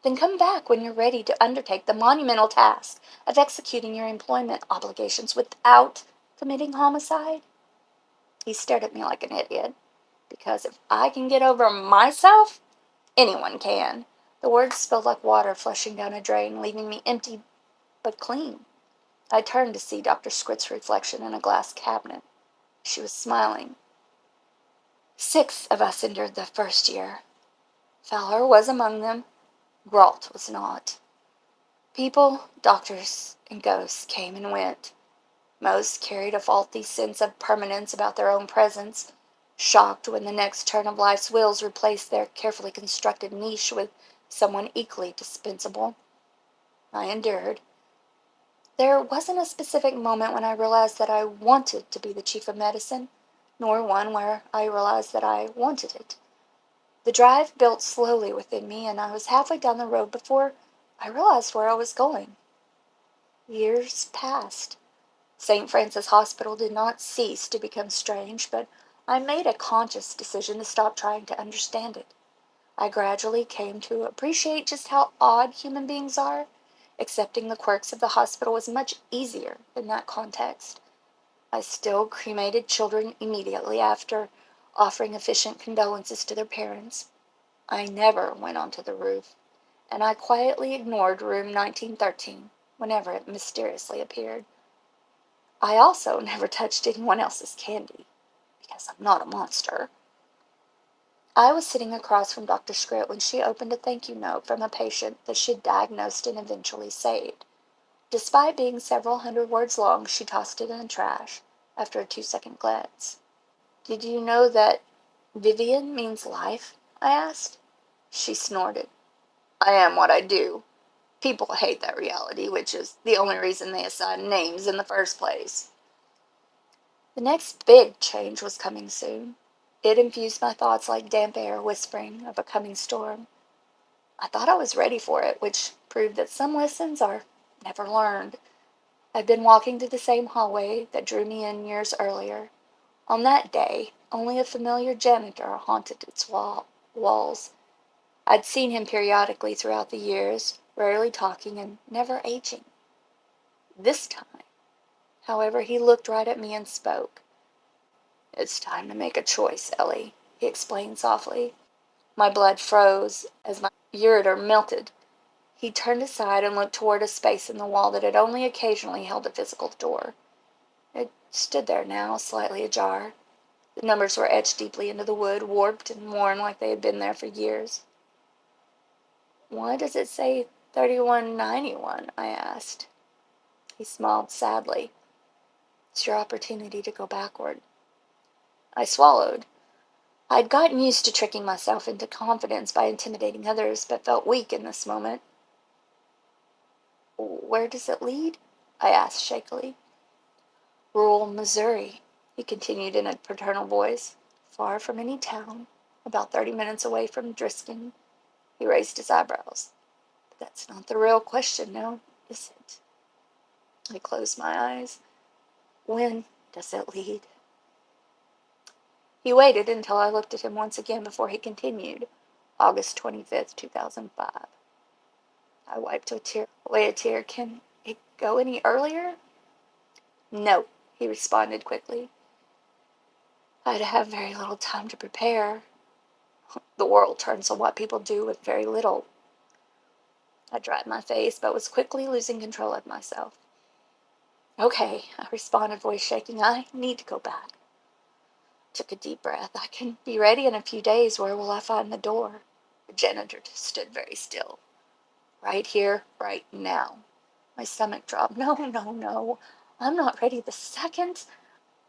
Then come back when you're ready to undertake the monumental task of executing your employment obligations without committing homicide?" He stared at me like an idiot. "Because if I can get over myself, anyone can." The words spilled like water flushing down a drain, leaving me empty but clean. I turned to see Dr. Scritt's reflection in a glass cabinet. She was smiling. 6 of us endured the first year. Fowler was among them. Galt was not. People, doctors, and ghosts came and went. Most carried a faulty sense of permanence about their own presence, shocked when the next turn of life's wheels replaced their carefully constructed niche with someone equally dispensable. I endured. There wasn't a specific moment when I realized that I wanted to be the chief of medicine, nor one where I realized that I wanted it. The drive built slowly within me, and I was halfway down the road before I realized where I was going. Years passed. St. Francis Hospital did not cease to become strange, but I made a conscious decision to stop trying to understand it. I gradually came to appreciate just how odd human beings are. Accepting the quirks of the hospital was much easier in that context. I still cremated children immediately after, offering efficient condolences to their parents. I never went onto the roof, and I quietly ignored room 1913 whenever it mysteriously appeared. I also never touched anyone else's candy, because I'm not a monster. I was sitting across from Dr. Scritt when she opened a thank you note from a patient that she'd diagnosed and eventually saved. Despite being several hundred words long, she tossed it in the trash after a 2-second glance. Did you know that Vivian means life? I asked. She snorted. I am what I do. People hate that reality, which is the only reason they assign names in the first place. The next big change was coming soon. It infused my thoughts like damp air whispering of a coming storm. I thought I was ready for it, which proved that some lessons are never learned. I'd been walking through the same hallway that drew me in years earlier. On that day, only a familiar janitor haunted its walls. I'd seen him periodically throughout the years, rarely talking and never aging. This time, however, he looked right at me and spoke. It's time to make a choice, Ellie, he explained softly. My blood froze as my ureter melted. He turned aside and looked toward a space in the wall that had only occasionally held a physical door. It stood there now, slightly ajar. The numbers were etched deeply into the wood, warped and worn like they had been there for years. Why does it say 3191? I asked. He smiled sadly. It's your opportunity to go backward. I swallowed. I'd gotten used to tricking myself into confidence by intimidating others, but felt weak in this moment. Where does it lead? I asked shakily. Rural Missouri, he continued in a paternal voice, far from any town, about 30 minutes away from Driskin. He raised his eyebrows. But that's not the real question now, is it? I closed my eyes. When does it lead? He waited until I looked at him once again before he continued. August 25th, 2005. I wiped away a tear. Can it go any earlier? No, he responded quickly. I'd have very little time to prepare. The world turns on what people do with very little. I dried my face, but was quickly losing control of myself. Okay, I responded, voice shaking. I need to go back. Took a deep breath. I can be ready in a few days. Where will I find the door? The janitor stood very still. Right here, right now. My stomach dropped. No, no, no. I'm not ready this second.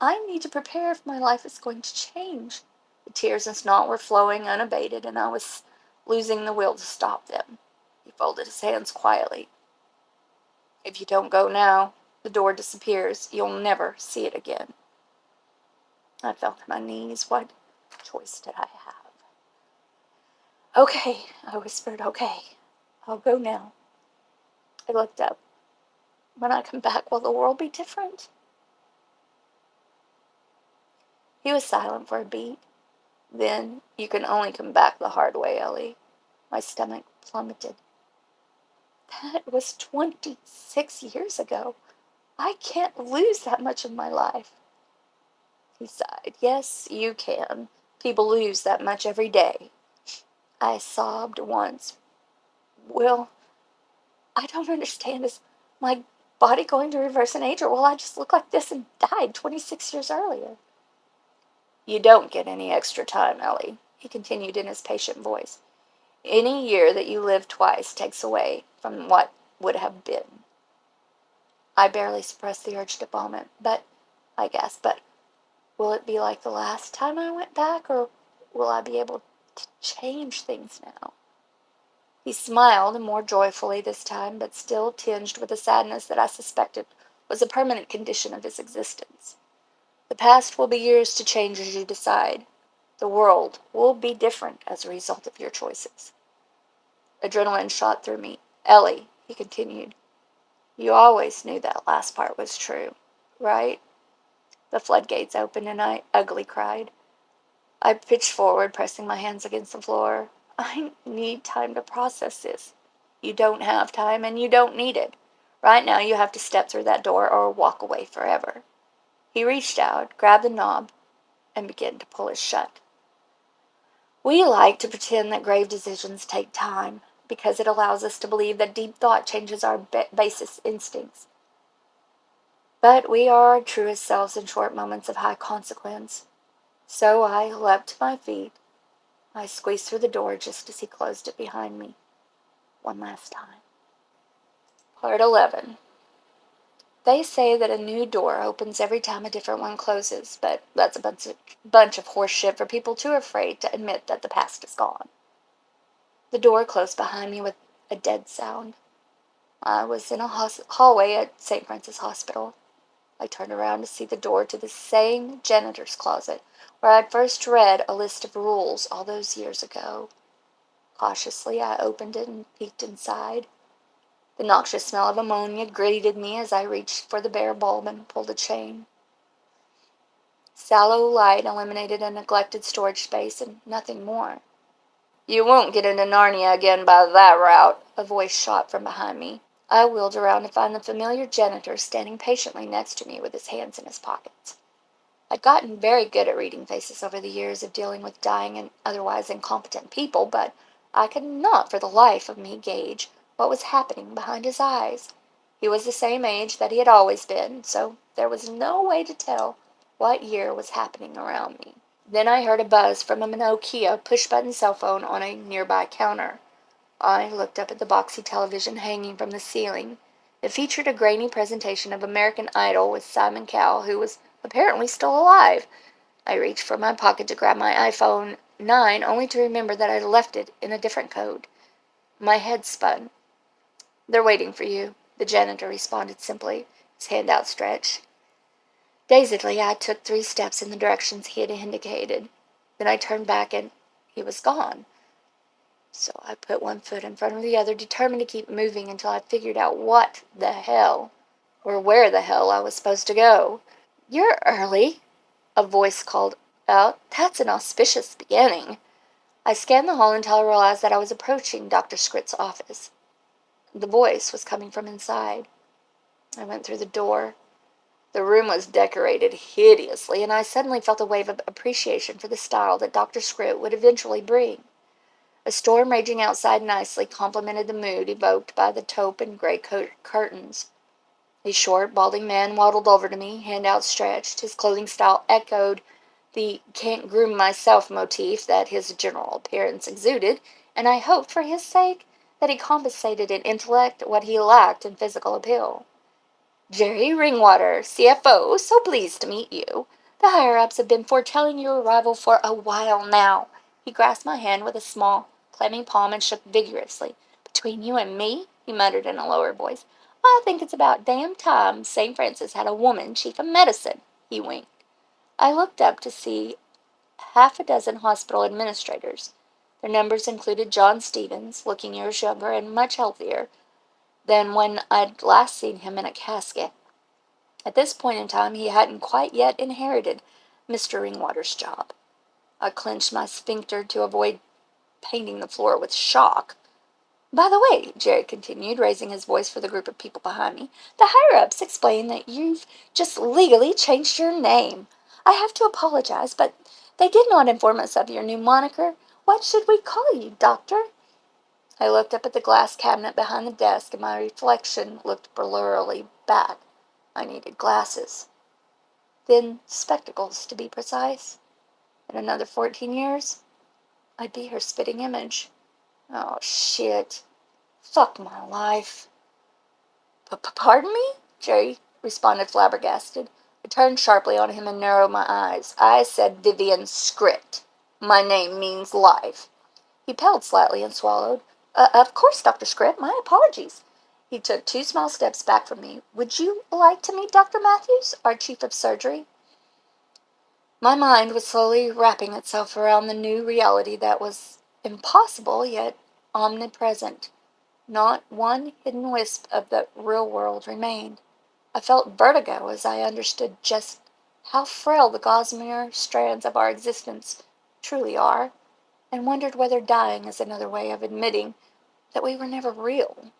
I need to prepare if my life is going to change. The tears and snot were flowing unabated, and I was losing the will to stop them. He folded his hands quietly. If you don't go now, the door disappears. You'll never see it again. I fell to my knees. What choice did I have? Okay, I whispered. Okay, I'll go now. I looked up. When I come back, will the world be different? He was silent for a beat. Then, you can only come back the hard way, Ellie. My stomach plummeted. That was 26 years ago. I can't lose that much of my life. He sighed. Yes, you can. People lose that much every day. I sobbed once. Will, I don't understand. Is my body going to reverse in age, or will I just look like this and died 26 years earlier? You don't get any extra time, Ellie, he continued in his patient voice. Any year that you live twice takes away from what would have been. I barely suppressed the urge to vomit, I gasped, but will it be like the last time I went back, or will I be able to change things now? He smiled, more joyfully this time, but still tinged with a sadness that I suspected was a permanent condition of his existence. The past will be yours to change as you decide. The world will be different as a result of your choices. Adrenaline shot through me. Ellie, he continued, you always knew that last part was true, right? The floodgates opened and I ugly cried. I pitched forward, pressing my hands against the floor. I need time to process this. You don't have time, and you don't need it. Right now, you have to step through that door or walk away forever. He reached out, grabbed the knob, and began to pull it shut. We like to pretend that grave decisions take time because it allows us to believe that deep thought changes our basis instincts. But we are our truest selves in short moments of high consequence. So I leapt to my feet. I squeezed through the door just as he closed it behind me. One last time. Part 11. They say that a new door opens every time a different one closes, but that's a bunch of horse shit for people too afraid to admit that the past is gone. The door closed behind me with a dead sound. I was in a hallway at St. Francis Hospital. I turned around to see the door to the same janitor's closet where I'd first read a list of rules all those years ago. Cautiously, I opened it and peeked inside. The noxious smell of ammonia greeted me as I reached for the bare bulb and pulled a chain. Sallow light illuminated a neglected storage space and nothing more. You won't get into Narnia again by that route, a voice shot from behind me. I wheeled around to find the familiar janitor standing patiently next to me with his hands in his pockets. I'd gotten very good at reading faces over the years of dealing with dying and otherwise incompetent people, but I could not for the life of me gauge what was happening behind his eyes. He was the same age that he had always been, so there was no way to tell what year was happening around me. Then I heard a buzz from a Nokia push-button cell phone on a nearby counter. I looked up at the boxy television hanging from the ceiling. It featured a grainy presentation of American Idol with Simon Cowell, who was apparently still alive. I reached for my pocket to grab my iPhone 9, only to remember that I'd left it in a different code. My head spun. They're waiting for you, the janitor responded simply, his hand outstretched. Dazedly, I took 3 steps in the directions he had indicated. Then I turned back and he was gone. So I put one foot in front of the other, determined to keep moving until I figured out what the hell, or where the hell I was supposed to go. You're early, a voice called out. That's an auspicious beginning. I scanned the hall until I realized that I was approaching Dr. Scritt's office. The voice was coming from inside. I went through the door. The room was decorated hideously, and I suddenly felt a wave of appreciation for the style that Dr. Scritt would eventually bring. A storm raging outside nicely complemented the mood evoked by the taupe and gray curtains. A short, balding man waddled over to me, hand outstretched. His clothing style echoed the can't groom myself motif that his general appearance exuded, and I hoped for his sake that he compensated in intellect what he lacked in physical appeal. Jerry Ringwater, CFO, so pleased to meet you. The higher-ups have been foretelling your arrival for a while now. He grasped my hand with a small, clammy palm and shook vigorously. Between you and me, he muttered in a lower voice, I think it's about damn time St. Francis had a woman chief of medicine. He winked. I looked up to see half a dozen hospital administrators. Their numbers included John Stevens, looking years younger and much healthier than when I'd last seen him in a casket. At this point in time, he hadn't quite yet inherited Mr. Ringwater's job. I clenched my sphincter to avoid painting the floor with shock. By the way, Jerry continued, raising his voice for the group of people behind me, the higher-ups explain that you've just legally changed your name. I have to apologize, but they did not inform us of your new moniker. What should we call you, Doctor? I looked up at the glass cabinet behind the desk, and my reflection looked blurrily back. I needed glasses. Then spectacles, to be precise. In another 14 years, I'd be her spitting image. Oh, shit. Fuck my life. Pardon me? Jerry responded flabbergasted. I turned sharply on him and narrowed my eyes. I said Vivian Scritt. My name means life. He paled slightly and swallowed. Of course, Dr. Scritt. My apologies. He took 2 small steps back from me. Would you like to meet Dr. Matthews, our chief of surgery? My mind was slowly wrapping itself around the new reality that was impossible yet omnipresent. Not one hidden wisp of the real world remained. I felt vertigo as I understood just how frail the gossamer strands of our existence truly are, and wondered whether dying is another way of admitting that we were never real.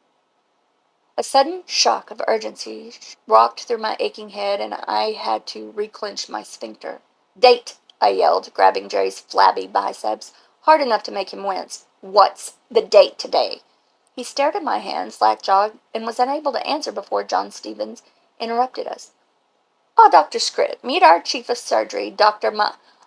A sudden shock of urgency rocked through my aching head, and I had to reclench my sphincter. "Date!" I yelled, grabbing Jerry's flabby biceps, hard enough to make him wince. "What's the date today?" He stared at my hand, slack-jawed, and was unable to answer before John Stevens interrupted us. "Oh, Dr. Scritt, meet our chief of surgery, Dr.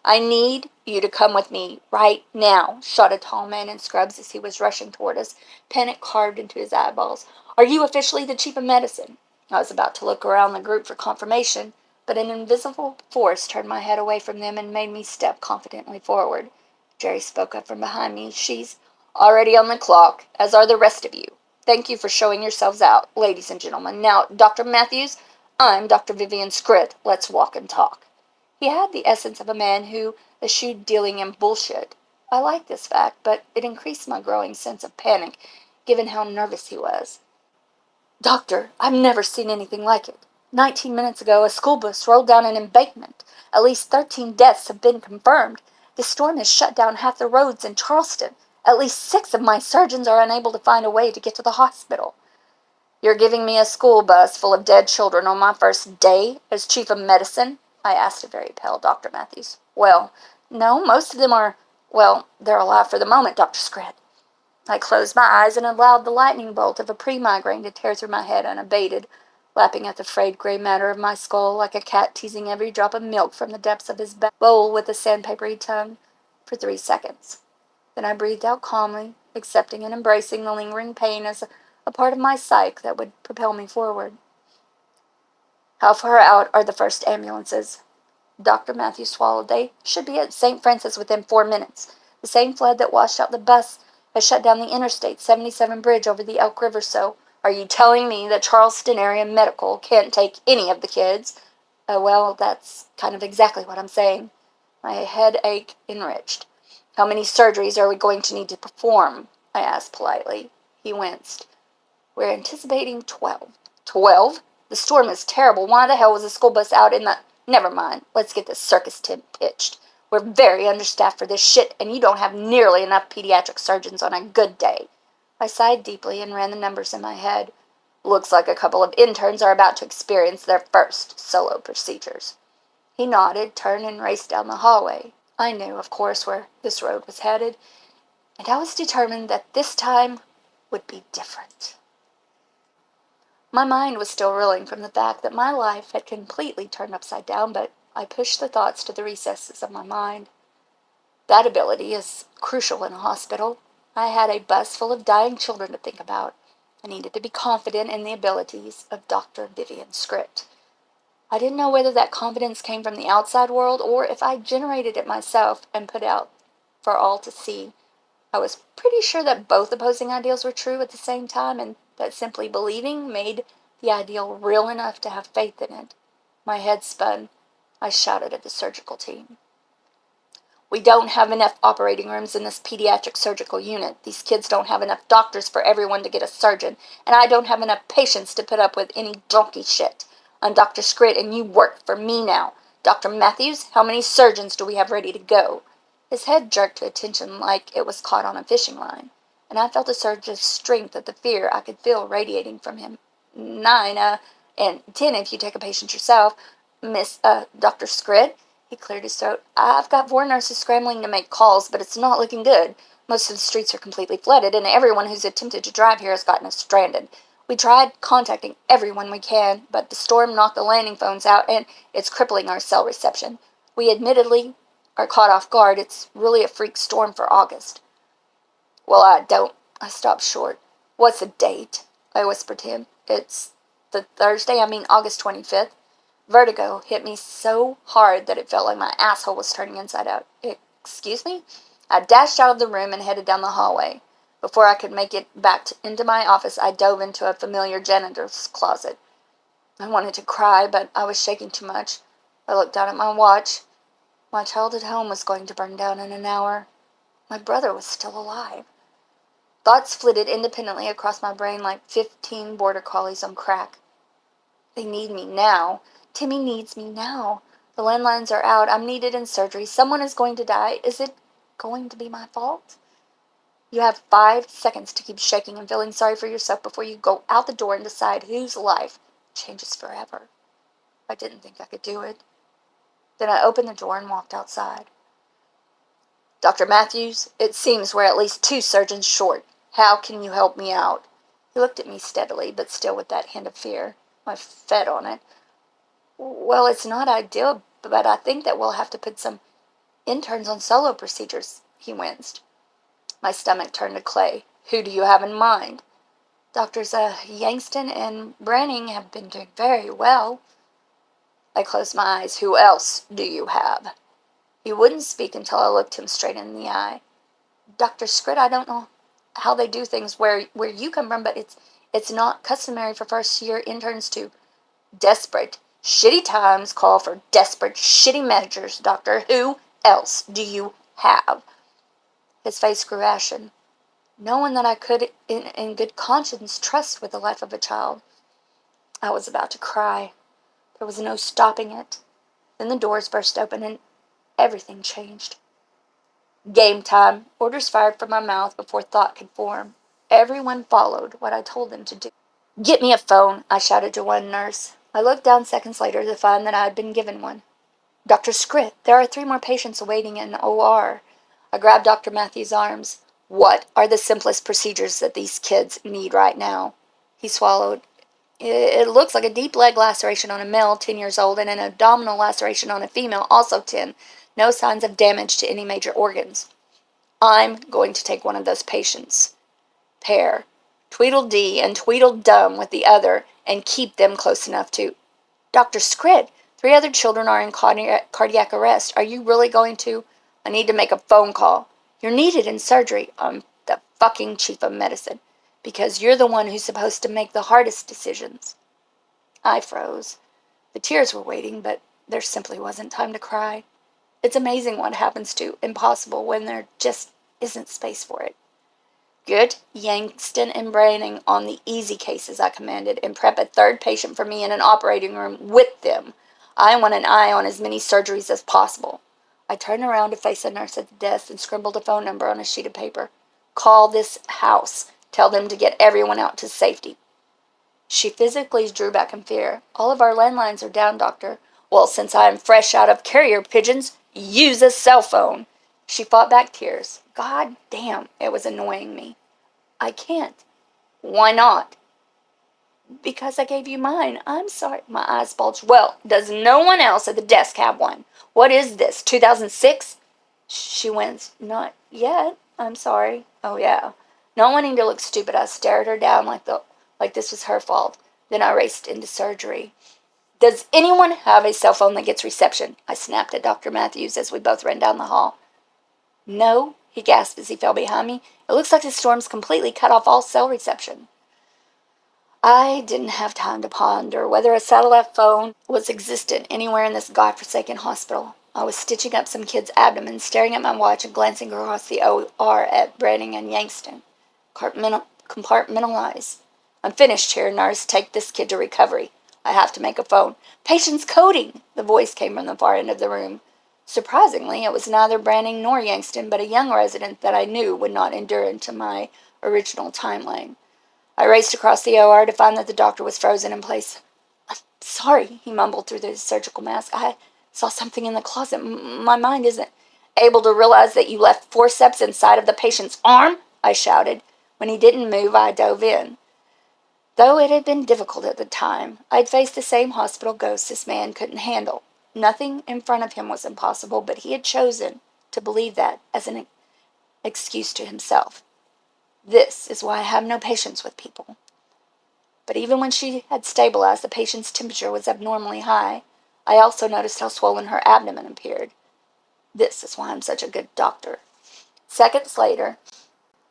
"I need you to come with me right now," shot a tall man in scrubs as he was rushing toward us, panic carved into his eyeballs. "Are you officially the chief of medicine?" I was about to look around the group for confirmation, but an invisible force turned my head away from them and made me step confidently forward. Jerry spoke up from behind me. "She's already on the clock, as are the rest of you. Thank you for showing yourselves out, ladies and gentlemen. Now, Dr. Matthews, I'm Dr. Vivian Scritt. Let's walk and talk." He had the essence of a man who eschewed dealing in bullshit. I liked this fact, but it increased my growing sense of panic, given how nervous he was. "Doctor, I've never seen anything like it. 19 minutes ago, a school bus rolled down an embankment. At least 13 deaths have been confirmed. The storm has shut down half the roads in Charleston. At least 6 of my surgeons are unable to find a way to get to the hospital." "You're giving me a school bus full of dead children on my first day as chief of medicine?" I asked a very pale Dr. Matthews. "Well, no, most of them are, well, they're alive for the moment, Dr. Scritt." I closed my eyes and allowed the lightning bolt of a pre-migraine to tear through my head unabated, lapping at the frayed gray matter of my skull like a cat teasing every drop of milk from the depths of his bowl with a sandpapery tongue for 3 seconds. Then I breathed out calmly, accepting and embracing the lingering pain as a part of my psyche that would propel me forward. "How far out are the first ambulances?" Dr. Matthews swallowed. "They should be at St. Francis within 4 minutes. The same flood that washed out the bus has shut down the Interstate 77 bridge over the Elk River, so are you telling me that Charleston area medical can't take any of the kids?" Well, that's kind of exactly what I'm saying." My headache enriched. "How many surgeries are we going to need to perform?" I asked politely. He winced. "We're anticipating 12. 12? The storm is terrible. Why the hell was the school bus out in the... Never mind. Let's get this circus tent pitched. We're very understaffed for this shit, and you don't have nearly enough pediatric surgeons on a good day." I sighed deeply and ran the numbers in my head. "Looks like a couple of interns are about to experience their first solo procedures." He nodded, turned, and raced down the hallway. I knew, of course, where this road was headed, and I was determined that this time would be different. My mind was still reeling from the fact that my life had completely turned upside down, but I pushed the thoughts to the recesses of my mind. That ability is crucial in a hospital. I had a bus full of dying children to think about. I needed to be confident in the abilities of Dr. Vivian Scritt. I didn't know whether that confidence came from the outside world or if I generated it myself and put out for all to see. I was pretty sure that both opposing ideals were true at the same time, and that simply believing made the ideal real enough to have faith in it. My head spun. I shouted at the surgical team. "We don't have enough operating rooms in this pediatric surgical unit. These kids don't have enough doctors for everyone to get a surgeon, and I don't have enough patients to put up with any donkey shit. I'm Dr. Scritt, and you work for me now. Dr. Matthews, how many surgeons do we have ready to go?" His head jerked to attention like it was caught on a fishing line, and I felt a surge of strength at the fear I could feel radiating from him. "9, and 10 if you take a patient yourself. Dr. Scritt." He cleared his throat. "I've got 4 nurses scrambling to make calls, but it's not looking good. Most of the streets are completely flooded, and everyone who's attempted to drive here has gotten us stranded. We tried contacting everyone we can, but the storm knocked the landing phones out, and it's crippling our cell reception. We admittedly are caught off guard. It's really a freak storm for August." "Well, I stopped short. "What's the date?" I whispered to him. "It's the Thursday, August 25th. Vertigo hit me so hard that it felt like my asshole was turning inside out. "Excuse me?" I dashed out of the room and headed down the hallway. Before I could make it back into my office, I dove into a familiar janitor's closet. I wanted to cry, but I was shaking too much. I looked down at my watch. My childhood home was going to burn down in an hour. My brother was still alive. Thoughts flitted independently across my brain like 15 border collies on crack. They need me now. Timmy needs me now. The landlines are out. I'm needed in surgery. Someone is going to die. Is it going to be my fault? You have 5 seconds to keep shaking and feeling sorry for yourself before you go out the door and decide whose life changes forever. I didn't think I could do it. Then I opened the door and walked outside. Dr. Matthews, it seems we're at least 2 surgeons short. How can you help me out? He looked at me steadily, but still with that hint of fear. I fed on it. Well, it's not ideal, but I think that we'll have to put some interns on solo procedures, he winced. My stomach turned to clay. Who do you have in mind? Doctors Yangston and Branning have been doing very well. I closed my eyes. Who else do you have? He wouldn't speak until I looked him straight in the eye. Dr. Scritt, I don't know how they do things where you come from, but it's not customary for first-year interns to. Desperate, shitty times call for desperate, shitty measures, Doctor. Who else do you have? His face grew ashen. No one that I could, in good conscience, trust with the life of a child. I was about to cry. There was no stopping it. Then the doors burst open and everything changed. Game time. Orders fired from my mouth before thought could form. Everyone followed what I told them to do. Get me a phone, I shouted to one nurse. I looked down seconds later to find that I had been given one. Dr. Scritt, there are 3 more patients awaiting in OR. I grabbed Dr. Matthews' arms. What are the simplest procedures that these kids need right now? He swallowed. It looks like a deep leg laceration on a male, 10 years old, and an abdominal laceration on a female, also 10. No signs of damage to any major organs. I'm going to take one of those patients. Pair Tweedledee and Tweedledum with the other, and keep them close enough to. Dr. Scritt, 3 other children are in cardiac arrest. Are you really going to? I need to make a phone call. You're needed in surgery. I'm the fucking chief of medicine. Because you're the one who's supposed to make the hardest decisions. I froze. The tears were waiting, but there simply wasn't time to cry. It's amazing what happens to impossible when there just isn't space for it. Get Yangston and Branning on the easy cases, I commanded, and prep a 3rd patient for me in an operating room with them. I want an eye on as many surgeries as possible. I turned around to face a nurse at the desk and scribbled a phone number on a sheet of paper. Call this house. Tell them to get everyone out to safety. She physically drew back in fear. All of our landlines are down, Doctor. Well, since I am fresh out of carrier pigeons, use a cell phone. She fought back tears. God damn, it was annoying me. I can't. Why not? Because I gave you mine. I'm sorry. My eyes bulged. Well, does no one else at the desk have one? What is this, 2006? She winced. Not yet. I'm sorry. Oh, yeah. Not wanting to look stupid, I stared her down like this was her fault. Then I raced into surgery. Does anyone have a cell phone that gets reception? I snapped at Dr. Matthews as we both ran down the hall. No, he gasped as he fell behind me. It looks like the storm's completely cut off all cell reception. I didn't have time to ponder whether a satellite phone was existent anywhere in this godforsaken hospital. I was stitching up some kid's abdomen, staring at my watch and glancing across the OR at Branning and Yangston. Compartmentalize. I'm finished here, nurse. Take this kid to recovery. I have to make a phone. Patient's coding! The voice came from the far end of the room. Surprisingly, it was neither Branning nor Yangston, but a young resident that I knew would not endure into my original timeline. I raced across the OR to find that the doctor was frozen in place. I'm sorry, he mumbled through the surgical mask. I saw something in the closet. My mind isn't able to realize that you left forceps inside of the patient's arm, I shouted. When he didn't move, I dove in. Though it had been difficult at the time, I'd faced the same hospital ghosts this man couldn't handle. Nothing in front of him was impossible, but he had chosen to believe that as an excuse to himself. This is why I have no patience with people. But even when she had stabilized, the patient's temperature was abnormally high. I also noticed how swollen her abdomen appeared. This is why I'm such a good doctor. Seconds later,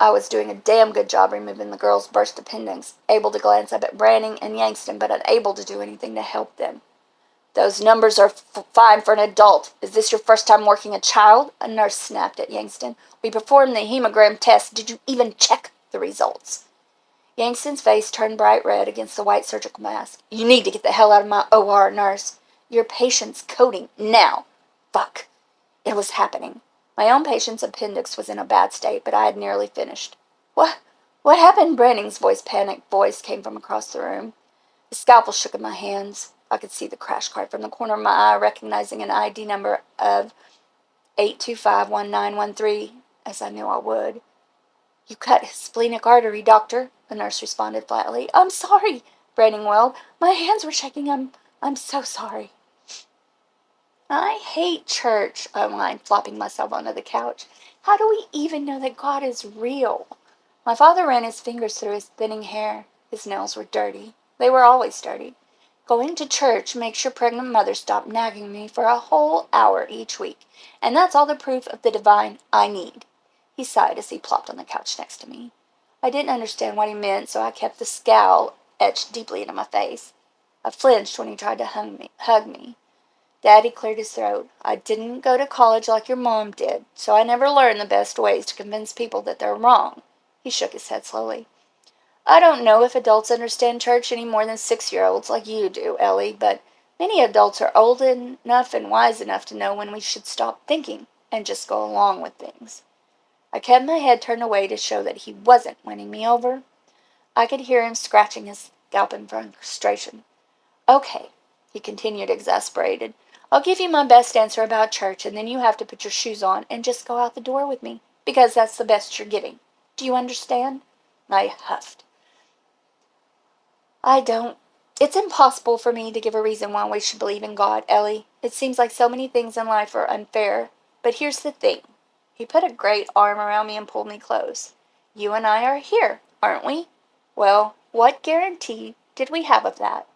I was doing a damn good job removing the girl's burst appendix, able to glance up at Branning and Yangston, but unable to do anything to help them. Those numbers are fine for an adult. Is this your first time working a child? A nurse snapped at Yangston. We performed the hemogram test. Did you even check the results? Yangston's face turned bright red against the white surgical mask. You need to get the hell out of my OR, nurse. Your patient's coding now. Fuck. It was happening. My own patient's appendix was in a bad state, but I had nearly finished. What happened? Branning's panicked voice came from across the room. The scalpel shook in my hands. I could see the crash cart from the corner of my eye, recognizing an ID number of 8251913, as I knew I would. You cut his splenic artery, doctor, the nurse responded flatly. I'm sorry, Branning wailed. My hands were shaking. I'm so sorry. I hate church, I whined, flopping myself onto the couch. How do we even know that God is real? My father ran his fingers through his thinning hair. His nails were dirty. They were always dirty. Going to church makes your pregnant mother stop nagging me for a whole hour each week, and that's all the proof of the divine I need. He sighed as he plopped on the couch next to me. I didn't understand what he meant, so I kept the scowl etched deeply into my face. I flinched when he tried to hug me. Daddy cleared his throat. I didn't go to college like your mom did, so I never learned the best ways to convince people that they're wrong. He shook his head slowly. I don't know if adults understand church any more than 6-year-olds like you do, Ellie, but many adults are old enough and wise enough to know when we should stop thinking and just go along with things. I kept my head turned away to show that he wasn't winning me over. I could hear him scratching his scalp in frustration. Okay, he continued, exasperated. I'll give you my best answer about church, and then you have to put your shoes on and just go out the door with me, because that's the best you're getting. Do you understand? I huffed. I don't. It's impossible for me to give a reason why we should believe in God, Ellie. It seems like so many things in life are unfair. But here's the thing. He put a great arm around me and pulled me close. You and I are here, aren't we? Well, what guarantee did we have of that?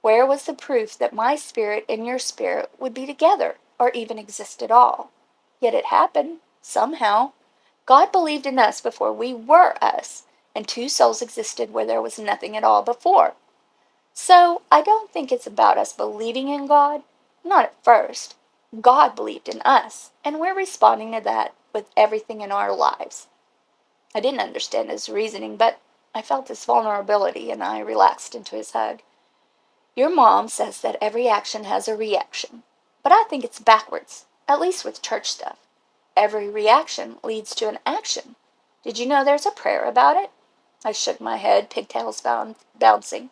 Where was the proof that my spirit and your spirit would be together, or even exist at all? Yet it happened, somehow. God believed in us before we were us, and two souls existed where there was nothing at all before. So I don't think it's about us believing in God. Not at first. God believed in us, and we're responding to that with everything in our lives. I didn't understand his reasoning, but I felt his vulnerability, and I relaxed into his hug. Your mom says that every action has a reaction, but I think it's backwards, at least with church stuff. Every reaction leads to an action. Did you know there's a prayer about it? I shook my head, pigtails bouncing.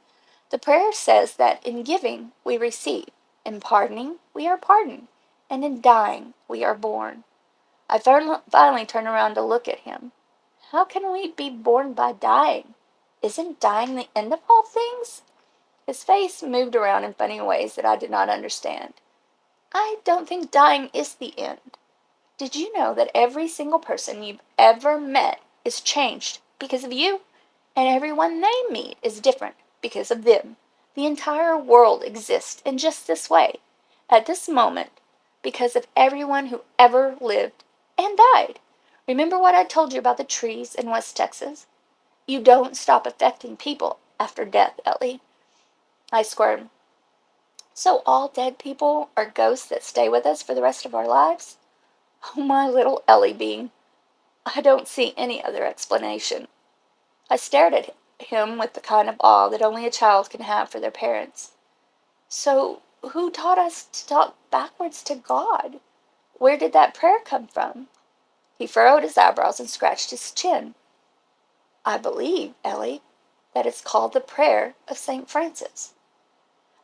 The prayer says that in giving we receive, in pardoning we are pardoned, and in dying we are born. I finally turned around to look at him. How can we be born by dying? Isn't dying the end of all things? His face moved around in funny ways that I did not understand. I don't think dying is the end. Did you know that every single person you've ever met is changed because of you? And everyone they meet is different because of them. The entire world exists in just this way, at this moment, because of everyone who ever lived and died. Remember what I told you about the trees in West Texas? You don't stop affecting people after death, Ellie. I squirmed. So all dead people are ghosts that stay with us for the rest of our lives? Oh, my little Ellie bean. I don't see any other explanation. I stared at him with the kind of awe that only a child can have for their parents. So, who taught us to talk backwards to God? Where did that prayer come from? He furrowed his eyebrows and scratched his chin. I believe, Ellie, that it's called the prayer of St. Francis.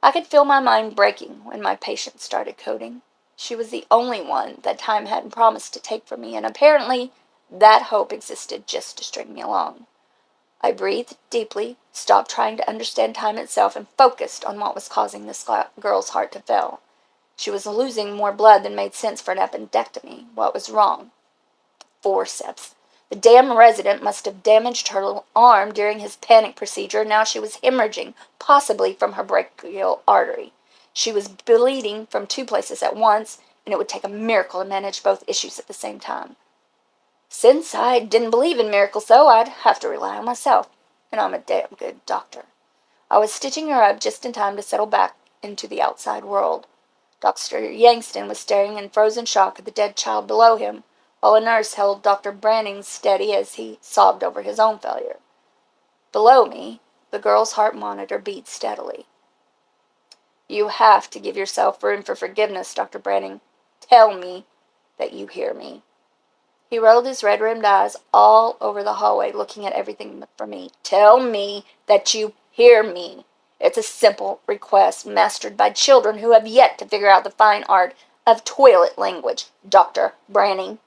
I could feel my mind breaking when my patient started coding. She was the only one that time hadn't promised to take from me, and apparently that hope existed just to string me along. I breathed deeply, stopped trying to understand time itself, and focused on what was causing this girl's heart to fail. She was losing more blood than made sense for an appendectomy. What was wrong? Forceps. The damn resident must have damaged her arm during his panic procedure. Now she was hemorrhaging, possibly from her brachial artery. She was bleeding from two places at once, and it would take a miracle to manage both issues at the same time. Since I didn't believe in miracles, though, I'd have to rely on myself, and I'm a damn good doctor. I was stitching her up just in time to settle back into the outside world. Dr. Yangston was staring in frozen shock at the dead child below him, while a nurse held Dr. Branning steady as he sobbed over his own failure. Below me, the girl's heart monitor beat steadily. You have to give yourself room for forgiveness, Dr. Branning. Tell me. that you hear me." He rolled his red-rimmed eyes all over the hallway, looking at everything for me. "Tell me that you hear me. It's a simple request mastered by children who have yet to figure out the fine art of toilet language, Dr. Branning."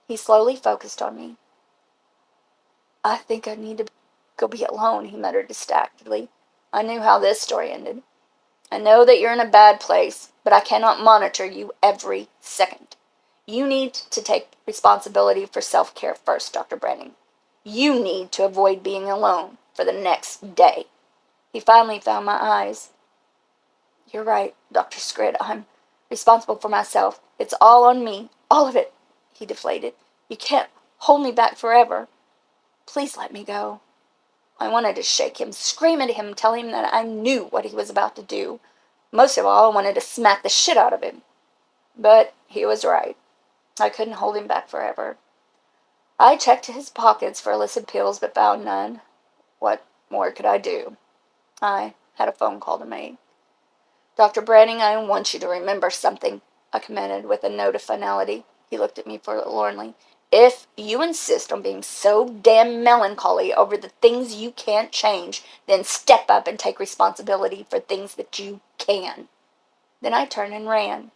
He slowly focused on me. "I think I need to go be alone," he muttered distractedly. I knew how this story ended. "I know that you're in a bad place, but I cannot monitor you every second. You need to take responsibility for self-care first, Dr. Branning. You need to avoid being alone for the next day." He finally found my eyes. "You're right, Dr. Scrid. I'm responsible for myself. It's all on me. All of it," he deflated. "You can't hold me back forever. Please let me go." I wanted to shake him, scream at him, tell him that I knew what he was about to do. Most of all, I wanted to smack the shit out of him. But he was right. I couldn't hold him back forever. I checked his pockets for illicit pills, but found none. What more could I do? I had a phone call to make. "Dr. Branning, I want you to remember something," I commanded with a note of finality. He looked at me forlornly. "If you insist on being so damn melancholy over the things you can't change, then step up and take responsibility for things that you can." Then I turned and ran.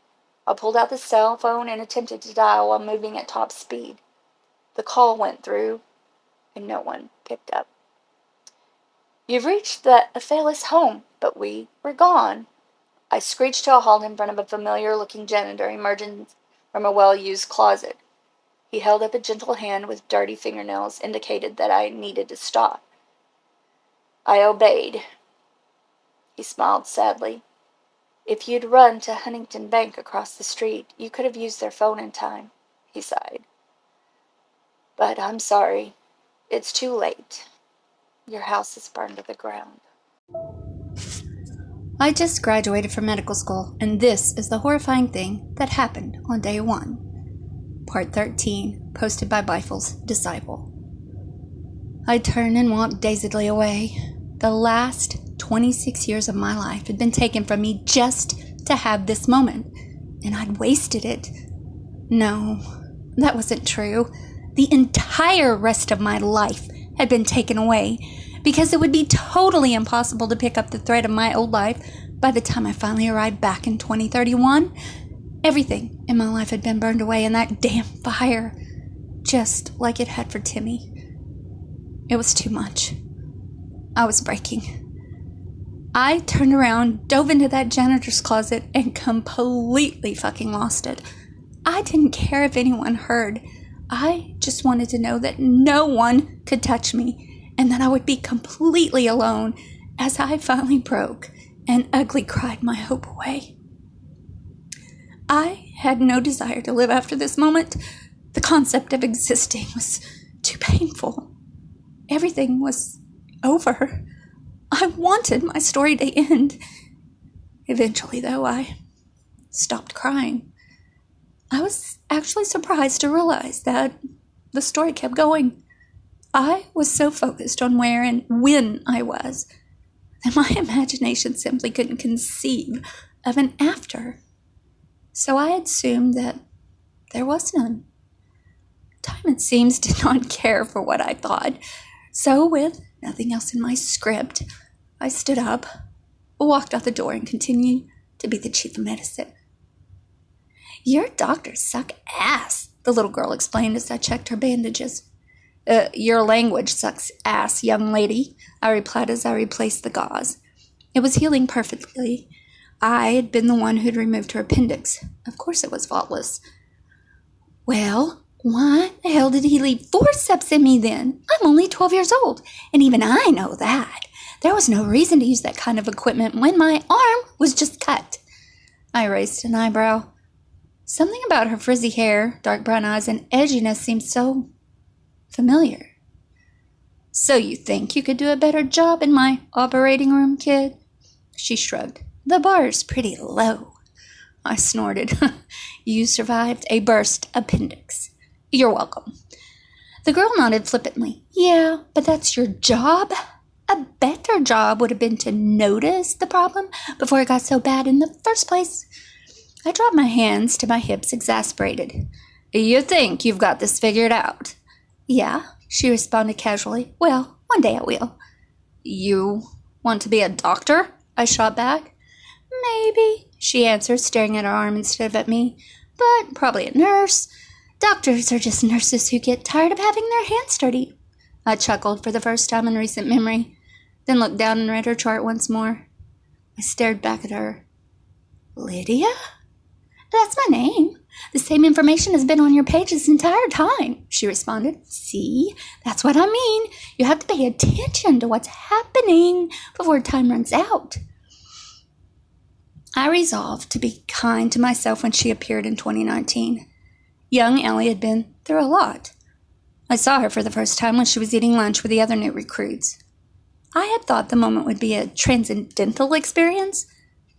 I pulled out the cell phone and attempted to dial while moving at top speed. The call went through, and no one picked up. "You've reached the Byflesdeciple home," but we were gone. I screeched to a halt in front of a familiar-looking janitor emerging from a well-used closet. He held up a gentle hand with dirty fingernails, indicated that I needed to stop. I obeyed. He smiled sadly. "If you'd run to Huntington Bank across the street, you could have used their phone in time," he sighed. "But I'm sorry. It's too late. Your house is burned to the ground." I just graduated from medical school, and this is the horrifying thing that happened on day 1. Part 13, posted by Byflesdeciple. I turned and walked dazedly away. The last 26 years of my life had been taken from me just to have this moment, and I'd wasted it. No, that wasn't true. The entire rest of my life had been taken away, because it would be totally impossible to pick up the thread of my old life by the time I finally arrived back in 2031. Everything in my life had been burned away in that damn fire, just like it had for Timmy. It was too much. I was breaking. I turned around, dove into that janitor's closet, and completely fucking lost it. I didn't care if anyone heard. I just wanted to know that no one could touch me, and that I would be completely alone as I finally broke and ugly cried my hope away. I had no desire to live after this moment. The concept of existing was too painful. Everything was over. I wanted my story to end. Eventually, though, I stopped crying. I was actually surprised to realize that the story kept going. I was so focused on where and when I was that my imagination simply couldn't conceive of an after. So I assumed that there was none. Time, it seems, did not care for what I thought. So, with nothing else in my script, I stood up, walked out the door, and continued to be the chief of medicine. "Your doctors suck ass," the little girl explained as I checked her bandages. Your language sucks ass, young lady," I replied as I replaced the gauze. It was healing perfectly. I had been the one who'd removed her appendix. Of course it was faultless. "Well, why the hell did he leave forceps in me then? I'm only 12 years old, and even I know that. There was no reason to use that kind of equipment when my arm was just cut." I raised an eyebrow. Something about her frizzy hair, dark brown eyes, and edginess seemed so familiar. "So you think you could do a better job in my operating room, kid?" She shrugged. "The bar's pretty low." I snorted. "You survived a burst appendix. You're welcome." The girl nodded flippantly. "Yeah, but that's your job? A better job would have been to notice the problem before it got so bad in the first place." I dropped my hands to my hips, exasperated. You think you've got this figured out? Yeah, she responded casually. Well, one day I will. You want to be a doctor? I shot back. Maybe, she answered, staring at her arm instead of at me. But probably a nurse. Doctors are just nurses who get tired of having their hands dirty. I chuckled for the first time in recent memory, then looked down and read her chart once more. I stared back at her. Lydia? That's my name. The same information has been on your page this entire time, she responded. See? That's what I mean. You have to pay attention to what's happening before time runs out. I resolved to be kind to myself when she appeared in 2019. Young Ellie had been through a lot. I saw her for the first time when she was eating lunch with the other new recruits. I had thought the moment would be a transcendental experience,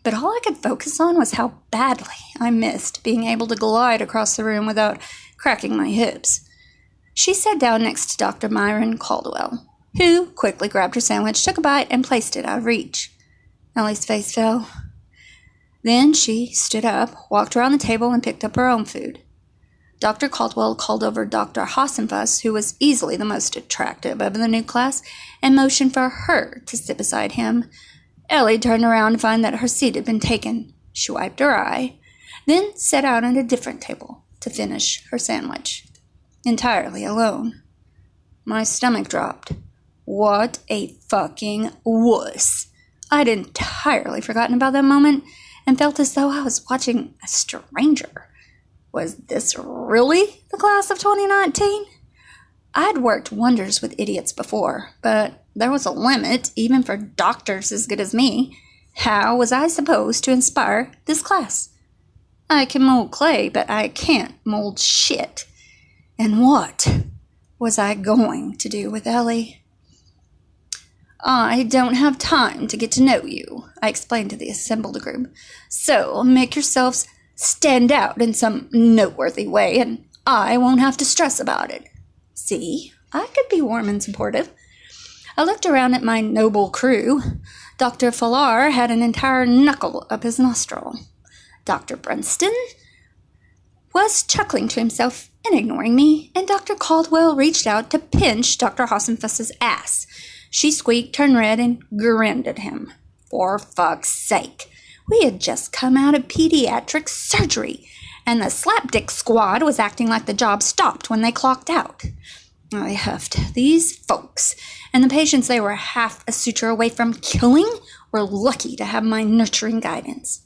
but all I could focus on was how badly I missed being able to glide across the room without cracking my hips. She sat down next to Dr. Myron Caldwell, who quickly grabbed her sandwich, took a bite, and placed it out of reach. Ellie's face fell. Then she stood up, walked around the table, and picked up her own food. Dr. Caldwell called over Dr. Hassenfuss, who was easily the most attractive of the new class, and motioned for her to sit beside him. Ellie turned around to find that her seat had been taken. She wiped her eye, then sat down at a different table to finish her sandwich, entirely alone. My stomach dropped. What a fucking wuss. I'd entirely forgotten about that moment and felt as though I was watching a stranger. Was this really the class of 2019? I'd worked wonders with idiots before, but there was a limit, even for doctors as good as me. How was I supposed to inspire this class? I can mold clay, but I can't mold shit. And what was I going to do with Ellie? I don't have time to get to know you, I explained to the assembled group. So make yourselves stand out in some noteworthy way, and I won't have to stress about it. See, I could be warm and supportive. I looked around at my noble crew. Dr. Falar had an entire knuckle up his nostril. Dr. Brunston was chuckling to himself and ignoring me, and Dr. Caldwell reached out to pinch Dr. Hassenfuss's ass. She squeaked, turned red, and grinned at him. For fuck's sake. We had just come out of pediatric surgery, and the slapdick squad was acting like the job stopped when they clocked out. I huffed. These folks and the patients they were half a suture away from killing were lucky to have my nurturing guidance.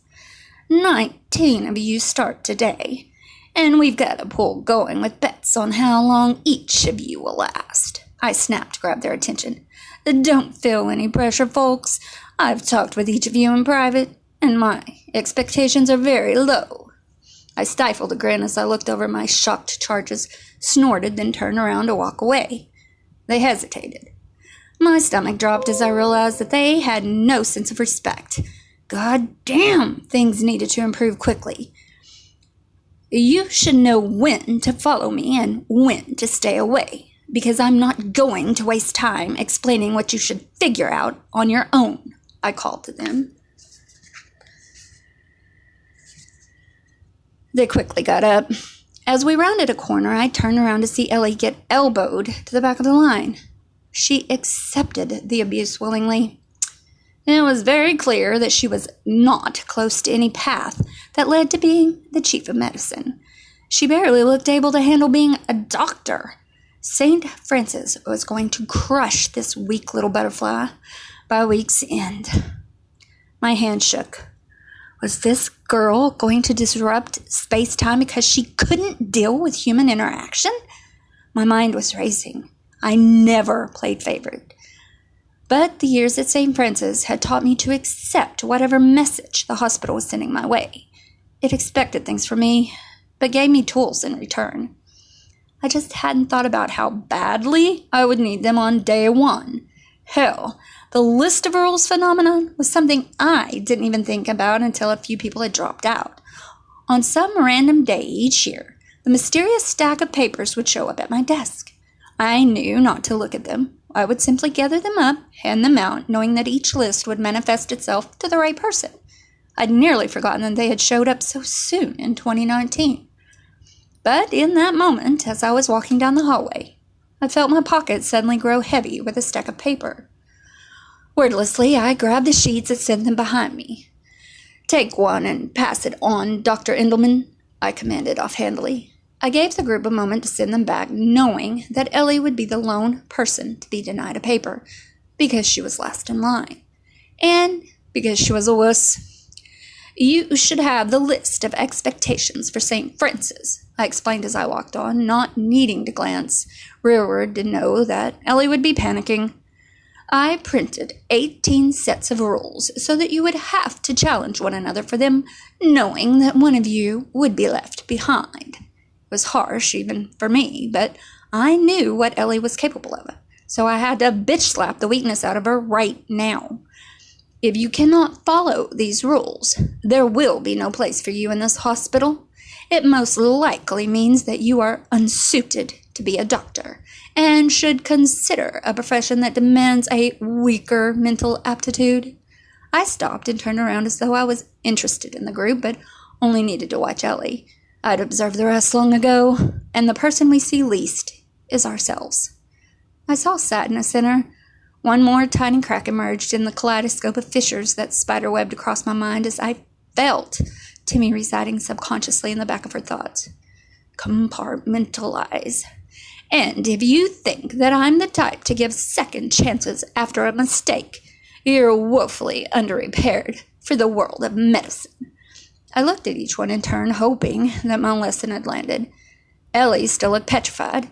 19 of you start today, and we've got a pool going with bets on how long each of you will last. I snapped to grab their attention. Don't feel any pressure, folks. I've talked with each of you in private, and my expectations are very low. I stifled a grin as I looked over my shocked charges, snorted, then turned around to walk away. They hesitated. My stomach dropped as I realized that they had no sense of respect. God damn, things needed to improve quickly. You should know when to follow me and when to stay away, because I'm not going to waste time explaining what you should figure out on your own, I called to them. They quickly got up. As we rounded a corner, I turned around to see Ellie get elbowed to the back of the line. She accepted the abuse willingly. It was very clear that she was not close to any path that led to being the chief of medicine. She barely looked able to handle being a doctor. St. Francis was going to crush this weak little butterfly by week's end. My hand shook. Was this girl going to disrupt space-time because she couldn't deal with human interaction? My mind was racing. I never played favorite. But the years at St. Francis had taught me to accept whatever message the hospital was sending my way. It expected things from me, but gave me tools in return. I just hadn't thought about how badly I would need them on day one. Hell, the list of rules phenomenon was something I didn't even think about until a few people had dropped out. On some random day each year, the mysterious stack of papers would show up at my desk. I knew not to look at them. I would simply gather them up, hand them out, knowing that each list would manifest itself to the right person. I'd nearly forgotten that they had showed up so soon in 2019. But in that moment, as I was walking down the hallway, I felt my pocket suddenly grow heavy with a stack of paper. Wordlessly, I grabbed the sheets and sent them behind me. "Take one and pass it on, Dr. Endelman," I commanded offhandedly. I gave the group a moment to send them back, knowing that Ellie would be the lone person to be denied a paper, because she was last in line, and because she was a wuss. "You should have the list of expectations for St. Francis," I explained as I walked on, not needing to glance rearward to know that Ellie would be panicking. "I printed 18 sets of rules so that you would have to challenge one another for them, knowing that one of you would be left behind." It was harsh, even for me, but I knew what Ellie was capable of, so I had to bitch slap the weakness out of her right now. "If you cannot follow these rules, there will be no place for you in this hospital. It most likely means that you are unsuited to be a doctor and should consider a profession that demands a weaker mental aptitude." I stopped and turned around as though I was interested in the group, but only needed to watch Ellie. I'd observed the rest long ago, and the person we see least is ourselves. I saw sadness in her. One more tiny crack emerged in the kaleidoscope of fissures that spiderwebbed across my mind as I felt Timmy residing subconsciously in the back of her thoughts. "Compartmentalize. And if you think that I'm the type to give second chances after a mistake, you're woefully underprepared for the world of medicine." I looked at each one in turn, hoping that my lesson had landed. Ellie still looked petrified.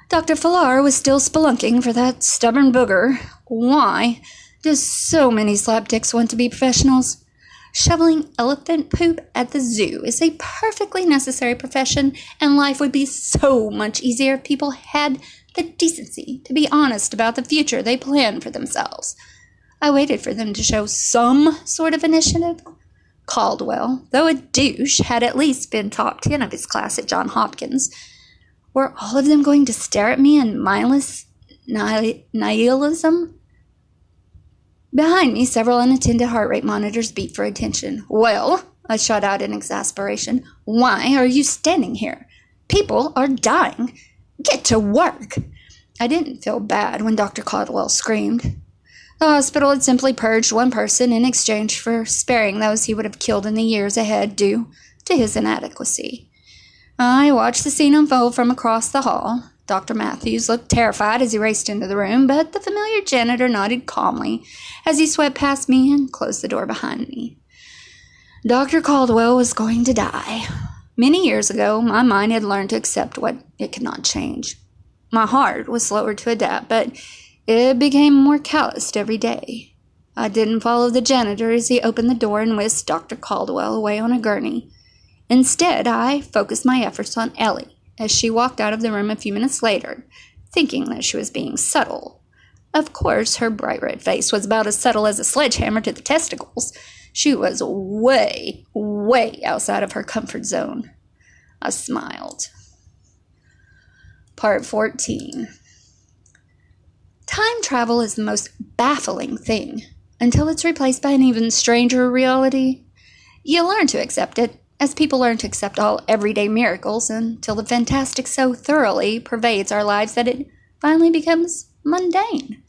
Dr. Falar was still spelunking for that stubborn booger. Why do so many slapdicks want to be professionals? Shoveling elephant poop at the zoo is a perfectly necessary profession, and life would be so much easier if people had the decency to be honest about the future they plan for themselves. I waited for them to show some sort of initiative. Caldwell, though a douche, had at least been top 10 of his class at Johns Hopkins. Were all of them going to stare at me in mindless nihilism? Behind me, several unattended heart rate monitors beat for attention. "Well," I shot out in exasperation, "why are you standing here? People are dying. Get to work." I didn't feel bad when Dr. Caldwell screamed. The hospital had simply purged one person in exchange for sparing those he would have killed in the years ahead due to his inadequacy. I watched the scene unfold from across the hall. Dr. Matthews looked terrified as he raced into the room, but the familiar janitor nodded calmly as he swept past me and closed the door behind me. Dr. Caldwell was going to die. Many years ago, my mind had learned to accept what it could not change. My heart was slower to adapt, but it became more calloused every day. I didn't follow the janitor as he opened the door and whisked Dr. Caldwell away on a gurney. Instead, I focused my efforts on Ellie as she walked out of the room a few minutes later, thinking that she was being subtle. Of course, her bright red face was about as subtle as a sledgehammer to the testicles. She was way, way outside of her comfort zone. I smiled. Part 14. Time travel is the most baffling thing until it's replaced by an even stranger reality. You learn to accept it, as people learn to accept all everyday miracles until the fantastic so thoroughly pervades our lives that it finally becomes mundane.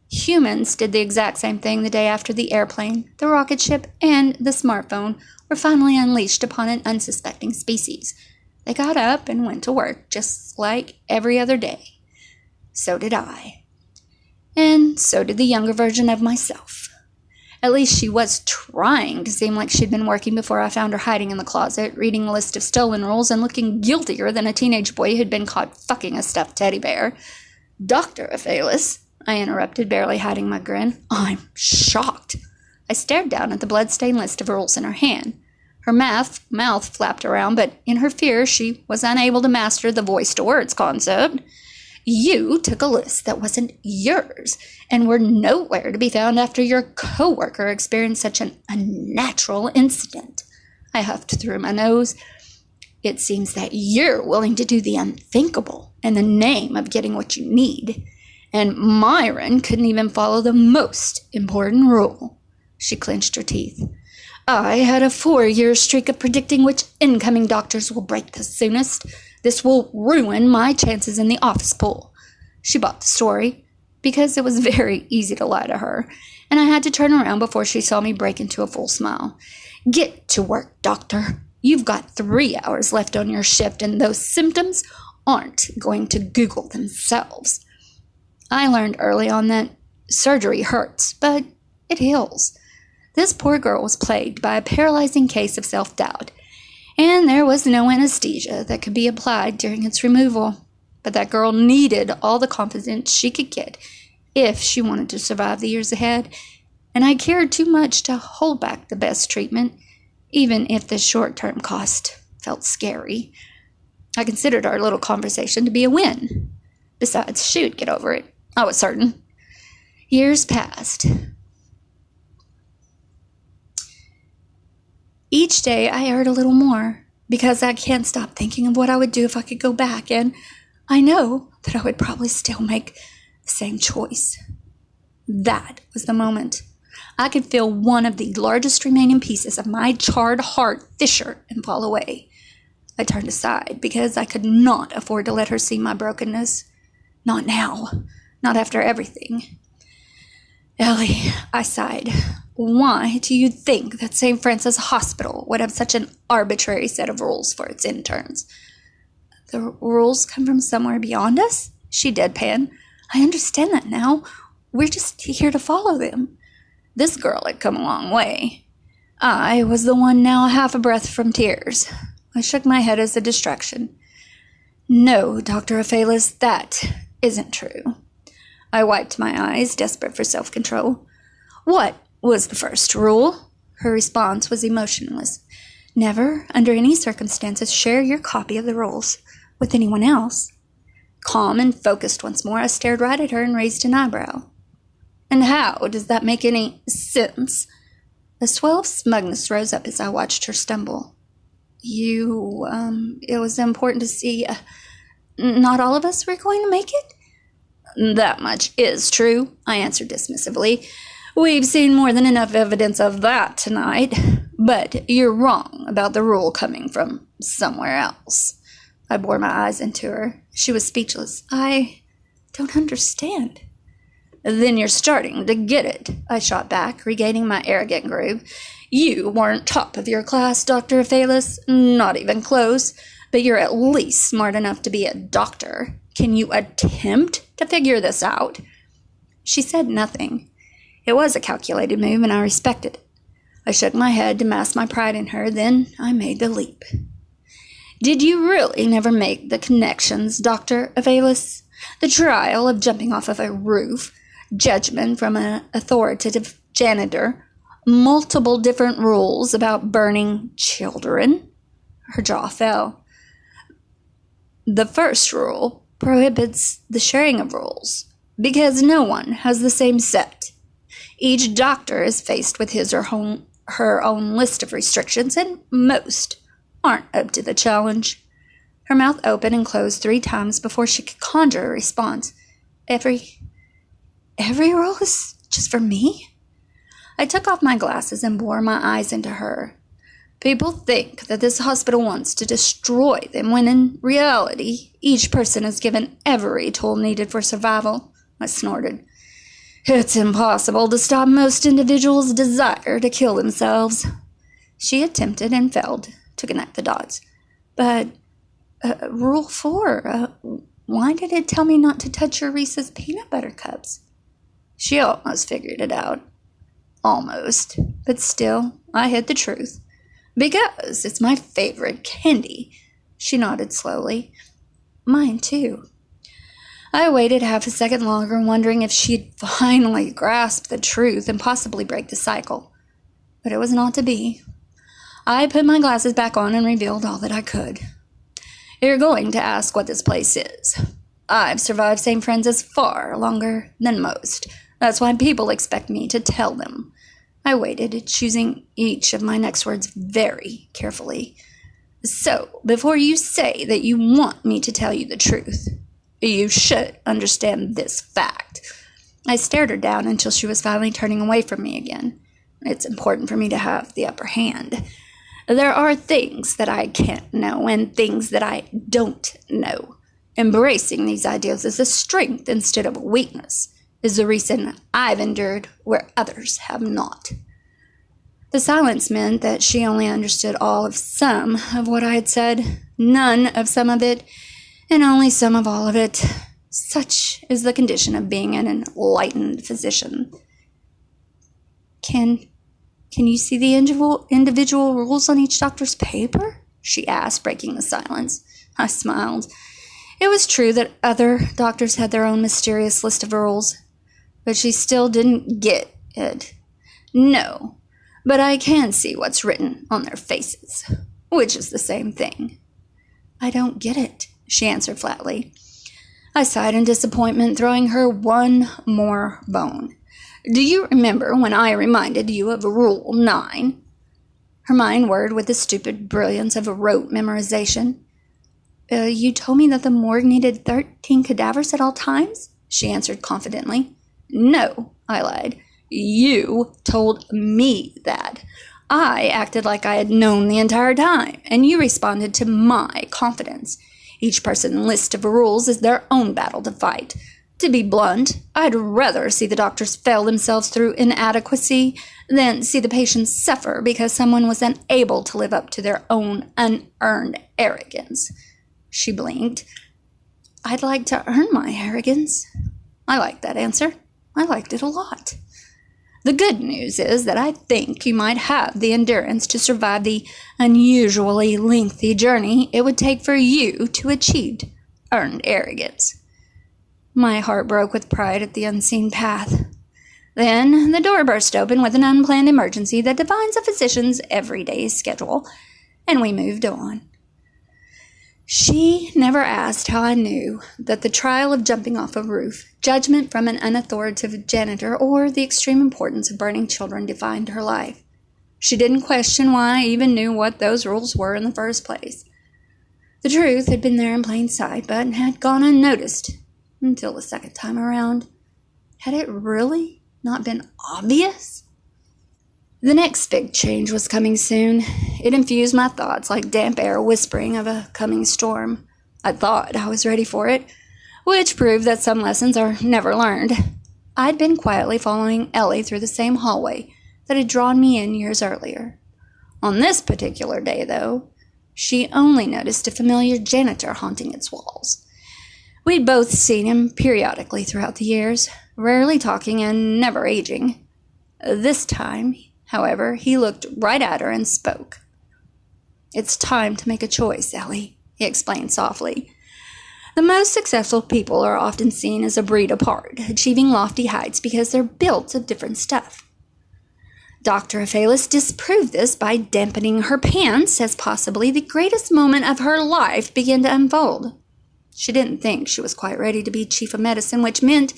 Humans did the exact same thing the day after the airplane, the rocket ship, and the smartphone were finally unleashed upon an unsuspecting species. They got up and went to work just like every other day. So did I. And so did the younger version of myself. At least she was trying to seem like she'd been working before I found her hiding in the closet, reading a list of stolen rules and looking guiltier than a teenage boy who'd been caught fucking a stuffed teddy bear. "Dr. Aphalis," I interrupted, barely hiding my grin. "I'm shocked." I stared down at the blood-stained list of rules in her hand. Her mouth flapped around, but in her fear she was unable to master the voice-to-words concept. "You took a list that wasn't yours and were nowhere to be found after your coworker experienced such an unnatural incident." I huffed through my nose. "It seems that you're willing to do the unthinkable in the name of getting what you need. And Myron couldn't even follow the most important rule." She clenched her teeth. I had a 4-year streak of predicting which incoming doctors will break the soonest. This will ruin my chances in the office pool. She bought the story because it was very easy to lie to her, and I had to turn around before she saw me break into a full smile. Get to work, doctor. You've got 3 hours left on your shift, and those symptoms aren't going to Google themselves. I learned early on that surgery hurts, but it heals. This poor girl was plagued by a paralyzing case of self-doubt, and there was no anesthesia that could be applied during its removal. But that girl needed all the confidence she could get if she wanted to survive the years ahead, and I cared too much to hold back the best treatment, even if the short-term cost felt scary. I considered our little conversation to be a win. Besides, she would get over it. I was certain. Years passed. Each day I heard a little more, because I can't stop thinking of what I would do if I could go back, and I know that I would probably still make the same choice. That was the moment. I could feel one of the largest remaining pieces of my charred heart fissure and fall away. I turned aside because I could not afford to let her see my brokenness. Not now. Not after everything. Ellie, I sighed. Why do you think that St. Francis Hospital would have such an arbitrary set of rules for its interns? The rules come from somewhere beyond us? She deadpanned. I understand that now. We're just here to follow them. This girl had come a long way. I was the one now half a breath from tears. I shook my head as a distraction. No, Dr. Byflesdeciple, that isn't true. I wiped my eyes, desperate for self-control. What was the first rule? Her response was emotionless. Never, under any circumstances, share your copy of the rules with anyone else. Calm and focused once more, I stared right at her and raised an eyebrow. And how does that make any sense? A swell of smugness rose up as I watched her stumble. It was important to see, not all of us were going to make it? That much is true, I answered dismissively. We've seen more than enough evidence of that tonight. But you're wrong about the rule coming from somewhere else. I bore my eyes into her. She was speechless. I don't understand. Then you're starting to get it, I shot back, regaining my arrogant groove. You weren't top of your class, Dr. Byflesdeciple, not even close, but you're at least smart enough to be a doctor. Can you attempt to figure this out? She said nothing. It was a calculated move, and I respected it. I shook my head to mask my pride in her, then I made the leap. Did you really never make the connections, Dr. Byflesdeciple? The trial of jumping off of a roof, judgment from an authoritative janitor, multiple different rules about burning children. Her jaw fell. The first rule prohibits the sharing of rules, because no one has the same set. Each doctor is faced with his or her own list of restrictions, and most aren't up to the challenge. Her mouth opened and closed 3 times before she could conjure a response. Every rule is just for me? I took off my glasses and bore my eyes into her. People think that this hospital wants to destroy them, when in reality, each person is given every tool needed for survival. I snorted. It's impossible to stop most individuals' desire to kill themselves. She attempted and failed to connect the dots. But, Rule 4, why did it tell me not to touch your Reese's peanut butter cups? She almost figured it out. Almost. But still, I hid the truth. Because it's my favorite candy. She nodded slowly. Mine, too. I waited half a second longer, wondering if she'd finally grasp the truth and possibly break the cycle. But it was not to be. I put my glasses back on and revealed all that I could. You're going to ask what this place is. I've survived St. Francis far longer than most. That's why people expect me to tell them. I waited, choosing each of my next words very carefully. So, before you say that you want me to tell you the truth, you should understand this fact. I stared her down until she was finally turning away from me again. It's important for me to have the upper hand. There are things that I can't know and things that I don't know. Embracing these ideals as a strength instead of a weakness is the reason I've endured where others have not. The silence meant that she only understood all of some of what I had said, none of some of it, and only some of all of it. Such is the condition of being an enlightened physician. Can you see the individual rules on each doctor's paper? She asked, breaking the silence. I smiled. It was true that other doctors had their own mysterious list of rules, but she still didn't get it. No, but I can see what's written on their faces, which is the same thing. I don't get it, she answered flatly. I sighed in disappointment, throwing her one more bone. Do you remember when I reminded you of Rule 9? Her mind whirred with the stupid brilliance of a rote memorization. You told me that the morgue needed 13 cadavers at all times? She answered confidently. No, I lied. You told me that. I acted like I had known the entire time, and you responded to my confidence. Each person's list of rules is their own battle to fight. To be blunt, I'd rather see the doctors fail themselves through inadequacy than see the patients suffer because someone was unable to live up to their own unearned arrogance. She blinked. I'd like to earn my arrogance. I liked that answer. I liked it a lot. The good news is that I think you might have the endurance to survive the unusually lengthy journey it would take for you to achieve earned arrogance. My heart broke with pride at the unseen path. Then the door burst open with an unplanned emergency that defines a physician's everyday schedule, and we moved on. She never asked how I knew that the trial of jumping off a roof, judgment from an unauthoritative janitor, or the extreme importance of burning children defined her life. She didn't question why I even knew what those rules were in the first place. The truth had been there in plain sight, but had gone unnoticed until the second time around. Had it really not been obvious? The next big change was coming soon. It infused my thoughts like damp air whispering of a coming storm. I thought I was ready for it, which proved that some lessons are never learned. I'd been quietly following Ellie through the same hallway that had drawn me in years earlier. On this particular day, though, she only noticed a familiar janitor haunting its walls. We'd both seen him periodically throughout the years, rarely talking and never aging. This time, however, he looked right at her and spoke. It's time to make a choice, Ellie, he explained softly. The most successful people are often seen as a breed apart, achieving lofty heights because they're built of different stuff. Dr. Aphalis disproved this by dampening her pants as possibly the greatest moment of her life began to unfold. She didn't think she was quite ready to be chief of medicine, which meant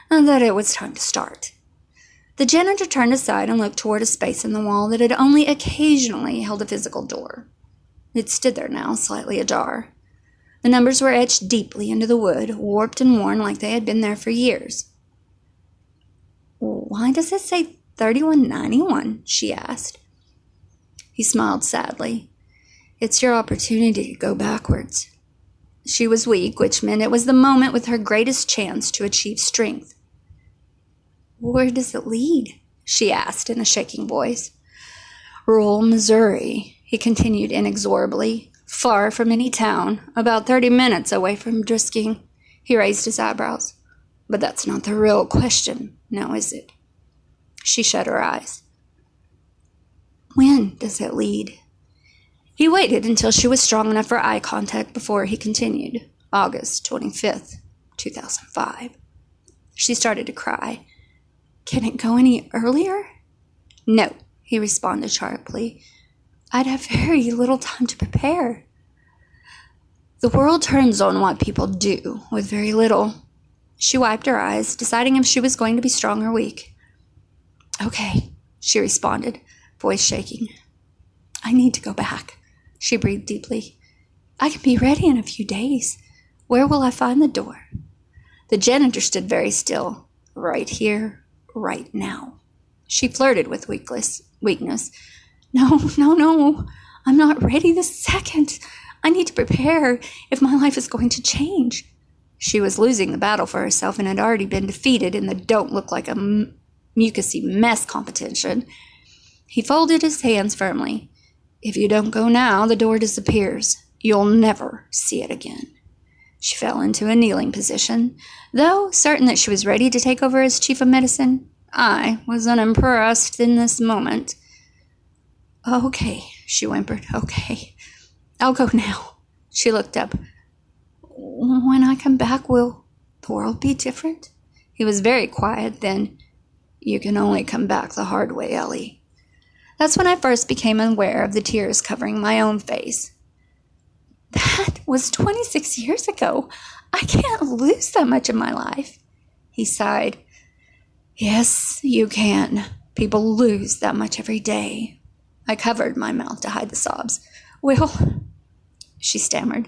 that it was time to start. The janitor turned aside and looked toward a space in the wall that had only occasionally held a physical door. It stood there now, slightly ajar. The numbers were etched deeply into the wood, warped and worn like they had been there for years. Why does it say 3191? She asked. He smiled sadly. It's your opportunity to go backwards. She was weak, which meant it was the moment with her greatest chance to achieve strength. Where does it lead? She asked in a shaking voice. Rural Missouri, he continued inexorably, far from any town, about 30 minutes away from Drisking. He raised his eyebrows. But that's not the real question, now is it? She shut her eyes. When does it lead? He waited until she was strong enough for eye contact before he continued. August 25th, 2005. She started to cry. Can it go any earlier? No, he responded sharply. I'd have very little time to prepare. The world turns on what people do with very little. She wiped her eyes, deciding if she was going to be strong or weak. Okay, she responded, voice shaking. I need to go back. She breathed deeply. I can be ready in a few days. Where will I find the door? The janitor stood very still. Right here, right now. She flirted with weakness. No. I'm not ready this second. I need to prepare if my life is going to change. She was losing the battle for herself and had already been defeated in the don't look like a mucusy mess competition. He folded his hands firmly. If you don't go now, the door disappears. You'll never see it again. She fell into a kneeling position. Though certain that she was ready to take over as chief of medicine, I was unimpressed in this moment. Okay, she whimpered. Okay, I'll go now. She looked up. When I come back, will the world be different? He was very quiet then. You can only come back the hard way, Ellie. That's when I first became aware of the tears covering my own face. That was 26 years ago. I can't lose that much of my life. He sighed. Yes, you can. People lose that much every day. I covered my mouth to hide the sobs. Will, she stammered,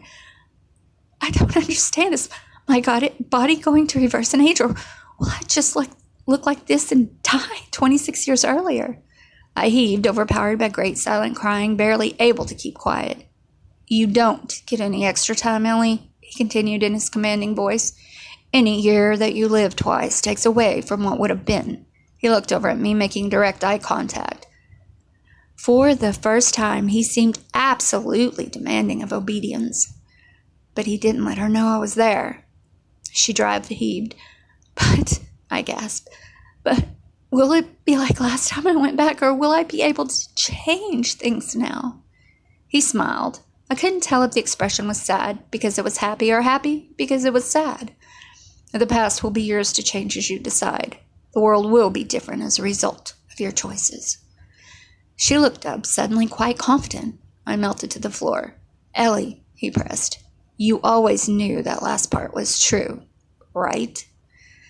I don't understand. Is my body going to reverse an age, or will I just look like this and die 26 years earlier? I heaved, overpowered by great silent crying, barely able to keep quiet. You don't get any extra time, Ellie, he continued in his commanding voice. Any year that you live twice takes away from what would have been. He looked over at me, making direct eye contact. For the first time, he seemed absolutely demanding of obedience. But he didn't let her know I was there. She heaved. But, I gasped, but will it be like last time I went back, or will I be able to change things now? He smiled. I couldn't tell if the expression was sad because it was happy or happy because it was sad. The past will be yours to change as you decide. The world will be different as a result of your choices. She looked up, suddenly quite confident. I melted to the floor. Ellie, he pressed, you always knew that last part was true, right?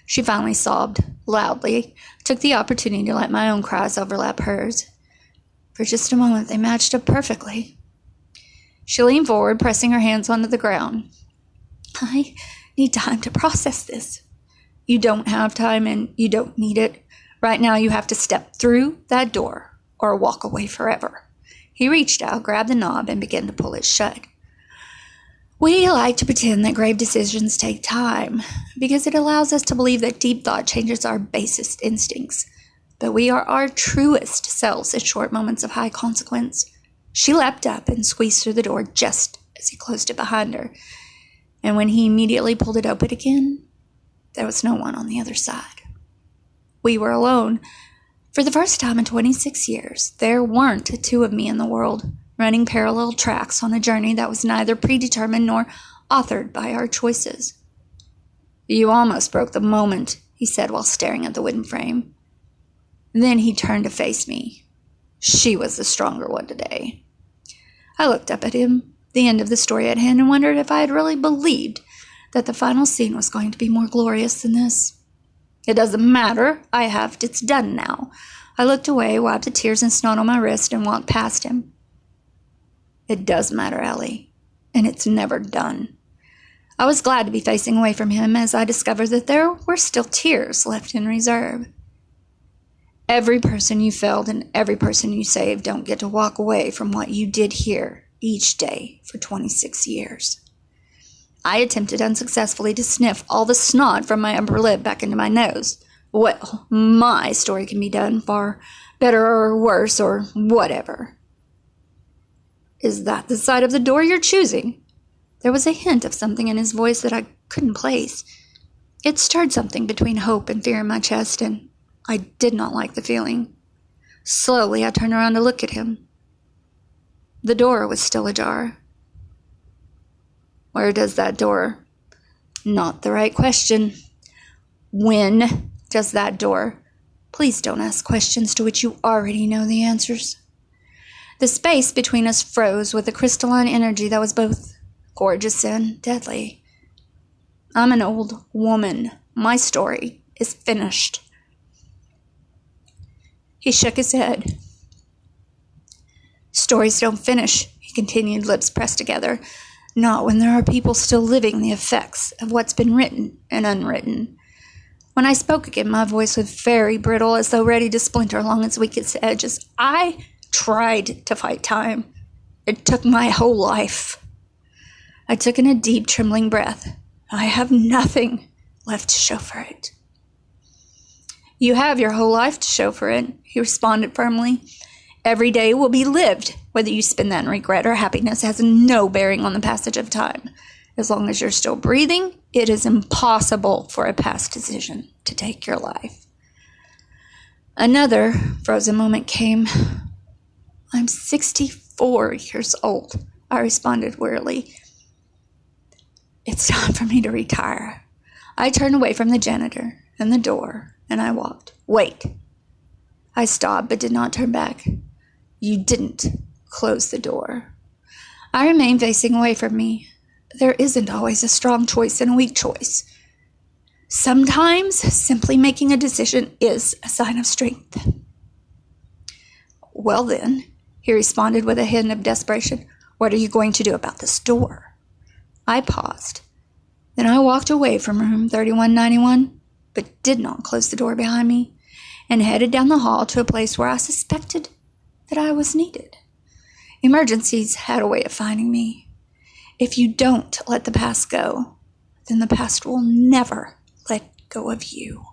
She finally sobbed, loudly. I took the opportunity to let my own cries overlap hers. For just a moment, they matched up perfectly. She leaned forward, pressing her hands onto the ground. I need time to process this. You don't have time, and you don't need it. Right now, you have to step through that door or walk away forever. He reached out, grabbed the knob, and began to pull it shut. We like to pretend that grave decisions take time because it allows us to believe that deep thought changes our basest instincts. But we are our truest selves at short moments of high consequence. She leapt up and squeezed through the door just as he closed it behind her. And when he immediately pulled it open again, there was no one on the other side. We were alone. For the first time in 26 years, there weren't two of me in the world, running parallel tracks on a journey that was neither predetermined nor authored by our choices. You almost broke the moment, he said while staring at the wooden frame. Then he turned to face me. She was the stronger one today. I looked up at him, the end of the story at hand, and wondered if I had really believed that the final scene was going to be more glorious than this. It doesn't matter. It's done now. I looked away, wiped the tears and snot on my wrist, and walked past him. It does matter, Ellie, and it's never done. I was glad to be facing away from him as I discovered that there were still tears left in reserve. Every person you failed and every person you saved don't get to walk away from what you did here each day for 26 years. I attempted unsuccessfully to sniff all the snot from my upper lip back into my nose. Well, my story can be done far better or worse or whatever. Is that the side of the door you're choosing? There was a hint of something in his voice that I couldn't place. It stirred something between hope and fear in my chest, and I did not like the feeling. Slowly, I turned around to look at him. The door was still ajar. Where does that door? Not the right question. When does that door? Please don't ask questions to which you already know the answers. The space between us froze with a crystalline energy that was both gorgeous and deadly. I'm an old woman. My story is finished. He shook his head. Stories don't finish, he continued, lips pressed together. Not when there are people still living the effects of what's been written and unwritten. When I spoke again, my voice was very brittle, as though ready to splinter along its weakest edges. I tried to fight time. It took my whole life. I took in a deep, trembling breath. I have nothing left to show for it. You have your whole life to show for it, he responded firmly. Every day will be lived. Whether you spend that in regret or happiness has no bearing on the passage of time. As long as you're still breathing, it is impossible for a past decision to take your life. Another frozen moment came. I'm 64 years old, I responded wearily. It's time for me to retire. I turned away from the janitor and the door, and I walked. Wait. I stopped but did not turn back. You didn't close the door. I remained facing away from me. There isn't always a strong choice and a weak choice. Sometimes simply making a decision is a sign of strength. Well then, he responded with a hint of desperation, what are you going to do about this door? I paused. Then I walked away from room 3191, but did not close the door behind me, and headed down the hall to a place where I suspected that I was needed. Emergencies had a way of finding me. If you don't let the past go, then the past will never let go of you.